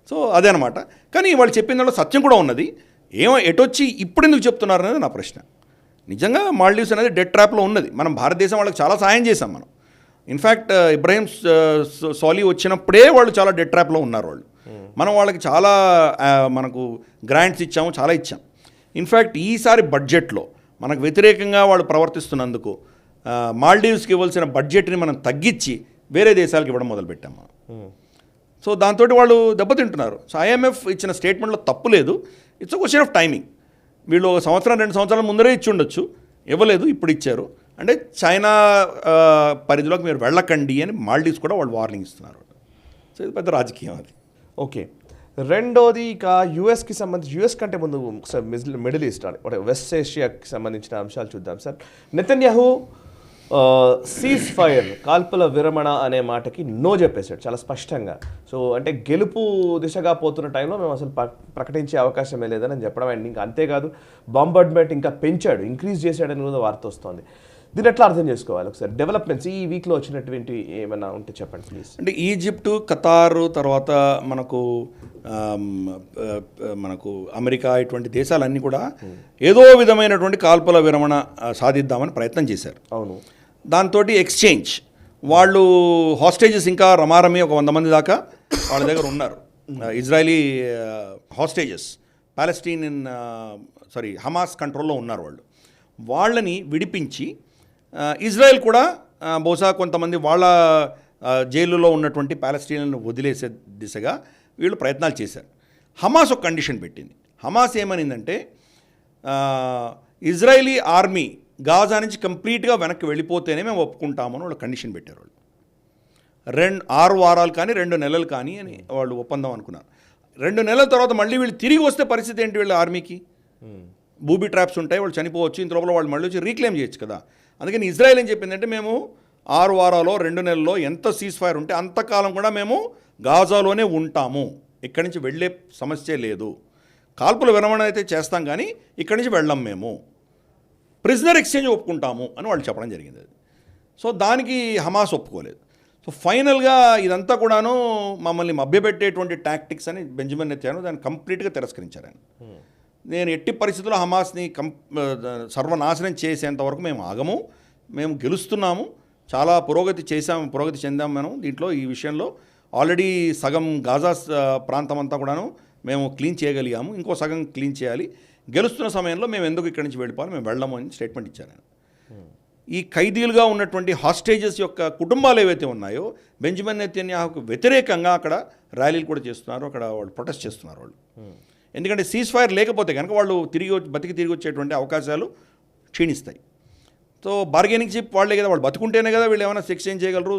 సో అదే అనమాట. కానీ వాళ్ళు చెప్పిన దాంట్లో సత్యం కూడా ఉన్నది. ఎటొచ్చి ఇప్పుడు ఎందుకు చెప్తున్నారు అనేది నా ప్రశ్న. నిజంగా మాల్దీవ్స్ అనేది డెట్ ట్రాప్లో ఉన్నది. మనం భారతదేశం వాళ్ళకి చాలా సాయం చేశాం మనం. ఇన్ఫ్యాక్ట్ ఇబ్రాహీం సోలీ వచ్చినప్పుడే వాళ్ళు చాలా డెట్ ట్రాప్లో ఉన్నారు వాళ్ళు. మనం వాళ్ళకి చాలా మనకు గ్రాంట్స్ ఇచ్చాము, చాలా ఇచ్చాం. ఇన్ఫ్యాక్ట్ ఈసారి బడ్జెట్లో మనకు వ్యతిరేకంగా వాళ్ళు ప్రవర్తిస్తున్నందుకు మాల్దీవ్స్కి ఇవ్వాల్సిన బడ్జెట్ని మనం తగ్గించి వేరే దేశాలకు ఇవ్వడం మొదలుపెట్టాము. సో దాంతో వాళ్ళు దెబ్బతింటున్నారు. సో ఐఎంఎఫ్ ఇచ్చిన స్టేట్మెంట్లో తప్పు లేదు, ఇట్స్ క్వశ్చన్ ఆఫ్ టైమింగ్. వీళ్ళు 1-2 సంవత్సరాల ముందరే ఇచ్చి ఉండొచ్చు, ఇవ్వలేదు, ఇప్పుడు ఇచ్చారు. అంటే చైనా పరిధిలోకి మీరు వెళ్ళకండి అని మాల్దీవ్స్ కూడా వాళ్ళు వార్నింగ్ ఇస్తున్నారు. సో ఇది పెద్ద రాజకీయం అది. ఓకే. రెండోది ఇక యుఎస్కి సంబంధించి, యుఎస్ కంటే ముందు మిడిల్ ఈస్ట్ వెస్ట్ ఏషియాకి సంబంధించిన అంశాలు చూద్దాం సార్. నెతన్యాహు సీజ్ ఫైర్, కాల్పుల విరమణ అనే మాటకి నో చెప్పేశాడు చాలా స్పష్టంగా. సో అంటే గెలుపు దిశగా పోతున్న టైంలో మేము అసలు ప్రకటించే అవకాశమే లేదని చెప్పడం. అండ్ ఇంకా అంతేకాదు, బాంబార్డ్మెంట్ ఇంకా పెంచాడు, ఇంక్రీజ్ చేశాడని కూడా వార్త వస్తుంది. దీన్ని ఎట్లా అర్థం చేసుకోవాలి? ఒకసారి డెవలప్మెంట్స్ ఈ వీక్లో వచ్చినటువంటి ఏమైనా ఉంటే చెప్పండి ప్లీజ్. అంటే ఈజిప్టు, ఖతారు, తర్వాత మనకు అమెరికా, ఇటువంటి దేశాలన్నీ కూడా ఏదో విధమైనటువంటి కాల్పుల విరమణ సాధిద్దామని ప్రయత్నం చేశారు. అవును. దాంతో ఎక్స్చేంజ్ వాళ్ళు హాస్టేజెస్ ఇంకా రమారమి ఒక 100 మంది దాకా వాళ్ళ దగ్గర ఉన్నారు. ఇజ్రాయలీ హాస్టేజెస్ పాలెస్టీనియన్ హమాస్ కంట్రోల్లో ఉన్నారు. వాళ్ళని విడిపించి ఇజ్రాయెల్ కూడా బహుశా కొంతమంది వాళ్ళ జైలులో ఉన్నటువంటి పాలెస్టీనియన్ను వదిలేసే దిశగా వీళ్ళు ప్రయత్నాలు చేశారు. హమాస్ ఒక కండిషన్ పెట్టింది. హమాస్ ఏమనిందంటే ఇజ్రాయలీ ఆర్మీ గాజా నుంచి కంప్లీట్గా వెనక్కి వెళ్ళిపోతేనే మేము ఒప్పుకుంటామని వాళ్ళు కండిషన్ పెట్టారు. వాళ్ళు 6 వారాలు కానీ 2 నెలలు కానీ అని వాళ్ళు ఒప్పందం అనుకున్నారు. 2 నెలల తర్వాత మళ్ళీ వీళ్ళు తిరిగి వస్తే పరిస్థితి ఏంటి? వీళ్ళ ఆర్మీకి బూబీ ట్రాప్స్ ఉంటాయి, వాళ్ళు చనిపోవచ్చు. ఇంత లోపల వాళ్ళు మళ్ళీ వచ్చి రీక్లెయిమ్ చేయొచ్చు కదా. అందుకని ఇజ్రాయెల్ ఏం చెప్పిందంటే మేము 6 వారాలో 2 నెలల్లో ఎంత సీజ్ ఫైర్ ఉంటే అంతకాలం కూడా మేము గాజాలోనే ఉంటాము, ఇక్కడి నుంచి వెళ్ళే సమస్య లేదు. కాల్పుల విరమణ అయితే చేస్తాం కానీ ఇక్కడి నుంచి వెళ్ళాం, మేము ప్రిజనర్ ఎక్స్చేంజ్ ఒప్పుకుంటాము అని వాళ్ళు చెప్పడం జరిగింది. అది సో దానికి హమాస్ ఒప్పుకోలేదు. సో ఫైనల్గా ఇదంతా కూడాను మమ్మల్ని మభ్యపెట్టేటువంటి టాక్టిక్స్ అని బెంజమిన్ నెతన్యాహు దాన్ని కంప్లీట్గా తిరస్కరించారు. ఆయన నేను ఎట్టి పరిస్థితుల్లో హమాస్ని సర్వనాశనం చేసేంత వరకు మేము ఆగము, మేము గెలుస్తున్నాము, చాలా పురోగతి చెందాము మనం దీంట్లో. ఈ విషయంలో ఆల్రెడీ సగం గాజా ప్రాంతం అంతా కూడాను మేము క్లీన్ చేయగలిగాము, ఇంకో సగం క్లీన్ చేయాలి, గెలుస్తున్న సమయంలో మేము ఎందుకు ఇక్కడి నుంచి వెళ్ళిపోవాలి, మేము వెళ్ళము అని స్టేట్మెంట్ ఇచ్చారు ఆయన. ఈ ఖైదీలుగా ఉన్నటువంటి హాస్టేజెస్ యొక్క కుటుంబాలు ఏవైతే ఉన్నాయో బెంజమిన్ నెతన్యాహుకు వ్యతిరేకంగా అక్కడ ర్యాలీలు కూడా చేస్తున్నారు, అక్కడ వాళ్ళు ప్రొటెస్ట్ చేస్తున్నారు వాళ్ళు. ఎందుకంటే సీజ్ ఫైర్ లేకపోతే కనుక వాళ్ళు బతికి తిరిగి వచ్చేటువంటి అవకాశాలు క్షీణిస్తాయి. సో బార్గెనింగ్ చిప్ వాళ్ళే కదా, వాళ్ళు బతుకుంటేనే కదా వీళ్ళు ఏమైనా ఎక్స్చేంజ్ చేయగలరు,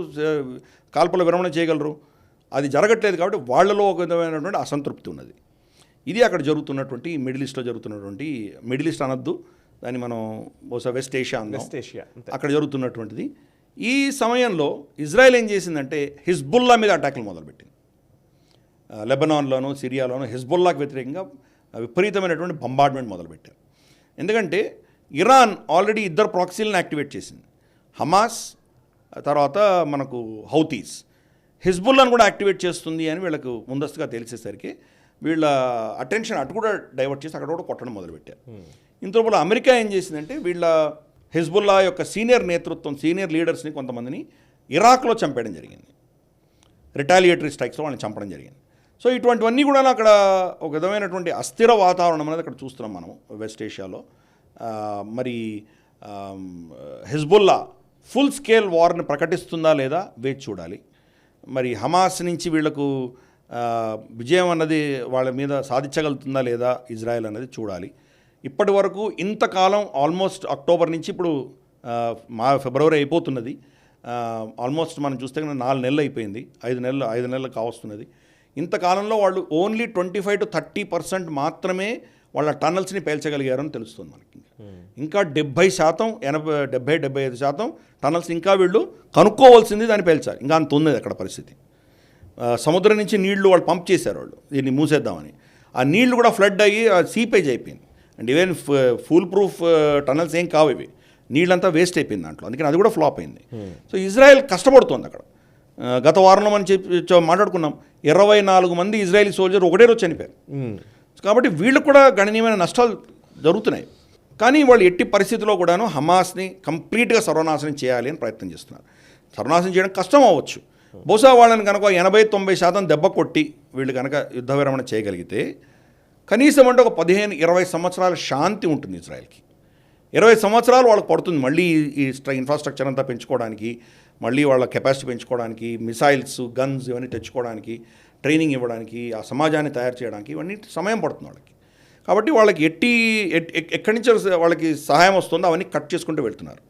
కాల్పుల విరమణ చేయగలరు. అది జరగట్లేదు కాబట్టి వాళ్ళలో ఒక విధమైనటువంటి అసంతృప్తి ఉన్నది. ఇది అక్కడ జరుగుతున్నటువంటి మిడిల్ ఈస్ట్లో జరుగుతున్నటువంటి, మిడిల్ ఈస్ట్ అనొద్దు దాన్ని మనం బహుశా వెస్ట్ ఏషియా అక్కడ జరుగుతున్నటువంటిది. ఈ సమయంలో ఇజ్రాయెల్ ఏం చేసిందంటే హిజ్బుల్లా మీద అటాకులు మొదలుపెట్టింది. లెబనాన్లోను సిరియాలోను హిజ్బుల్లాకి వ్యతిరేకంగా విపరీతమైనటువంటి బంబార్డ్మెంట్ మొదలుపెట్టారు. ఎందుకంటే ఇరాన్ ఆల్రెడీ 2 ప్రాక్సీలను యాక్టివేట్ చేసింది, హమాస్ తర్వాత మనకు హౌతీస్. హిజ్బుల్లాను కూడా యాక్టివేట్ చేస్తుంది అని వీళ్ళకు ముందస్తుగా తెలిసేసరికి వీళ్ళ అటెన్షన్ అటు కూడా డైవర్ట్ చేసి అక్కడ కూడా కొట్టడం మొదలుపెట్టారు. ఇంతలోపల అమెరికా ఏం చేసిందంటే వీళ్ళ హిజ్బుల్లా యొక్క సీనియర్ లీడర్స్ని కొంతమందిని ఇరాక్లో చంపేయడం జరిగింది. రిటాలియేటరీ స్ట్రైక్స్లో వాళ్ళని చంపడం జరిగింది. సో ఇటువంటివన్నీ కూడా అక్కడ ఒక విధమైనటువంటి అస్థిర వాతావరణం అనేది అక్కడ చూస్తున్నాం మనం వెస్ట్ ఏషియాలో. మరి హిజ్బుల్లా ఫుల్ స్కేల్ వార్ని ప్రకటిస్తుందా లేదా వేచి చూడాలి. మరి హమాస్ నుంచి వీళ్లకు విజయం అన్నది వాళ్ళ మీద సాధించగలుగుతుందా లేదా ఇజ్రాయెల్ అన్నది చూడాలి. ఇప్పటి వరకు ఇంతకాలం ఆల్మోస్ట్ అక్టోబర్ నుంచి ఇప్పుడు ఫిబ్రవరి అయిపోతున్నది. ఆల్మోస్ట్ మనం చూస్తే కనుక 4 నెలలు అయిపోయింది, 5 నెలలు కావస్తున్నది. ఇంతకాలంలో వాళ్ళు ఓన్లీ 25 to 30% మాత్రమే వాళ్ళ టన్నల్స్ని పేల్చగలిగారని తెలుస్తుంది మనకి. ఇంకా 70%, 75% టన్నల్స్ ఇంకా వీళ్ళు కనుక్కోవాల్సింది, దాన్ని పేల్చాలి. ఇంకా అంత ఉంది అక్కడ పరిస్థితి. సముద్రం నుంచి నీళ్లు వాళ్ళు పంప్ చేశారు వాళ్ళు దీన్ని మూసేద్దామని. ఆ నీళ్లు కూడా ఫ్లడ్ అయ్యి సీపేజ్ అయిపోయింది. And even full proof tunnels ఏం కావు ఇవి, నీళ్ళంతా వేస్ట్ అయిపోయింది దాంట్లో. అందుకని అది కూడా ఫ్లాప్ అయింది. సో ఇజ్రాయెల్ కష్టపడుతోంది అక్కడ. గత వారంలో మనం మాట్లాడుకున్నాం, 24 మంది ఇజ్రాయలీ సోల్జర్ ఒకటే రోజు చనిపోయారు. కాబట్టి వీళ్ళకు కూడా గణనీయమైన నష్టాలు జరుగుతున్నాయి. కానీ వాళ్ళు ఎట్టి పరిస్థితుల్లో కూడాను హమాస్ని కంప్లీట్గా సర్వనాశనం చేయాలి అని ప్రయత్నం చేస్తున్నారు. సర్వనాశనం చేయడం కష్టం అవ్వచ్చు. బహుశా వాళ్ళని కనుక 80-90% దెబ్బ కొట్టి వీళ్ళు కనుక యుద్ధ విరమణ చేయగలిగితే కనీసం అంటే ఒక 15-20 సంవత్సరాల శాంతి ఉంటుంది ఇజ్రాయెల్కి. 20 సంవత్సరాలు వాళ్ళకి పడుతుంది మళ్ళీ ఈ ఇన్ఫ్రాస్ట్రక్చర్ అంతా పెంచుకోవడానికి, మళ్ళీ వాళ్ళ కెపాసిటీ పెంచుకోవడానికి, మిసైల్స్, గన్స్ ఇవన్నీ తెచ్చుకోవడానికి, ట్రైనింగ్ ఇవ్వడానికి, ఆ సమాజాన్ని తయారు చేయడానికి ఇవన్నీ సమయం పడుతుంది వాళ్ళకి. కాబట్టి వాళ్ళకి ఎక్కడి నుంచి వాళ్ళకి సహాయం వస్తుందో అవన్నీ కట్ చేసుకుంటూ వెళ్తున్నారు.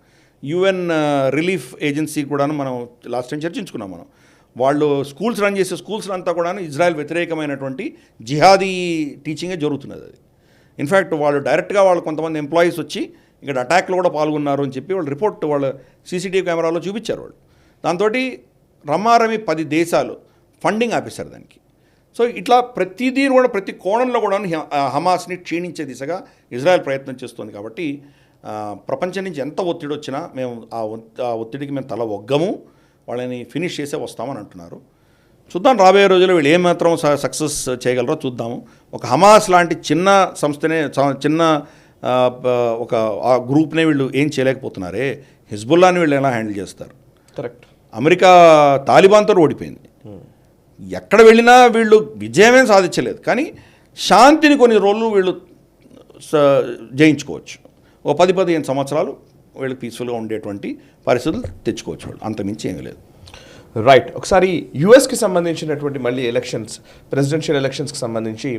UN రిలీఫ్ ఏజెన్సీ కూడాను మనం లాస్ట్ టైం చర్చించుకున్నాం మనం. వాళ్ళు స్కూల్స్ రన్ చేసే స్కూల్స్ అంతా కూడాను ఇజ్రాయెల్ వ్యతిరేకమైనటువంటి జిహాదీ టీచింగే జరుగుతున్నది. అది ఇన్ఫ్యాక్ట్ వాళ్ళు డైరెక్ట్గా వాళ్ళు కొంతమంది ఎంప్లాయీస్ వచ్చి ఇక్కడ అటాక్లో కూడా పాల్గొన్నారు అని చెప్పి వాళ్ళు రిపోర్ట్ వాళ్ళ CCTV కెమెరాలో చూపించారు వాళ్ళు. దాంతో రమారమి 10 దేశాలు ఫండింగ్ ఆపేశారు దానికి. సో ఇట్లా ప్రతిదీ కూడా ప్రతి కోణంలో కూడా హమాస్ని క్షీణించే దిశగా ఇజ్రాయెల్ ప్రయత్నం చేస్తుంది. కాబట్టి ప్రపంచం నుంచి ఎంత ఒత్తిడి వచ్చినా మేము ఆ ఒత్తిడికి మేము తల ఒగ్గము, వాళ్ళని ఫినిష్ చేసే వస్తామని అంటున్నారు. చూద్దాం రాబోయే రోజుల్లో వీళ్ళు ఏమాత్రం సక్సెస్ చేయగలరో చూద్దాము. ఒక హమాస్ లాంటి చిన్న సంస్థనే, చిన్న ఒక ఆ గ్రూప్నే వీళ్ళు ఏం చేయలేకపోతున్నారే, హిజ్బుల్లాని వీళ్ళు ఎలా హ్యాండిల్ చేస్తారు? కరెక్ట్. అమెరికా తాలిబాన్తో ఓడిపోయింది. ఎక్కడ వెళ్ళినా వీళ్ళు విజయమే సాధించలేదు, కానీ శాంతిని కొన్ని రోజులు వీళ్ళు జయించుకోవచ్చు. ఓ 10-15 సంవత్సరాలు వీళ్ళకి పీస్ఫుల్గా ఉండేటువంటి పరిస్థితులు తెచ్చుకోవచ్చు వాళ్ళు, అంతమించి ఏమీ లేదు. రైట్. ఒకసారి యుఎస్కి సంబంధించినటువంటి మళ్ళీ ఎలక్షన్స్, ప్రెసిడెన్షియల్ ఎలక్షన్స్కి సంబంధించి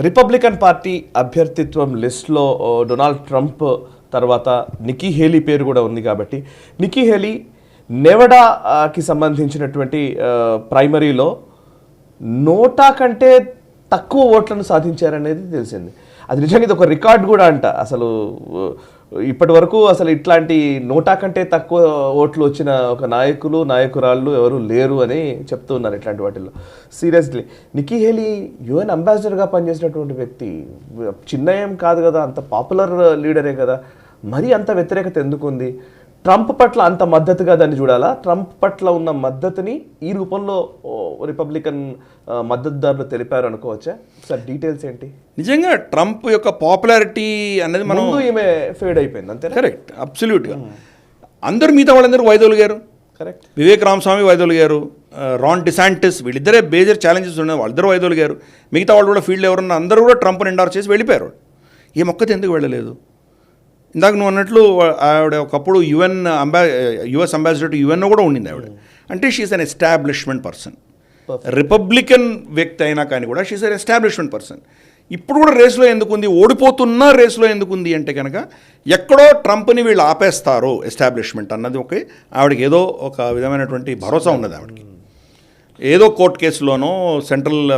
రిపబ్లికన్ పార్టీ అభ్యర్థిత్వం లిస్ట్లో డొనాల్డ్ ట్రంప్ తర్వాత నిక్కీ హేలీ పేరు కూడా ఉంది. కాబట్టి నిక్కీ హేలీ నెవడాకి సంబంధించినటువంటి ప్రైమరీలో 100 కంటే తక్కువ ఓట్లను సాధించారనేది తెలిసింది. అది నిజంగా ఇది ఒక రికార్డ్ కూడా అంట. అసలు ఇప్పటి వరకు అసలు ఇట్లాంటి 100 కంటే తక్కువ ఓట్లు వచ్చిన ఒక నాయకురాళ్ళు ఎవరు లేరు అని చెప్తూ ఉన్నారు ఇట్లాంటి వాటిల్లో. సీరియస్లీ నిక్కీ హేలీ యుఎన్ అంబాసిడర్గా పనిచేసినటువంటి వ్యక్తి, చిన్న ఏం కాదు కదా, అంత పాపులర్ లీడరే కదా, మరీ అంత వ్యతిరేకత ఎందుకు ఉంది? ట్రంప్ పట్ల అంత మద్దతుగా దాన్ని చూడాలా? ట్రంప్ పట్ల ఉన్న మద్దతుని ఈ రూపంలో రిపబ్లికన్ మద్దతుదారులు తెలిపారు అనుకోవచ్చా? సార్ డీటెయిల్స్ ఏంటి? నిజంగా ట్రంప్ యొక్క పాపులారిటీ అనేది మనం ఈమె ఫేడ్ అయిపోయింది అంతే. కరెక్ట్, అబ్సల్యూట్గా. అందరు మిగతా వాళ్ళందరూ వైదొలిగారు. కరెక్ట్. వివేక్ రామస్వామి వైదొలిగారు, రాన్ డిసాంటిస్, వీళ్ళిద్దరే మేజర్ ఛాలెంజెస్ ఉన్నాయి, వాళ్ళిద్దరు వైదొలిగారు. మిగతా వాళ్ళు కూడా ఫీల్డ్ ఎవరన్నా అందరూ కూడా ట్రంప్ని ఎండార్ చేసి వెళ్ళిపోయారు. ఏ మొక్కతే ఎందుకు వెళ్ళలేదు? ఇందాక నువ్వు అన్నట్లు ఆవిడ ఒకప్పుడు యుఎస్ అంబాసిడర్ టు యుఎన్ కూడా ఉండింది ఆవిడ. అంటే she is an establishment person. Republican వ్యక్తి అయినా కానీ కూడా షీఈస్ అన్ ఎస్టాబ్లిష్మెంట్ పర్సన్. ఇప్పుడు కూడా రేసులో ఎందుకుంది, ఓడిపోతున్న రేసులో ఎందుకుంది అంటే కనుక ఎక్కడో ట్రంప్ని వీళ్ళు ఆపేస్తారు ఎస్టాబ్లిష్మెంట్ అన్నది ఆవిడకి ఏదో ఒక విధమైనటువంటి భరోసా ఉన్నది ఆవిడకి. ఏదో కోర్టు కేసులోనో,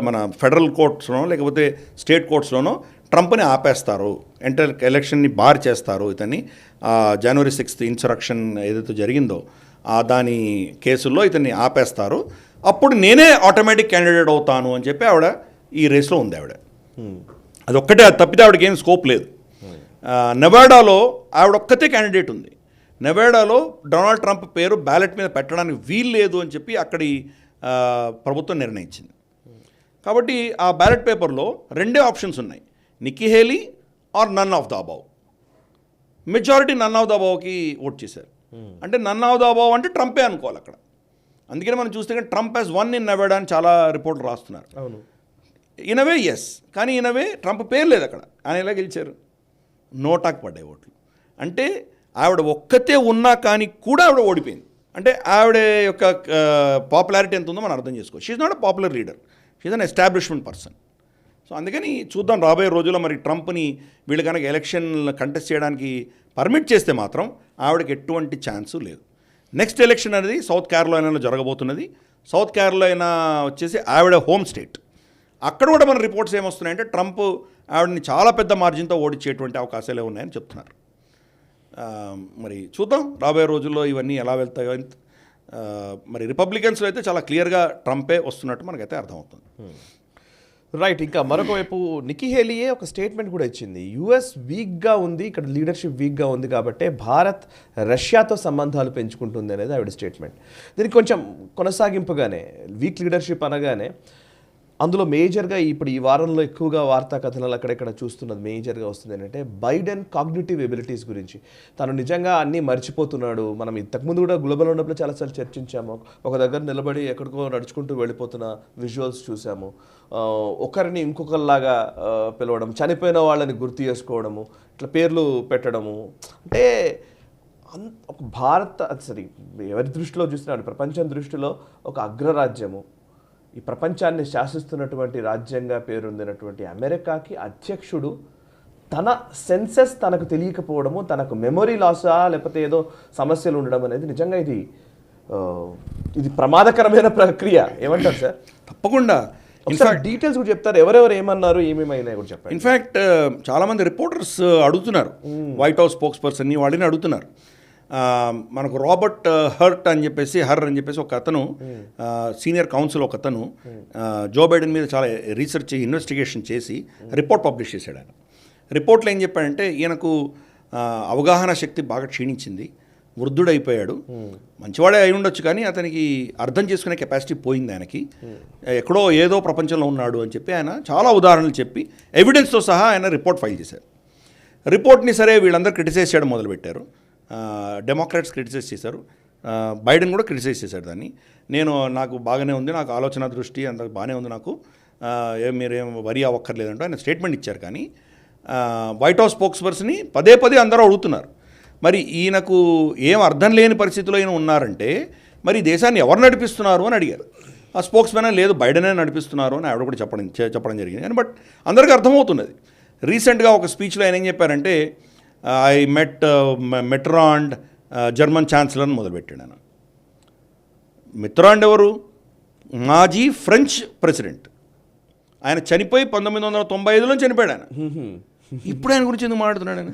మన ఫెడరల్ కోర్ట్స్లోనో లేకపోతే స్టేట్ కోర్ట్స్లోనో ట్రంప్ని ఆపేస్తారు, ఎలక్షన్ని బార్ చేస్తారు, ఇతన్ని జనవరి 6th ఇన్సరక్షన్ ఏదైతే జరిగిందో దాని కేసుల్లో ఇతన్ని ఆపేస్తారు, అప్పుడు నేనే ఆటోమేటిక్ క్యాండిడేట్ అవుతాను అని చెప్పి ఆవిడ ఈ రేస్లో ఉంది. ఆవిడ అది ఒక్కటే, అది తప్పితే ఆవిడకి ఏం స్కోప్ లేదు. నెవాడాలో ఆవిడ ఒక్కతే క్యాండిడేట్ ఉంది. నెవాడాలో డొనాల్డ్ ట్రంప్ పేరు బ్యాలెట్ మీద పెట్టడానికి వీలు లేదు అని చెప్పి అక్కడి ప్రభుత్వం నిర్ణయించింది. కాబట్టి ఆ బ్యాలెట్ పేపర్లో 2 ఆప్షన్స్ ఉన్నాయి, Nikki Haley or none of the above. Majority none of the అబౌవ్కి ఓట్ చేశారు. అంటే నన్ ఆఫ్ ద అబౌవ్ అంటే ట్రంపే అనుకోవాలి అక్కడ. అందుకని మనం చూస్తే Trump has one in Nevada అని చాలా రిపోర్ట్లు రాస్తున్నారు. అవును, ఇనవే ఎస్, కానీ ఇనవే ట్రంప్ పేరు లేదు అక్కడ. ఆయన ఎలా గెలిచారు? నోటాకు పడ్డాయి ఓట్లు. అంటే ఆవిడ ఒక్కతే ఉన్నా కానీ కూడా ఆవిడ ఓడిపోయింది. అంటే ఆవిడ యొక్క పాపులారిటీ ఎంత ఉందో మనం అర్థం చేసుకోవచ్చు. She is not a popular leader, she is an establishment person. So అందుకని చూద్దాం రాబోయే రోజుల్లో మరి ట్రంప్ని వీళ్ళు కనుక ఎలక్షన్ కంటెస్ట్ చేయడానికి పర్మిట్ చేస్తే మాత్రం ఆవిడకి ఎటువంటి ఛాన్సు లేదు. నెక్స్ట్ ఎలక్షన్ అనేది సౌత్ క్యారోలైనాలో జరగబోతున్నది. సౌత్ క్యారోలైనా వచ్చేసి ఆవిడ హోమ్ స్టేట్. అక్కడ కూడా మన రిపోర్ట్స్ ఏమొస్తున్నాయంటే ట్రంప్ ఆవిడని చాలా పెద్ద మార్జిన్తో ఓడించేటువంటి అవకాశాలే ఉన్నాయని చెప్తున్నారు. మరి చూద్దాం రాబోయే రోజుల్లో ఇవన్నీ ఎలా వెళ్తాయో. మరి రిపబ్లికన్స్లో అయితే చాలా క్లియర్గా ట్రంపే వస్తున్నట్టు మనకైతే అర్థమవుతుంది. రైట్. ఇంకా మరొక వైపు నిక్కీ హేలీయే ఒక స్టేట్మెంట్ కూడా ఇచ్చింది. యుఎస్ వీక్గా ఉంది, ఇక్కడ లీడర్షిప్ వీక్గా ఉంది కాబట్టి భారత్ రష్యాతో సంబంధాలు పెంచుకుంటుంది అనేది ఆవిడ స్టేట్మెంట్. దీనికి కొంచెం కొనసాగింపుగానే వీక్ లీడర్షిప్ అనగానే అందులో మేజర్గా ఇప్పుడు ఈ వారంలో ఎక్కువగా వార్తా కథనాలు అక్కడెక్కడ చూస్తున్నది మేజర్గా వస్తుంది ఏంటంటే బైడెన్ కాగ్నిటివ్ ఎబిలిటీస్ గురించి. తను నిజంగా అన్నీ మర్చిపోతున్నాడు. మనం ఇంతకుముందు కూడా గ్లోబల్ ఉన్నప్పుడు చాలాసార్లు చర్చించాము. ఒక దగ్గర నిలబడి ఎక్కడికో నడుచుకుంటూ వెళ్ళిపోతున్న విజువల్స్ చూసాము. ఒకరిని ఇంకొకరిలాగా పిలవడం, చనిపోయిన వాళ్ళని గుర్తు చేసుకోవడము, ఇట్లా పేర్లు పెట్టడము. అంటే ఒక భారత సరే ఎవరి దృష్టిలో చూసినాడు, ప్రపంచం దృష్టిలో ఒక అగ్రరాజ్యము, ఈ ప్రపంచాన్ని శాసిస్తున్నటువంటి రాజ్యంగా పేరొందినటువంటి అమెరికాకి అధ్యక్షుడు తన సెన్సెస్ తనకు తెలియకపోవడము, తనకు మెమొరీ లాసా లేకపోతే ఏదో సమస్యలు ఉండడం అనేది నిజంగా ఇది ప్రమాదకరమైన ప్రక్రియ. ఏమంటారు సార్? తప్పకుండా డీటెయిల్స్ కూడా చెప్తారు, ఎవరెవరు ఏమన్నారు, ఏమేమైనా కూడా చెప్పారు. ఇన్ఫ్యాక్ట్ చాలామంది రిపోర్టర్స్ అడుగుతున్నారు, వైట్ హౌస్ స్పోక్స్ పర్సన్ని వాళ్ళని అడుగుతున్నారు. మనకు రాబర్ట్ హర్ అని చెప్పేసి ఒక అతను సీనియర్ కౌన్సిల్ ఒక అతను జో బైడెన్ మీద చాలా రీసెర్చ్ ఇన్వెస్టిగేషన్ చేసి రిపోర్ట్ పబ్లిష్ చేశాడు. ఆయన రిపోర్ట్లో ఏం చెప్పాడంటే ఈయనకు అవగాహన శక్తి బాగా క్షీణించింది, వృద్ధుడైపోయాడు, మంచివాడే అయి ఉండొచ్చు కానీ అతనికి అర్థం చేసుకునే కెపాసిటీ పోయింది, ఆయనకి ఎక్కడో ఏదో ప్రపంచంలో ఉన్నాడు అని చెప్పి ఆయన చాలా ఉదాహరణలు చెప్పి ఎవిడెన్స్తో సహా ఆయన రిపోర్ట్ ఫైల్ చేశారు. రిపోర్ట్ని సరే వీళ్ళందరూ క్రిటిసైజ్ చేయడం మొదలుపెట్టారు. డెమోక్రాట్స్ క్రిటిసైజ్ చేశారు, బైడెన్ కూడా క్రిటిసైజ్ చేశాడు దాన్ని. నాకు బాగానే ఉంది, నాకు ఆలోచన దృష్టి అంత బాగానే ఉంది, నాకు మీరేం వరి అవ్వక్కర్లేదంటూ ఆయన స్టేట్మెంట్ ఇచ్చారు. కానీ వైట్ హౌస్ స్పోక్స్ పర్సన్ని పదే పదే అందరూ అడుగుతున్నారు, మరి ఈయనకు ఏం అర్థం లేని పరిస్థితిలో ఈయన ఉన్నారంటే మరి దేశాన్ని ఎవరు నడిపిస్తున్నారు అని అడిగారు. ఆ స్పోక్స్ మ్యాన్ లేదు, బైడెనే నడిపిస్తున్నారు అని ఆవిడ కూడా చెప్పడం జరిగింది. బట్ అందరికీ అర్థమవుతున్నది. రీసెంట్గా ఒక స్పీచ్లో ఆయన ఏం చెప్పారంటే, ఐ మెట్రాండ్ జర్మన్ ఛాన్సలర్ని మొదలుపెట్టాడు ఆయన. మిత్రాండ్ ఎవరు? మాజీ ఫ్రెంచ్ ప్రెసిడెంట్. ఆయన చనిపోయి 1995లో చనిపోయాడు ఆయన. ఇప్పుడు ఆయన గురించి ఎందుకు మాట్లాడుతున్నాడు ఆయన?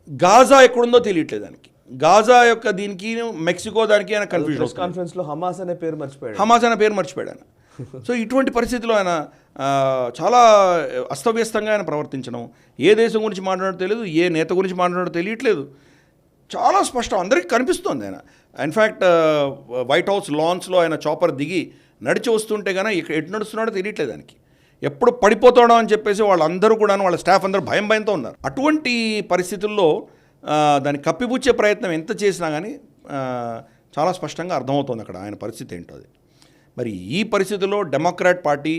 గాజా ఎక్కడుందో తెలియట్లేదు ఆయనకి. గాజా యొక్క దీనికి మెక్సికో దానికి ఆయన కన్ఫ్యూజన్. కాన్ఫరెన్స్లో హమాస్ అనే పేరు మర్చిపోయాడు ఆయన. సో ఇటువంటి పరిస్థితిలో ఆయన చాలా అస్తవ్యస్తంగా ఆయన ప్రవర్తించడం, ఏ దేశం గురించి మాట్లాడడం తెలియదు, ఏ నేత గురించి మాట్లాడడం తెలియట్లేదు, చాలా స్పష్టం, అందరికీ కనిపిస్తోంది ఆయన. ఇన్ఫ్యాక్ట్ వైట్ హౌస్ లాన్స్లో ఆయన చాపర్ దిగి నడిచి వస్తుంటే కానీ ఎటు నడుస్తున్నాడో తెలియట్లేదు ఆయనకి. ఎప్పుడు పడిపోతాడో అని చెప్పేసి వాళ్ళందరూ కూడా, వాళ్ళ స్టాఫ్ అందరూ భయంతో ఉన్నారు. అటువంటి పరిస్థితుల్లో దాన్ని కప్పిపుచ్చే ప్రయత్నం ఎంత చేసినా కానీ చాలా స్పష్టంగా అర్థమవుతుంది అక్కడ ఆయన పరిస్థితి ఏంటో అది. మరి ఈ పరిస్థితుల్లో డెమోక్రాట్ పార్టీ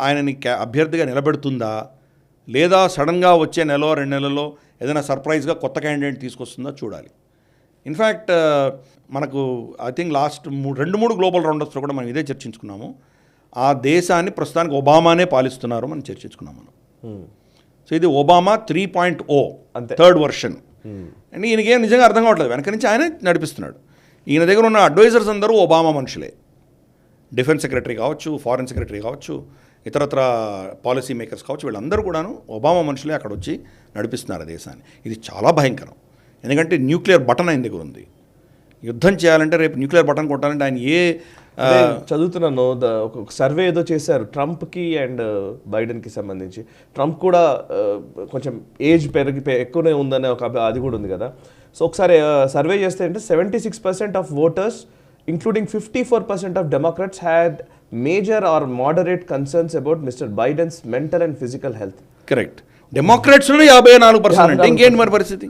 ఆయనని అభ్యర్థిగా నిలబెడుతుందా, లేదా సడన్గా వచ్చే నెలలో 2 నెలల్లో ఏదైనా సర్ప్రైజ్గా కొత్త క్యాండిడేట్ తీసుకొస్తుందా చూడాలి. ఇన్ఫ్యాక్ట్ మనకు ఐ థింక్ లాస్ట్ 2-3 గ్లోబల్ రౌండప్స్లో కూడా మనం ఇదే చర్చించుకున్నాము. ఆ దేశాన్ని ప్రస్తుతానికి ఒబామానే పాలిస్తున్నారు మనం చర్చించుకున్నాం మనం. సో ఇది ఒబామా 3.0 థర్డ్ వర్షన్. అండ్ ఈయనకేం నిజంగా అర్థం కావట్లేదు, వెనక నుంచి ఆయనే నడిపిస్తున్నాడు. ఈయన దగ్గర ఉన్న అడ్వైజర్స్ అందరూ ఒబామా మనుషులే. డిఫెన్స్ సెక్రటరీ కావచ్చు, ఫారెన్ సెక్రటరీ కావచ్చు, ఇతరత్ర పాలసీ మేకర్స్ కావచ్చు, వీళ్ళందరూ కూడాను ఒబామా మనుషులే అక్కడ వచ్చి నడిపిస్తున్నారు ఆ దేశాన్ని. ఇది చాలా భయంకరం. ఎందుకంటే న్యూక్లియర్ బటన్ ఆయన దగ్గర ఉంది. యుద్ధం చేయాలంటే రేపు న్యూక్లియర్ బటన్ కొట్టాలంటే ఆయన చదువుతున్నాను, ఒక సర్వే ఏదో చేశారు ట్రంప్కి అండ్ బైడెన్కి సంబంధించి. ట్రంప్ కూడా కొంచెం ఏజ్ ఎక్కువనే ఉందనే ఒక అది కూడా ఉంది కదా. సో ఒకసారి సర్వే చేస్తే అంటే 76% of voters including 54% of Democrats had major or moderate concerns about Mr Biden's mental and physical health. Correct. డెమోక్రాట్స్లో 54% అంటే ఇంకేంటి మరి పరిస్థితి?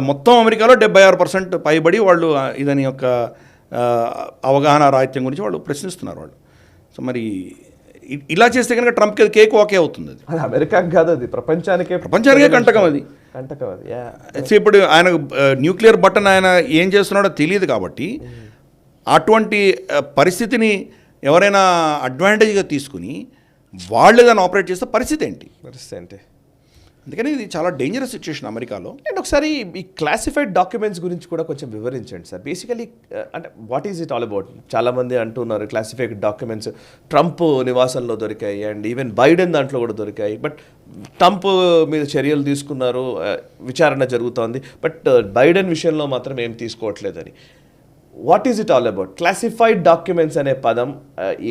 మొత్తం అమెరికాలో 76% పైబడి వాళ్ళు ఇదని యొక్క అవగాహన రాహిత్యం గురించి వాళ్ళు ప్రశ్నిస్తున్నారు వాళ్ళు. సో మరి ఇలా చేస్తే కనుక ట్రంప్కి కేక్ ఓకే అవుతుంది. అది అమెరికాకి కాదు, అది ప్రపంచానికే కంటకం అది. ఇప్పుడు ఆయన న్యూక్లియర్ బటన్ ఆయన ఏం చేస్తున్నాడో తెలియదు కాబట్టి అటువంటి పరిస్థితిని ఎవరైనా అడ్వాంటేజ్గా తీసుకుని వాళ్ళు దాన్ని ఆపరేట్ చేస్తే పరిస్థితి ఏంటి? అందుకని ఇది చాలా డేంజరస్ సిచ్యుయేషన్ అమెరికాలో. అండ్ ఒకసారి ఈ క్లాసిఫైడ్ డాక్యుమెంట్స్ గురించి కూడా కొంచెం వివరించండి సార్. బేసికలీ అంటే what is it all about? చాలామంది అంటున్నారు క్లాసిఫైడ్ డాక్యుమెంట్స్ ట్రంప్ నివాసంలో దొరికాయి అండ్ ఈవెన్ బైడెన్ దాంట్లో కూడా దొరికాయి. బట్ ట్రంప్ మీద చర్యలు తీసుకున్నారు, విచారణ జరుగుతోంది, బట్ బైడెన్ విషయంలో మాత్రం ఏం తీసుకోవట్లేదని. What is it all about? Classified documents అనే పదం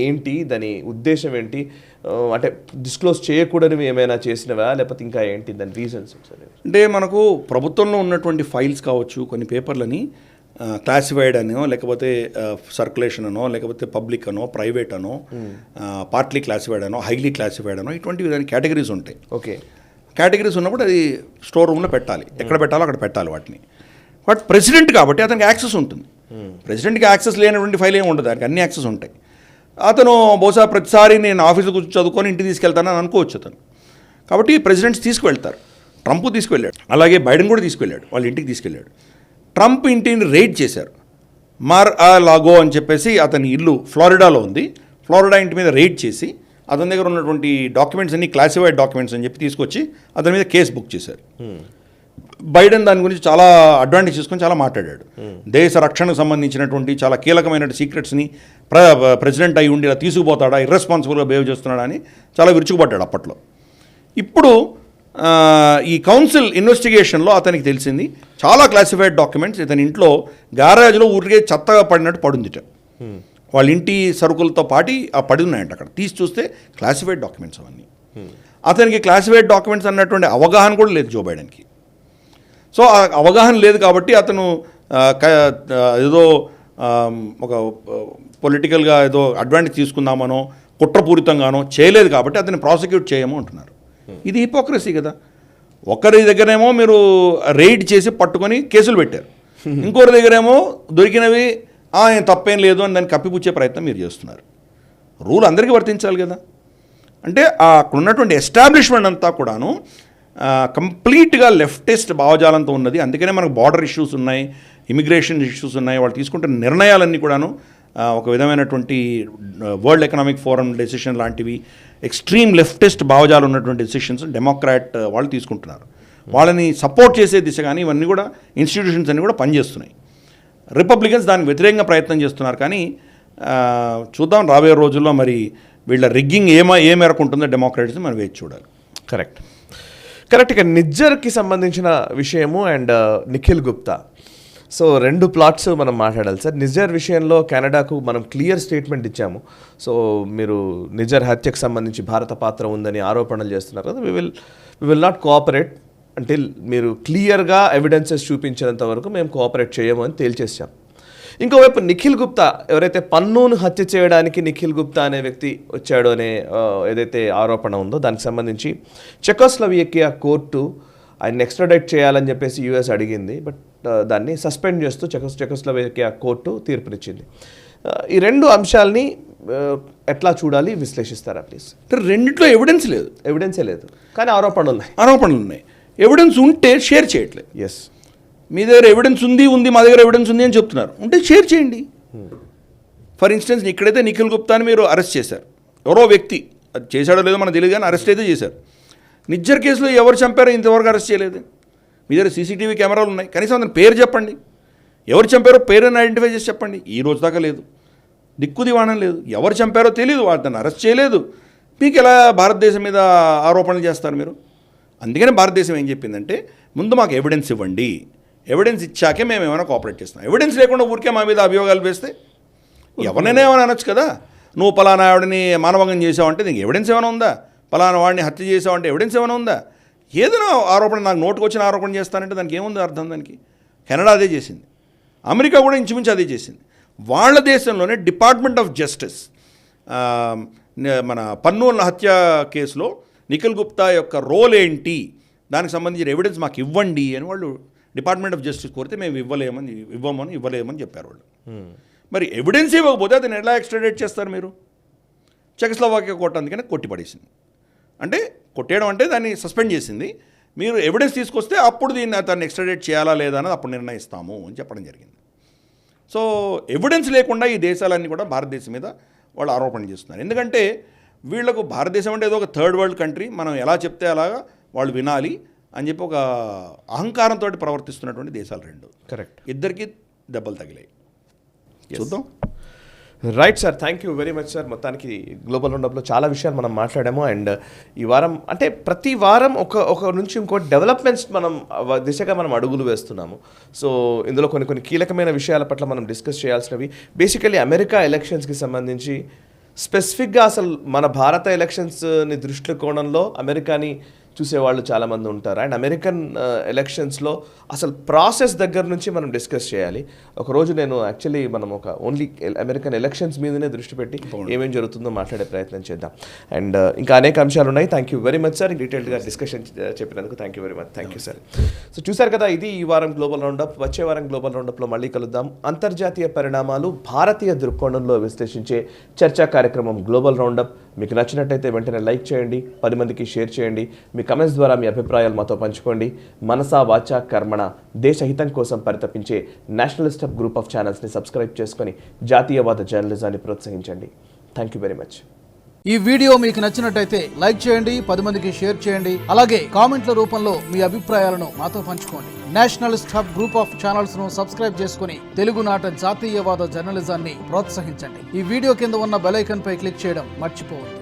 ఏంటి, దాని ఉద్దేశం ఏంటి? అంటే డిస్క్లోజ్ చేయకూడనివి ఏమైనా చేసినవా, లేకపోతే ఇంకా ఏంటి దాని రీజన్స్? అంటే మనకు ప్రభుత్వంలో ఉన్నటువంటి ఫైల్స్ కావచ్చు, కొన్ని పేపర్లని క్లాసిఫైడ్ అనో, లేకపోతే సర్క్యులేషన్ అనో, లేకపోతే పబ్లిక్ అనో, ప్రైవేట్ అనో, పార్ట్లీ క్లాసిఫైడ్ అనో, హైలీ క్లాసిఫైడ్ అనో, ఇటువంటి దాని కేటగిరీస్ ఉంటాయి. ఓకే, కేటగిరీస్ ఉన్నప్పుడు అది స్టోర్ రూమ్లో పెట్టాలి, ఎక్కడ పెట్టాలో అక్కడ పెట్టాలి వాటిని. బట్ ప్రెసిడెంట్ కాబట్టి అతనికి యాక్సెస్ ఉంటుంది. ప్రెసిడెంట్కి యాక్సెస్ లేనటువంటి ఫైల్ ఏమి ఉండదు, దానికి అన్ని యాక్సెస్ ఉంటాయి. అతను బహుశా ప్రతిసారి నేను ఆఫీస్కి కూర్చొని చదువుకొని ఇంటికి తీసుకెళ్తానని అనుకోవచ్చు అతను. కాబట్టి ప్రెసిడెంట్స్ తీసుకువెళ్తారు. ట్రంప్ తీసుకువెళ్ళాడు, అలాగే బైడెన్ కూడా తీసుకెళ్ళాడు, వాళ్ళ ఇంటికి తీసుకెళ్ళాడు. ట్రంప్ ఇంటిని రైడ్ చేశారు. లాగో అని చెప్పేసి అతని ఇల్లు ఫ్లోరిడాలో ఉంది. ఫ్లోరిడా ఇంటి మీద రైడ్ చేసి అతని దగ్గర ఉన్నటువంటి డాక్యుమెంట్స్ అన్ని క్లాసిఫైడ్ డాక్యుమెంట్స్ అని చెప్పి తీసుకొచ్చి అతని మీద కేసు బుక్ చేశారు. బైడెన్ దాని గురించి చాలా అడ్వాంటేజ్ చేసుకొని చాలా మాట్లాడాడు. దేశ రక్షణకు సంబంధించినటువంటి చాలా కీలకమైన సీక్రెట్స్ని ప్రెసిడెంట్ అయి ఉండి ఇలా తీసుకుపోతాడా, ఇర్రెస్పాన్సిబుల్గా బిహేవ్ చేస్తున్నాడా అని చాలా విరుచుకుపడ్డాడు అప్పట్లో. ఇప్పుడు ఈ కౌన్సిల్ ఇన్వెస్టిగేషన్లో అతనికి తెలిసింది చాలా క్లాసిఫైడ్ డాక్యుమెంట్స్ ఇతని ఇంట్లో గ్యారేజ్లో ఊరికే చెత్తగా పడినట్టు పడుందిట. వాళ్ళ ఇంటి సరుకులతో పాటి పడి ఉన్నాయంట. అక్కడ తీసి చూస్తే క్లాసిఫైడ్ డాక్యుమెంట్స్ అవన్నీ. అతనికి క్లాసిఫైడ్ డాక్యుమెంట్స్ అన్నటువంటి అవగాహన కూడా లేదు జో బైడెన్కి. సో ఆ అవగాహన లేదు కాబట్టి అతను ఏదో ఒక పొలిటికల్గా ఏదో అడ్వాంటేజ్ తీసుకుందామనో కుట్రపూరితంగానో చేయలేదు కాబట్టి అతన్ని ప్రాసిక్యూట్ చేయము అంటున్నారు. ఇది హిపోక్రసీ కదా. ఒకరి దగ్గరేమో మీరు రైడ్ చేసి పట్టుకొని కేసులు పెట్టారు, ఇంకోరి దగ్గరేమో దొరికినవి ఏం తప్పేం లేదు అని దాన్ని కప్పిపుచ్చే ప్రయత్నం మీరు చేస్తున్నారు. రూల్ అందరికీ వర్తించాలి కదా. అంటే అక్కడ ఉన్నటువంటి ఎస్టాబ్లిష్మెంట్ అంతా కూడాను కంప్లీట్గా లెఫ్టిస్ట్ భావజాలంతో ఉన్నది. అందుకనే మనకు బార్డర్ ఇష్యూస్ ఉన్నాయి, ఇమిగ్రేషన్ ఇష్యూస్ ఉన్నాయి. వాళ్ళు తీసుకుంటున్న నిర్ణయాలన్నీ కూడాను ఒక విధమైనటువంటి వరల్డ్ ఎకనామిక్ ఫోరం డెసిషన్ లాంటివి ఎక్స్ట్రీమ్ లెఫ్టిస్ట్ భావజాలు ఉన్నటువంటి డెసిషన్స్ డెమోక్రాట్ వాళ్ళు తీసుకుంటున్నారు. వాళ్ళని సపోర్ట్ చేసే దిశ కానీ ఇవన్నీ కూడా ఇన్స్టిట్యూషన్స్ అన్నీ కూడా పనిచేస్తున్నాయి. రిపబ్లికన్స్ దానికి వ్యతిరేకంగా ప్రయత్నం చేస్తున్నారు. కానీ చూద్దాం రాబోయే రోజుల్లో మరి వీళ్ళ రిగ్గింగ్ ఏ మేరకు ఉంటుందో డెమోక్రాట్స్ మనం వేచి చూడాలి. కరెక్ట్గా నిజ్జర్కి సంబంధించిన విషయము and Nikhil Gupta. So 2 plots మనం మాట్లాడాలి సార్. నిజ్జర్ విషయంలో కెనడాకు మనం క్లియర్ స్టేట్మెంట్ ఇచ్చాము. సో మీరు నిజ్జర్ హత్యకు సంబంధించి భారత పాత్ర ఉందని ఆరోపణలు చేస్తున్నారు కదా. We will not cooperate until మీరు క్లియర్గా ఎవిడెన్సెస్ చూపించినంత వరకు మేము కోఆపరేట్ చేయము అని తేల్చేసాం. ఇంకోవైపు నిఖిల్ గుప్తా, ఎవరైతే పన్నును హత్య చేయడానికి నిఖిల్ గుప్తా అనే వ్యక్తి వచ్చాడో అనే ఏదైతే ఆరోపణ ఉందో దానికి సంబంధించి చెకోస్లోవేకియా కోర్టు ఆయన ఎక్స్ట్రాడైట్ చేయాలని చెప్పేసి యూఎస్ అడిగింది. బట్ దాన్ని సస్పెండ్ చేస్తూ చెకోస్లోవేకియా కోర్టు తీర్పునిచ్చింది. ఈ 2 అంశాలని ఎట్లా చూడాలి, విశ్లేషిస్తారా ప్లీజ్? రెండిట్లో ఎవిడెన్సే లేదు కానీ ఆరోపణలు ఉన్నాయి. ఎవిడెన్స్ ఉంటే షేర్ చేయట్లేదు. ఎస్, మీ దగ్గర ఎవిడెన్స్ ఉంది, మా దగ్గర ఎవిడెన్స్ ఉంది అని చెప్తున్నారు. ఉంటే షేర్ చేయండి. ఫర్ ఇన్స్టెన్స్ ఇక్కడైతే నిఖిల్ గుప్తాని మీరు అరెస్ట్ చేశారు. ఎవరో వ్యక్తి అది చేశాడో లేదో మనకు తెలియదు కానీ అరెస్ట్ అయితే చేశారు. నిజ్జర్ కేసులో ఎవరు చంపారో ఇంతవరకు అరెస్ట్ చేయలేదు. మీ దగ్గర సీసీటీవీ కెమెరాలు ఉన్నాయి, కనీసం అతని పేరు చెప్పండి. ఎవరు చంపారో పేరుని ఐడెంటిఫై చేసి చెప్పండి. ఈ రోజు దాకా లేదు, దిక్కుదివాణం లేదు. ఎవరు చంపారో తెలియదు, వాళ్ళని అరెస్ట్ చేయలేదు. మీకు ఎలా భారతదేశం మీద ఆరోపణలు చేస్తారు మీరు? అందుకనే భారతదేశం ఏం చెప్పిందంటే ముందు మాకు ఎవిడెన్స్ ఇవ్వండి, ఎవిడెన్స్ ఇచ్చాకే మేము ఏమైనా కోఆపరేట్ చేస్తాం. ఎవిడెన్స్ లేకుండా ఊరికే మా మీద అభియోగాలు వేస్తే ఎవరినైనా ఏమైనా అనొచ్చు కదా. నువ్వు పలానా ఆవిడని మానభంగం చేసావంటే నీకు ఎవిడెన్స్ ఏమైనా ఉందా? పలానా వాడిని హత్య చేసావంటే ఎవిడెన్స్ ఏమైనా ఉందా? ఏదైనా ఆరోపణ నాకు నోటుకు వచ్చిన ఆరోపణ చేస్తానంటే దానికి ఏముంది అర్థం? దానికి కెనడా అదే చేసింది, అమెరికా కూడా ఇంచుమించు అదే చేసింది. వాళ్ళ దేశంలోనే డిపార్ట్మెంట్ ఆఫ్ జస్టిస్ మన పన్నుల హత్య కేసులో నిఖిల్ గుప్తా యొక్క రోల్ ఏంటి, దానికి సంబంధించిన ఎవిడెన్స్ మాకు ఇవ్వండి అని వాళ్ళు డిపార్ట్మెంట్ ఆఫ్ జస్టిస్ కోరితే మేము ఇవ్వలేమని చెప్పారు వాళ్ళు. మరి ఎవిడెన్స్ ఇవ్వకపోతే అతను ఎలా ఎక్స్ట్రాడేట్ చేస్తారు మీరు? చెకోస్లోవేకియా కోర్టు అందుకనే కొట్టిపడేసింది. అంటే కొట్టేయడం అంటే దాన్ని సస్పెండ్ చేసింది. మీరు ఎవిడెన్స్ తీసుకొస్తే అప్పుడు దాన్ని ఎక్స్ట్రాడేట్ చేయాలా లేదా అన్నది అప్పుడు నిర్ణయిస్తాము అని చెప్పడం జరిగింది. సో ఎవిడెన్స్ లేకుండా ఈ దేశాలన్నీ కూడా భారతదేశం మీద వాళ్ళు ఆరోపణ చేస్తున్నారు. ఎందుకంటే వీళ్లకు భారతదేశం అంటే ఏదో ఒక థర్డ్ వరల్డ్ కంట్రీ, మనం ఎలా చెప్తే అలాగా వాళ్ళు వినాలి అని చెప్పి ఒక అహంకారంతో ప్రవర్తిస్తున్నటువంటి దేశాలు 2. కరెక్ట్. ఇద్దరికి దెబ్బలు తగిలాయి. చూద్దాం. Right sir, thank you very much sir. మొత్తానికి గ్లోబల్ రౌండప్లో చాలా విషయాలు మనం మాట్లాడాము. అండ్ ఈ వారం అంటే ప్రతి వారం ఒక నుంచి ఇంకో డెవలప్మెంట్స్ మనం దిశగా మనం అడుగులు వేస్తున్నాము. సో ఇందులో కొన్ని కీలకమైన విషయాల పట్ల మనం డిస్కస్ చేయాల్సినవి బేసికలీ అమెరికా ఎలక్షన్స్కి సంబంధించి స్పెసిఫిక్గా అసలు మన భారత ఎలక్షన్స్ని దృష్టి కోణంలో అమెరికాని చూసేవాళ్ళు చాలామంది ఉంటారు. అండ్ అమెరికన్ ఎలక్షన్స్లో అసలు ప్రాసెస్ దగ్గర నుంచి మనం డిస్కస్ చేయాలి. ఒకరోజు నేను యాక్చువల్లీ మనం ఒక ఓన్లీ అమెరికన్ ఎలక్షన్స్ మీదనే దృష్టి పెట్టి ఏమేం జరుగుతుందో మాట్లాడే ప్రయత్నం చేద్దాం. అండ్ ఇంకా అనేక అంశాలు ఉన్నాయి. Thank you very much sir, డీటెయిల్డ్గా డిస్కషన్ చెప్పినందుకు thank you very much. Thank you sir. So చూసారు కదా, ఇది ఈ వారం గ్లోబల్ రౌండప్. వచ్చే వారం గ్లోబల్ రౌండప్లో మళ్ళీ కలుద్దాం. అంతర్జాతీయ పరిణామాలు భారతీయ దృక్కోణంలో విశ్లేషించే చర్చా కార్యక్రమం గ్లోబల్ రౌండప్. మీకు నచ్చినట్టయితే వెంటనే లైక్ చేయండి, 10 మందికి షేర్ చేయండి. మీ కమెంట్స్ ద్వారా మీ అభిప్రాయాలు మాతో పంచుకోండి. మనసా వాచా కర్మణ దేశహితం కోసం పరితపించే నేషనలిస్ట్ గ్రూప్ ఆఫ్ ఛానల్స్ని సబ్స్క్రైబ్ చేసుకొని జాతీయవాద జర్నలిజాన్ని ప్రోత్సహించండి. Thank you very much. ఈ వీడియో మీకు నచ్చినట్టయితే లైక్ చేయండి, 10 మందికి షేర్ చేయండి. అలాగే కామెంట్ల రూపంలో మీ అభిప్రాయాలను మాతో పంచుకోండి. Nationalist hub group of channels ను సబ్స్క్రైబ్ చేసుకుని తెలుగునాట జాతీయవాద జర్నలిజాన్ని ప్రోత్సహించండి. ఈ వీడియో కింద ఉన్న బెల్ ఐకాన్ పై క్లిక్ చేయడం మర్చిపోవద్దు.